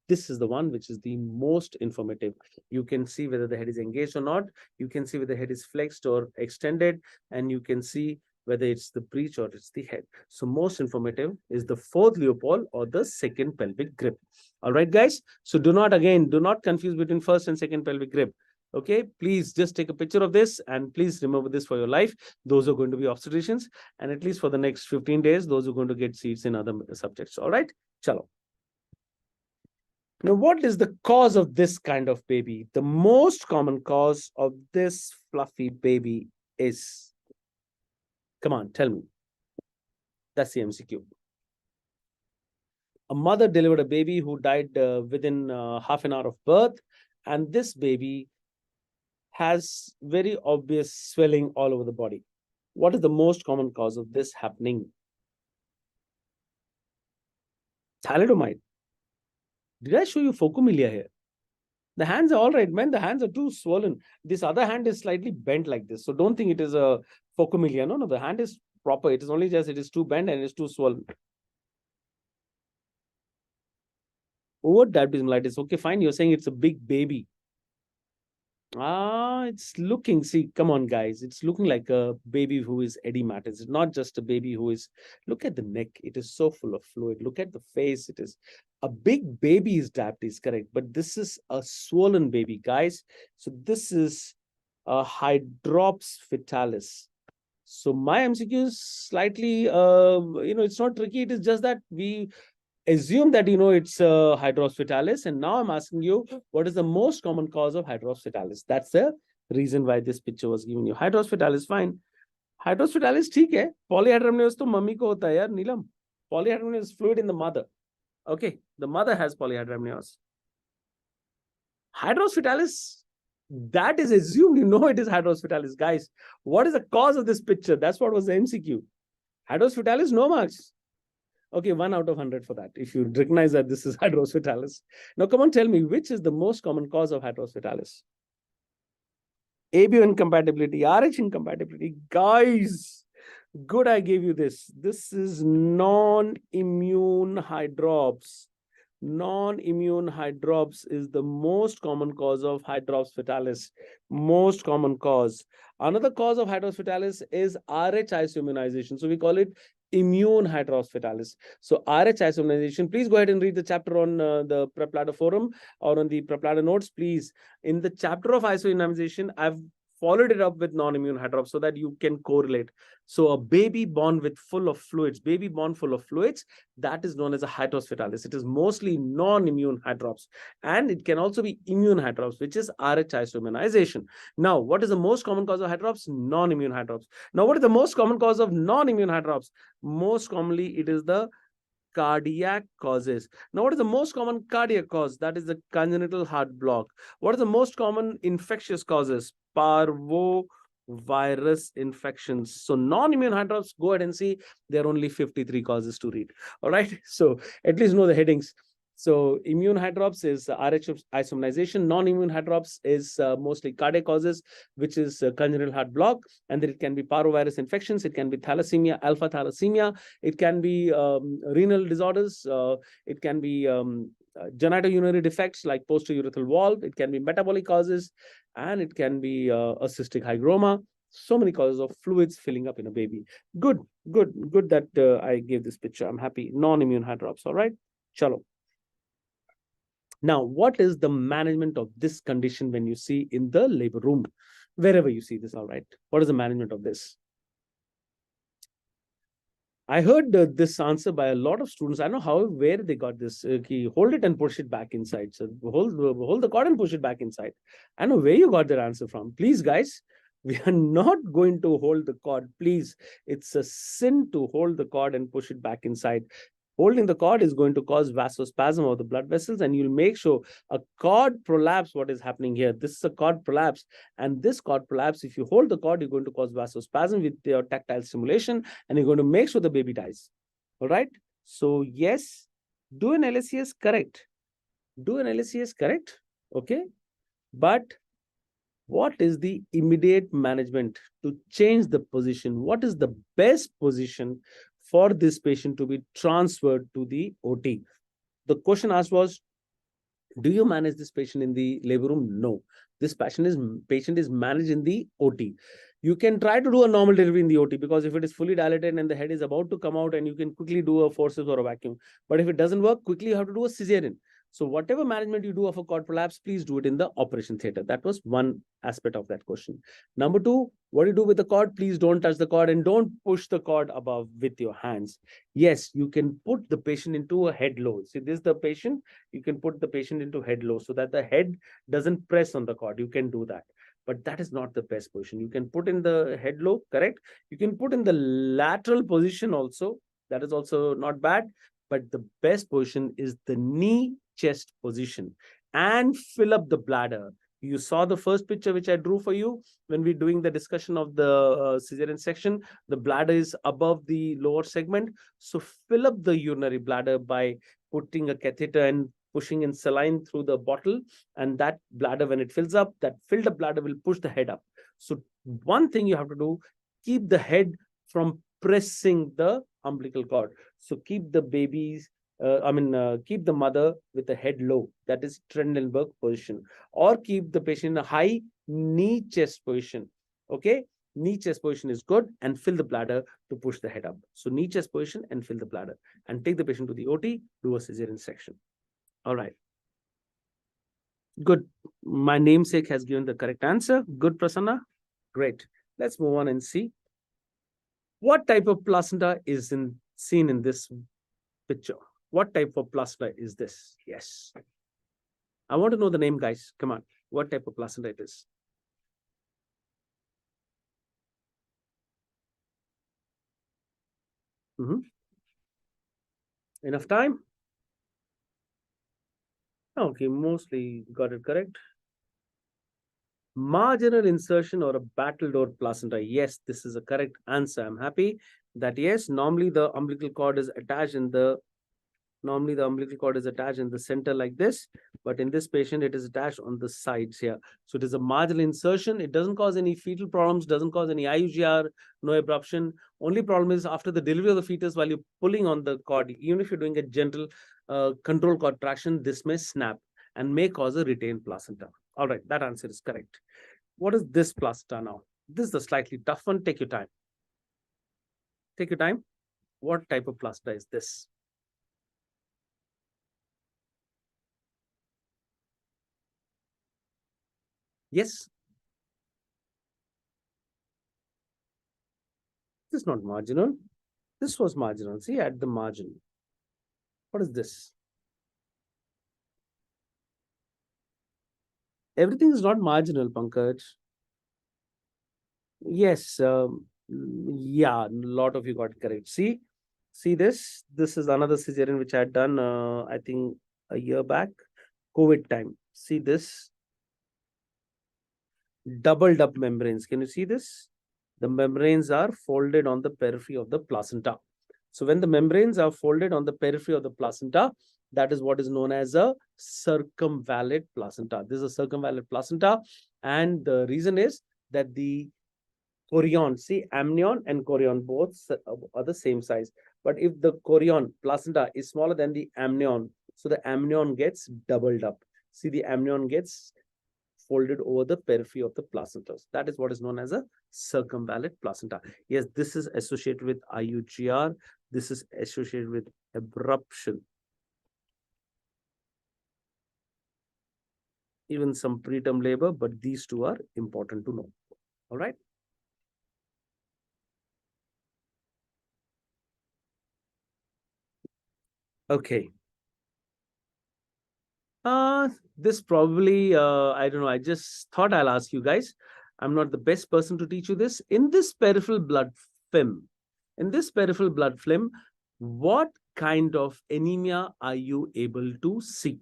This is the one which is the most informative. You can see whether the head is engaged or not. You can see whether the head is flexed or extended, and you can see whether it's the breech or it's the head. So most informative is the fourth Leopold or the second pelvic grip. All right, guys. So do not confuse between first and second pelvic grip. Okay, please just take a picture of this and please remember this for your life. Those are going to be obstetricians, and at least for the next 15 days, those are going to get seats in other subjects. All right, chalo. Now, what is the cause of this kind of baby? The most common cause of this fluffy baby is, come on, tell me. That's the MCQ. A mother delivered a baby who died within half an hour of birth, and this baby has very obvious swelling all over the body. What is the most common cause of this happening? Thalidomide. Did I show you focomelia here? The hands are all right, man. The hands are too swollen. This other hand is slightly bent like this. So don't think it is a focomelia. No, the hand is proper. It is only just it is too bent and it is too swollen. Overt diabetes mellitus. Okay, fine. You're saying it's a big baby. It's looking, see, come on, guys. It's looking like a baby who is edematous. It's not just a baby who is, look at the neck. It is so full of fluid. Look at the face. It is a big baby is diabetes, correct. But this is a swollen baby, guys. So this is a hydrops fetalis. So my MCQ is slightly, it's not tricky. It is just that we assume that it's hydrops fetalis, and now I'm asking you, what is the most common cause of hydrops fetalis? That's the reason why this picture was given you. Hydrops fetalis, fine. Hydrops fetalis, ठीक है. Polyhydramnios तो mummy को होता है यार, नीलम. Polyhydramnios is fluid in the mother. Okay, the mother has polyhydramnios. Hydrops fetalis, that is assumed. It is hydrops fetalis, guys. What is the cause of this picture? That's what was the MCQ. Hydrops fetalis, no marks. Okay, 1 out of 100 for that. If you recognize that this is hydrops fetalis. Now, come on, tell me, which is the most common cause of hydrops fetalis? ABO incompatibility, RH incompatibility. Guys, good, I gave you this. This is non-immune hydrops. Non-immune hydrops is the most common cause of hydrops fetalis. Most common cause. Another cause of hydrops fetalis is RH isoimmunization. So we call it immune hydrops fetalis. So RH isoimmunization, please go ahead and read the chapter on the PrepLadder forum or on the PrepLadder notes, please. In the chapter of isoimmunization, I've followed it up with non-immune hydrops so that you can correlate. So a baby born with full of fluids, that is known as a hydrops fetalis. It is mostly non-immune hydrops, and it can also be immune hydrops, which is RH isoimmunization. Now, what is the most common cause of hydrops? Non-immune hydrops. Now, what is the most common cause of non-immune hydrops? Most commonly, it is the cardiac causes. Now, what is the most common cardiac cause? That is the congenital heart block. What are the most common infectious causes? Parvovirus infections. So non-immune hydrops, go ahead and see, there are only 53 causes to read. All right. So at least know the headings. So immune hydrops is RH isoimmunization. Non-immune hydrops is mostly cardiac causes, which is congenital heart block. And then it can be parvovirus infections. It can be thalassemia, alpha thalassemia. It can be renal disorders. It can be genitourinary defects like post-urethral valve. It can be metabolic causes, and it can be a cystic hygroma. So many causes of fluids filling up in a baby. Good that I gave this picture. I'm happy. Non-immune hydrops. All right. Chalo. Now, what is the management of this condition when you see in the labor room? Wherever you see this, all right. What is the management of this? I heard this answer by a lot of students. I don't know where they got this. Hold it and push it back inside. So hold the cord and push it back inside. I don't know where you got that answer from. Please, guys, we are not going to hold the cord. Please, it's a sin to hold the cord and push it back inside. Holding the cord is going to cause vasospasm of the blood vessels, and you'll make sure a cord prolapse. What is happening here? This is a cord prolapse, and this cord prolapse, if you hold the cord, you're going to cause vasospasm with your tactile stimulation, and you're going to make sure the baby dies. All right. So yes, do an LSCS, correct. Do an LSCS, correct. Okay. But what is the immediate management to change the position? What is the best position for this patient to be transferred to the OT? The question asked was, do you manage this patient in the labor room? No. This patient is managed in the OT. You can try to do a normal delivery in the OT, because if it is fully dilated and the head is about to come out, and you can quickly do a forceps or a vacuum. But if it doesn't work, quickly you have to do a cesarean. So whatever management you do of a cord prolapse, please do it in the operation theater. That was one aspect of that question. Number two, what do you do with the cord? Please don't touch the cord and don't push the cord above with your hands. Yes, you can put the patient into a head low. See, this is the patient. You can put the patient into head low so that the head doesn't press on the cord. You can do that. But that is not the best position. You can put in the head low, correct? You can put in the lateral position also. That is also not bad. But the best position is the knee chest position, and fill up the bladder. You saw the first picture which I drew for you when we're doing the discussion of the cesarean section. The bladder is above the lower segment. So fill up the urinary bladder by putting a catheter and pushing in saline through the bottle. And that bladder, when it fills up, that filled up bladder will push the head up. So one thing you have to do, keep the head from pressing the umbilical cord. So keep the babies, keep the mother with the head low. That is Trendelenburg position. Or keep the patient in a high knee chest position. Okay, knee chest position is good, and fill the bladder to push the head up. So knee chest position and fill the bladder, and take the patient to the OT, do a cesarean section. All right. Good. My namesake has given the correct answer. Good, Prasanna. Great. Let's move on and see what type of placenta is seen in this picture. What type of placenta is this? Yes. I want to know the name, guys. Come on. What type of placenta it is? Enough time? Okay, mostly got it correct. Marginal insertion or a battle door placenta. Yes, this is a correct answer. I'm happy that yes, normally the umbilical cord is attached in the center like this, but in this patient, it is attached on the sides here. So it is a marginal insertion. It doesn't cause any fetal problems, doesn't cause any IUGR, no abruption. Only problem is after the delivery of the fetus, while you're pulling on the cord, even if you're doing a gentle control contraction, this may snap and may cause a retained placenta. All right, that answer is correct. What is this placenta now? This is a slightly tough one. Take your time. Take your time. What type of placenta is this? Yes. This is not marginal. This was marginal. See, at the margin. What is this? Everything is not marginal, Pankaj. Yes. Yeah, a lot of you got correct. See this? This is another cesarean which I had done, I think, a year back, COVID time. See this? Doubled up membranes. Can you see this? The membranes are folded on the periphery of the placenta. So when the membranes are folded on the periphery of the placenta, that is what is known as a circumvallate placenta. This is a circumvallate placenta. And the reason is that the chorion, see, amnion and chorion both are the same size. But if the chorion placenta is smaller than the amnion, so the amnion gets doubled up. See, the amnion gets folded over the periphery of the placenta. That is what is known as a circumvallate placenta. Yes, this is associated with IUGR. This is associated with abruption. Even some preterm labor, but these two are important to know. All right. Okay. This probably, I don't know. I just thought I'll ask you guys. I'm not the best person to teach you this. In this peripheral blood film, what kind of anemia are you able to see?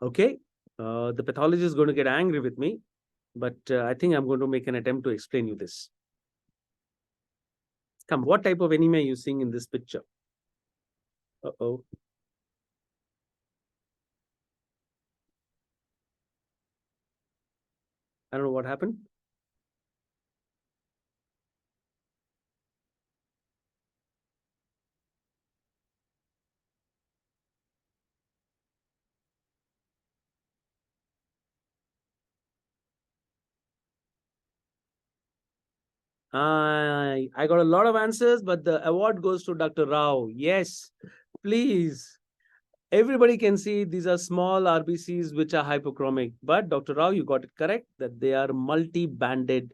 Okay. The pathologist is going to get angry with me, but I think I'm going to make an attempt to explain you this. Come, what type of anemia are you seeing in this picture? Uh-oh. I don't know what happened. I got a lot of answers, but the award goes to Dr. Rao. Yes, please. Everybody can see these are small RBCs which are hypochromic, but Dr. Rao, you got it correct that they are multi-banded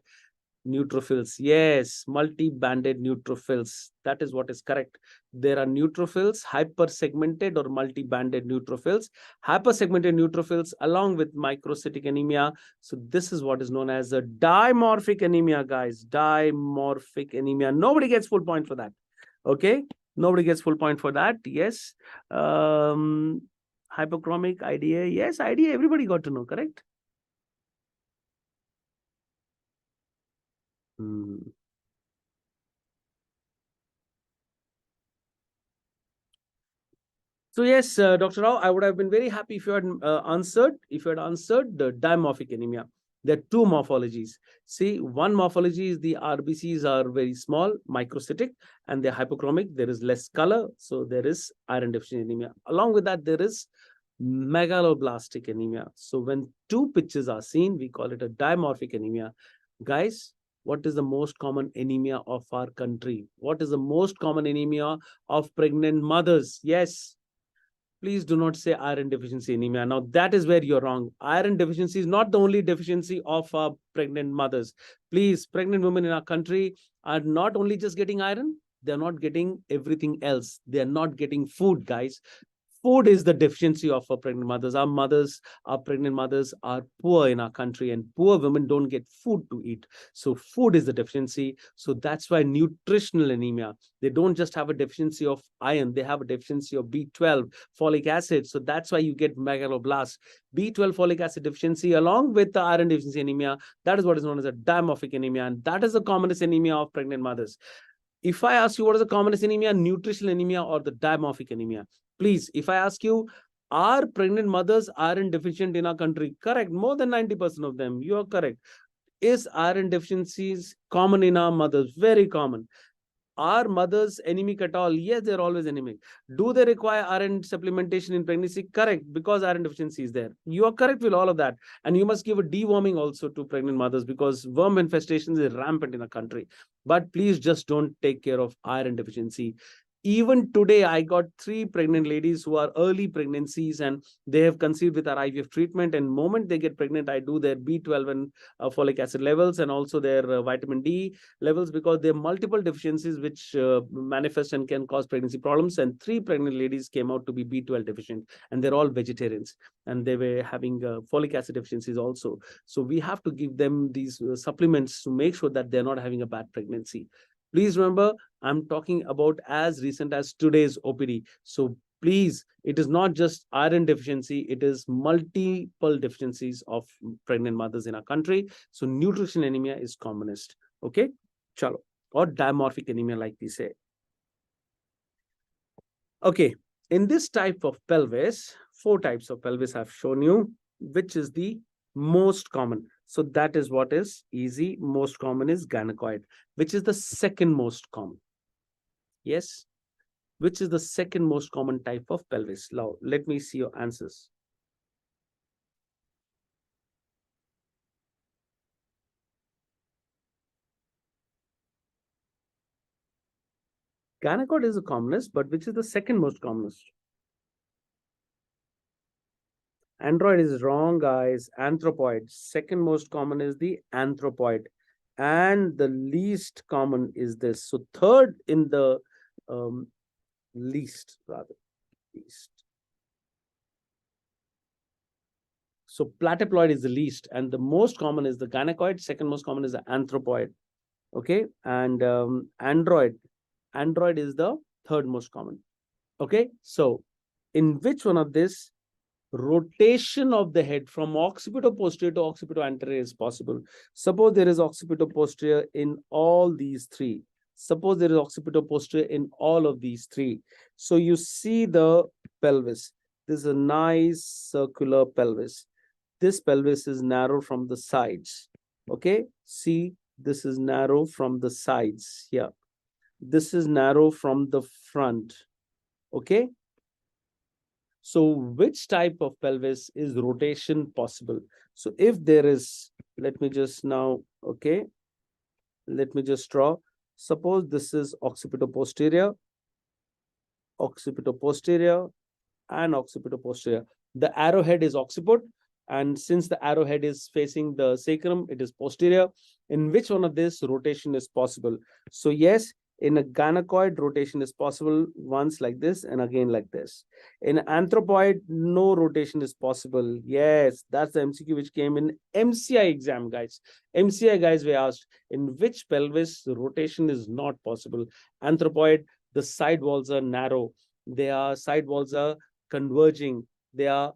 neutrophils. Yes, multi-banded neutrophils. That is what is correct. There are neutrophils, hypersegmented or multi-banded neutrophils, hypersegmented neutrophils along with microcytic anemia. So this is what is known as a dimorphic anemia, guys. Dimorphic anemia. Nobody gets full point for that. Okay. Nobody gets full point for that. Yes. Hypochromic, IDA. Yes, IDA, everybody got to know, correct? Hmm. So yes, Dr. Rao, I would have been very happy if you had answered the dimorphic anemia. There are two morphologies. See, one morphology is the RBCs are very small, microcytic, and they're hypochromic. There is less color, so there is iron deficiency anemia. Along with that, there is megaloblastic anemia. So when two pictures are seen, we call it a dimorphic anemia. Guys, what is the most common anemia of our country? What is the most common anemia of pregnant mothers? Yes. Please do not say iron deficiency anemia. Now, that is where you're wrong. Iron deficiency is not the only deficiency of pregnant mothers. Please, pregnant women in our country are not only just getting iron, they're not getting everything else. They're not getting food, guys. Food is the deficiency of our pregnant mothers. Our pregnant mothers are poor in our country, and poor women don't get food to eat. So food is the deficiency. So that's why nutritional anemia, they don't just have a deficiency of iron, they have a deficiency of B12, folic acid. So that's why you get megaloblast. B12 folic acid deficiency along with the iron deficiency anemia, that is what is known as a dimorphic anemia, and that is the commonest anemia of pregnant mothers. If I ask you what is the commonest anemia, nutritional anemia or the dimorphic anemia, please, if I ask you, are pregnant mothers iron deficient in our country? Correct. More than 90% of them. You are correct. Is iron deficiencies common in our mothers? Very common. Are mothers anemic at all? Yes, they're always anemic. Do they require iron supplementation in pregnancy? Correct, because iron deficiency is there. You are correct with all of that. And you must give a deworming also to pregnant mothers because worm infestations is rampant in the country. But please just don't take care of iron deficiency. Even today, I got 3 pregnant ladies who are early pregnancies and they have conceived with our IVF treatment. And moment they get pregnant, I do their B12 and folic acid levels and also their vitamin D levels because there are multiple deficiencies which manifest and can cause pregnancy problems. And 3 pregnant ladies came out to be B12 deficient, and they're all vegetarians, and they were having folic acid deficiencies also. So we have to give them these supplements to make sure that they're not having a bad pregnancy. Please remember, I'm talking about as recent as today's OPD. So please, it is not just iron deficiency, it is multiple deficiencies of pregnant mothers in our country. So nutrition anemia is commonest. Okay, chalo. Or dimorphic anemia, like we say. Okay, in this type of pelvis, 4 types of pelvis I've shown you, which is the most common. So that is what is easy. Most common is gynecoid, which is the second most common. Yes, which is the second most common type of pelvis. Now, let me see your answers. Gynecoid is the commonest, but which is the second most commonest? Android is wrong, guys. Anthropoid. Second most common is the anthropoid. And the least common is this. So third in the least, rather. Least. So platyploid is the least. And the most common is the gynecoid. Second most common is the anthropoid. Okay. And android. Android is the third most common. Okay. So in which one of this rotation of the head from occipito-posterior to occipito-anterior is possible? Suppose there is occipito-posterior in all these 3. Suppose there is occipito-posterior in all of these 3. So you see the pelvis. This is a nice circular pelvis. This pelvis is narrow from the sides. Okay, see, this is narrow from the sides here. This is narrow from the front. Okay, so which type of pelvis is rotation possible? So if there is, let me just now, okay, let me just draw. Suppose this is occipito-posterior, occipito-posterior, and occipito-posterior. The arrowhead is occiput, and since the arrowhead is facing the sacrum, it is posterior. In which one of this rotation is possible? So yes, in a gynecoid, rotation is possible once like this and again like this. In anthropoid, no rotation is possible. Yes, that's the MCQ which came in MCI exam, guys. MCI guys were asked, in which pelvis rotation is not possible? Anthropoid, the side walls are narrow. Their side walls are converging. They are,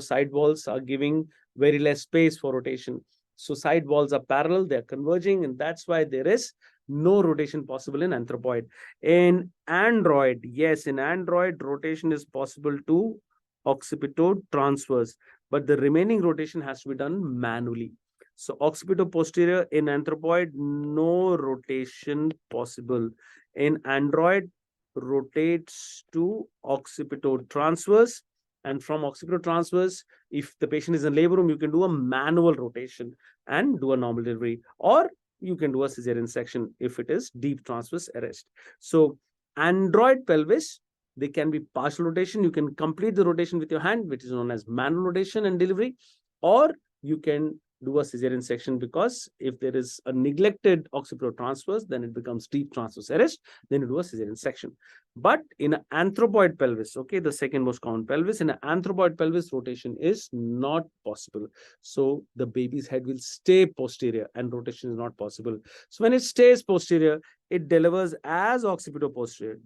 side walls are giving very less space for rotation. So side walls are parallel, they're converging, and that's why there is no rotation possible in anthropoid. In android, yes, in android, rotation is possible to occipito-transverse, but the remaining rotation has to be done manually. So occipito-posterior in anthropoid, no rotation possible. In android, rotates to occipito-transverse, and from occipito-transverse, if the patient is in labor room, you can do a manual rotation and do a normal delivery, or you can do a cesarean section if it is deep transverse arrest. So android pelvis, they can be partial rotation. You can complete the rotation with your hand, which is known as manual rotation and delivery, or you can do a cesarean section, because if there is a neglected occipito-transverse, then it becomes deep transverse arrest, then you do a cesarean section. But in an anthropoid pelvis, okay, the second most common pelvis, in an anthropoid pelvis, rotation is not possible. So the baby's head will stay posterior and rotation is not possible. So when it stays posterior, it delivers as occipito-posterior,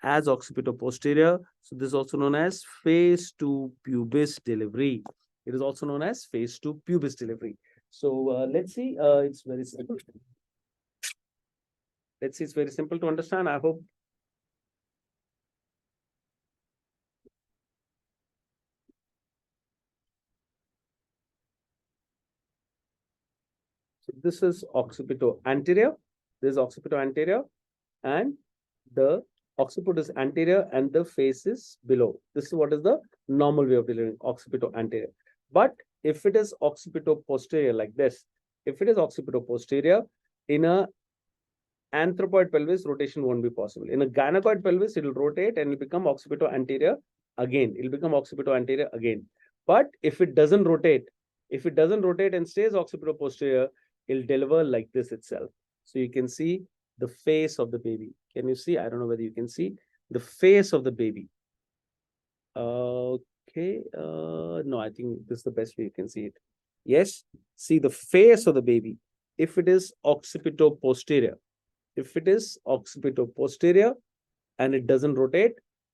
as occipito-posterior. So this is also known as phase 2 pubis delivery. It is also known as phase 2 pubis delivery. So let's see, it's very simple. Let's see, it's very simple to understand, I hope. So this is occipito anterior, this is occipito anterior, and the occiput is anterior and the face is below. This is what is the normal way of delivering, occipito anterior. But if it is occipito posterior like this, if it is occipito posterior, in a anthropoid pelvis, rotation won't be possible. In a gynecoid pelvis, it will rotate and it will become occipito anterior again. It will become occipito anterior again. But if it doesn't rotate, and stays occipito posterior, it'll deliver like this itself. So you can see the face of the baby. Can you see? I don't know whether you can see the face of the baby. Okay. No, I think this is the best way you can see it. Yes. See the face of the baby. If it is occipito posterior, and it doesn't rotate,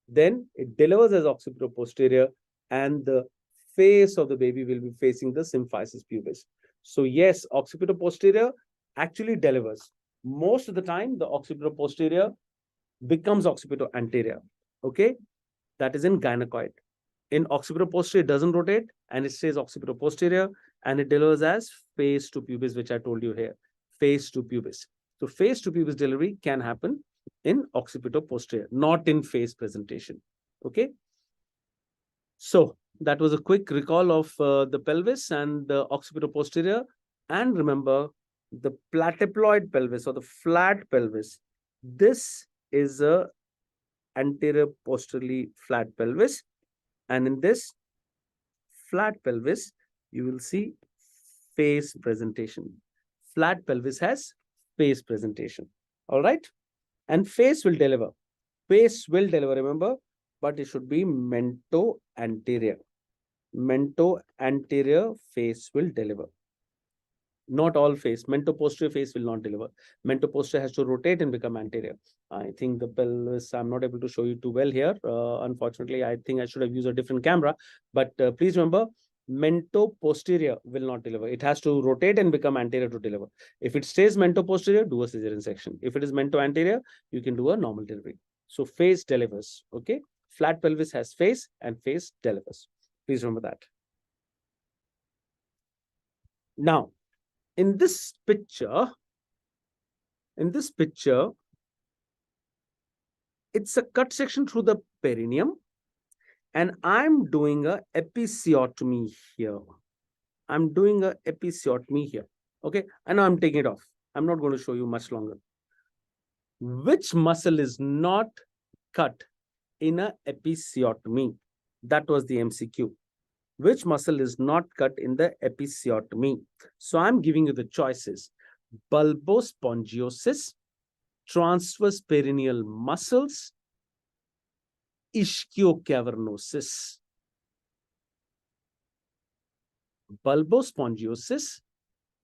then it delivers as occipito posterior, and the face of the baby will be facing the symphysis pubis. So yes, occipito posterior actually delivers. Most of the time, the occipito posterior becomes occipito anterior. Okay, that is in gynecoid. In occipito posterior, it doesn't rotate and it stays occipito posterior, and it delivers as phase 2 pubis, which I told you here, phase 2 pubis. So phase 2 pubis delivery can happen in occipito posterior, not in phase presentation. Okay. So that was a quick recall of the pelvis and the occipito posterior. And remember, the platyploid pelvis or the flat pelvis, this is a anterior posteriorly flat pelvis. And in this flat pelvis, you will see face presentation. Flat pelvis has face presentation. All right. And face will deliver. Face will deliver, remember, but it should be mento anterior. Mento anterior face will deliver. Not all face. Mento posterior face will not deliver. Mento posterior has to rotate and become anterior. I think the pelvis, I'm not able to show you too well here. Unfortunately, I think I should have used a different camera. But please remember, mento posterior will not deliver. It has to rotate and become anterior to deliver. If it stays mento posterior, do a cesarean section. If it is mento anterior, you can do a normal delivery. So face delivers. Okay. Flat pelvis has face and face delivers. Please remember that. Now, in this picture, it's a cut section through the perineum, and I'm doing a episiotomy here. Okay, and now I'm taking it off. I'm not going to show you much longer. Which muscle is not cut in a episiotomy? That was the MCQ. Which muscle is not cut in the episiotomy? So I'm giving you the choices: bulbospongiosis, transverse perineal muscles, ischiocavernosus. Bulbospongiosis,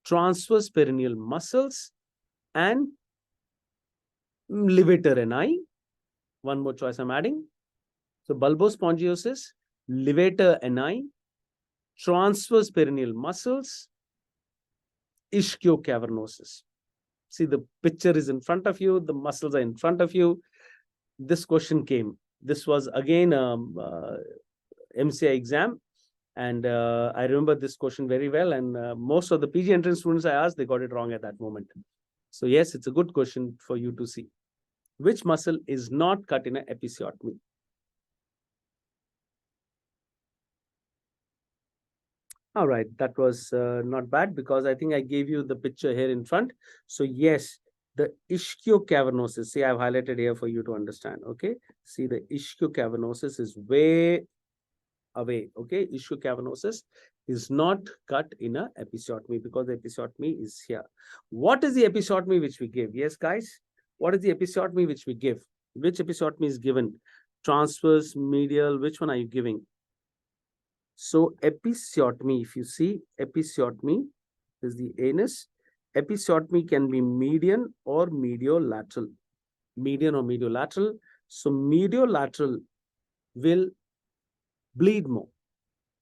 transverse perineal muscles, and levator ani. One more choice I'm adding. So bulbospongiosis, levator ani, transverse perineal muscles, ischiocavernosus. See, the picture is in front of you, the muscles are in front of you. This question came. This was again MCI exam. And I remember this question very well. And most of the PG entrance students I asked, they got it wrong at that moment. So yes, it's a good question for you to see. Which muscle is not cut in an episiotomy? All right, that was not bad because I think I gave you the picture here in front. So yes, the ischiocavernosus, see, I've highlighted here for you to understand, okay? See, the ischiocavernosus is way away, okay? Ischiocavernosus is not cut in a episiotomy because the episiotomy is here. What is the episiotomy which we give? Yes, guys, what is the episiotomy which we give? Which episiotomy is given? Transverse, medial, which one are you giving? So episiotomy, if you see, episiotomy is the anus. Episiotomy can be median or mediolateral. Median or mediolateral. So mediolateral will bleed more.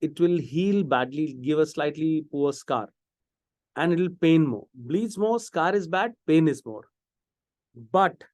It will heal badly, give a slightly poor scar. And it will pain more. Bleeds more, scar is bad, pain is more. But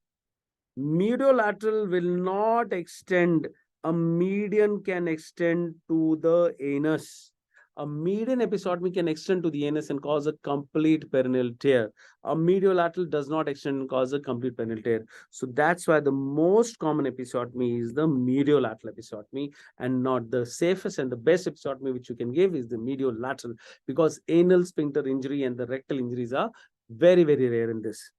mediolateral will not extend. A median can extend to the anus. A median episiotomy can extend to the anus and cause a complete perineal tear. A mediolateral does not extend and cause a complete perineal tear. So that's why the most common episiotomy is the mediolateral episiotomy, and not the safest and the best episiotomy which you can give is the mediolateral, because anal sphincter injury and the rectal injuries are very, very rare in this.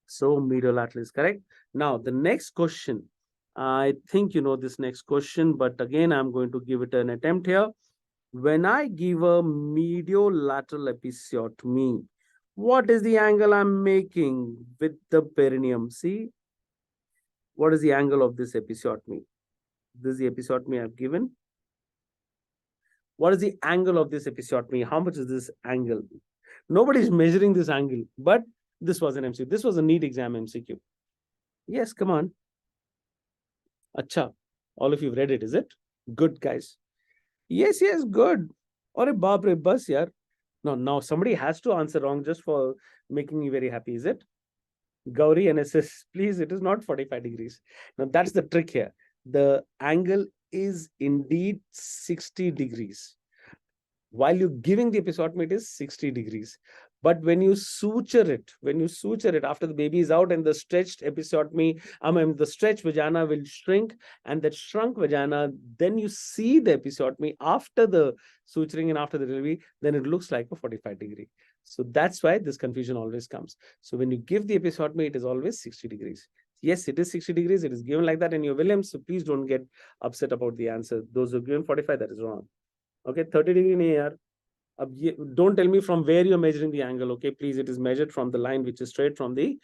So mediolateral is correct. Now, the next question, I think you know this next question, but again, I'm going to give it an attempt here. When I give a mediolateral episiotomy, what is the angle I'm making with the perineum? See, what is the angle of this episiotomy? This is the episiotomy I've given. What is the angle of this episiotomy? How much is this angle? Nobody is measuring this angle, but this was an MCQ. This was a NEET exam MCQ. Yes, come on. Acha, all of you have read it, is it? Good, guys. Yes, yes, good. Or a babre bus, yaar. No, now somebody has to answer wrong just for making me very happy, is it? Gauri NSS, please, it is not 45 degrees. Now, that's the trick here. The angle is indeed 60 degrees. While you're giving the episiotomy, it is 60 degrees. But when you suture it after the baby is out and the stretched episiotomy, the stretched vagina will shrink, and that shrunk vagina, then you see the episiotomy after the suturing and after the delivery, then it looks like a 45 degree. So that's why this confusion always comes. So when you give the episiotomy, it is always 60 degrees. Yes, it is 60 degrees. It is given like that in your Williams. So please don't get upset about the answer. Those who have given 45, that is wrong. Okay, 30 degree nahi yaar. Don't tell me from where you're measuring the angle. Okay, please, it is measured from the line which is straight from the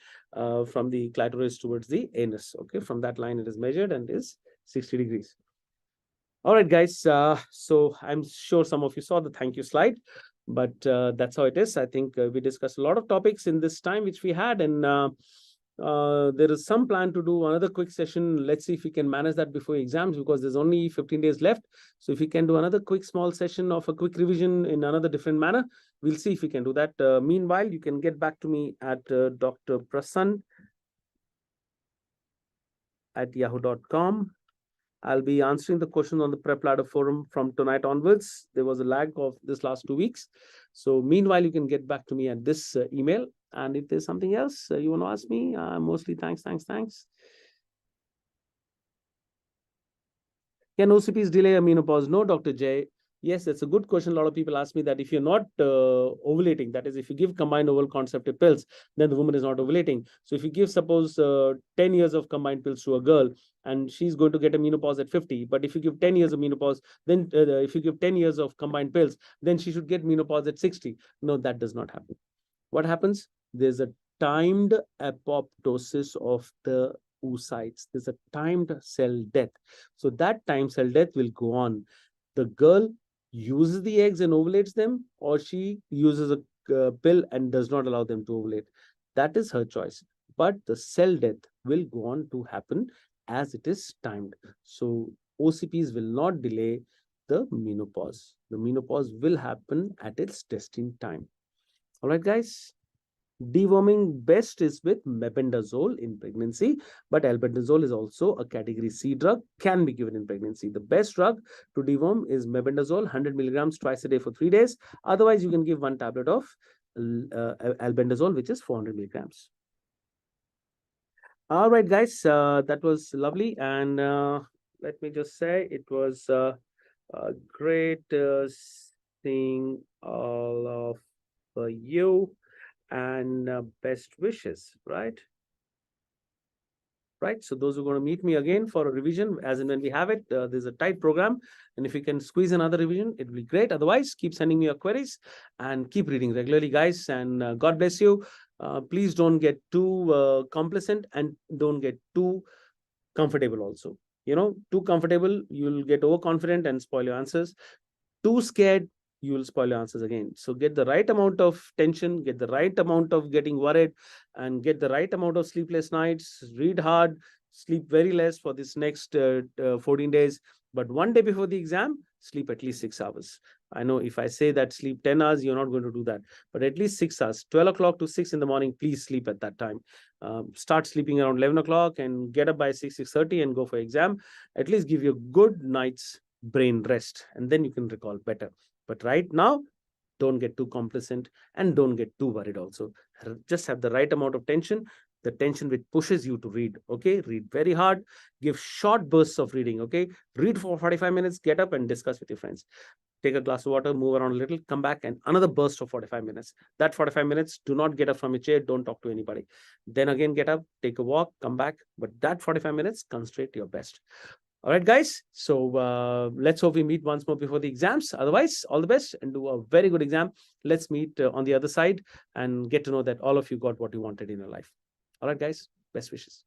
clitoris towards the anus. Okay, from that line it is measured and is 60 degrees. All right, guys. So I'm sure some of you saw the thank you slide, but that's how it is. I think we discussed a lot of topics in this time which we had, and there is some plan to do another quick session. Let's see if we can manage that before exams, because there's only 15 days left. So if we can do another quick small session of a quick revision in another different manner, we'll see if we can do that. Meanwhile, you can get back to me at Dr. Prassan at yahoo.com. I'll be answering the questions on the PrepLadder forum from tonight onwards. There was a lag of this last 2 weeks. So meanwhile, you can get back to me at this email. And if there's something else you want to ask me, mostly thanks. Can OCPs delay a menopause? No, Dr. Jay. Yes, that's a good question. A lot of people ask me that if you're not ovulating, that is, if you give combined oral contraceptive pills, then the woman is not ovulating. So if you give, suppose, 10 years of combined pills to a girl, and she's going to get a menopause at 50, but if you give 10 years of menopause, then if you give 10 years of combined pills, then she should get menopause at 60. No, that does not happen. What happens? There's a timed apoptosis of the oocytes. There's a timed cell death. So that timed cell death will go on. The girl uses the eggs and ovulates them, or she uses a pill and does not allow them to ovulate. That is her choice. But the cell death will go on to happen as it is timed. So OCPs will not delay the menopause. The menopause will happen at its destined time. All right, guys. Deworming best is with mebendazole in pregnancy, but albendazole is also a category C drug, can be given in pregnancy. The best drug to deworm is mebendazole, 100 milligrams twice a day for 3 days. Otherwise, you can give one tablet of albendazole, which is 400 milligrams. All right, guys, that was lovely. And let me just say it was great seeing all of you, and best wishes, right? Right. So those who are going to meet me again for a revision, as and when we have it, there's a tight program. And if you can squeeze another revision, it will be great. Otherwise, keep sending me your queries and keep reading regularly, guys. And God bless you. Please don't get too complacent and don't get too comfortable also. Too comfortable, you'll get overconfident and spoil your answers. Too scared, you will spoil your answers again. So get the right amount of tension, get the right amount of getting worried, and get the right amount of sleepless nights. Read hard, sleep very less for this next 14 days. But one day before the exam, sleep at least 6 hours. I know if I say that sleep 10 hours, you're not going to do that. But at least 6 hours, 12 o'clock to 6 in the morning, please sleep at that time. Start sleeping around 11 o'clock and get up by 6:30 and go for exam. At least give you a good night's brain rest, and then you can recall better. But right now, don't get too complacent and don't get too worried also. Just have the right amount of tension, the tension which pushes you to read. Okay, read very hard, give short bursts of reading. Okay, read for 45 minutes, get up and discuss with your friends. Take a glass of water, move around a little, come back, and another burst of 45 minutes. That 45 minutes, do not get up from your chair, don't talk to anybody. Then again, get up, take a walk, come back. But that 45 minutes, concentrate your best. All right, guys. So let's hope we meet once more before the exams. Otherwise, all the best and do a very good exam. Let's meet on the other side and get to know that all of you got what you wanted in your life. All right, guys. Best wishes.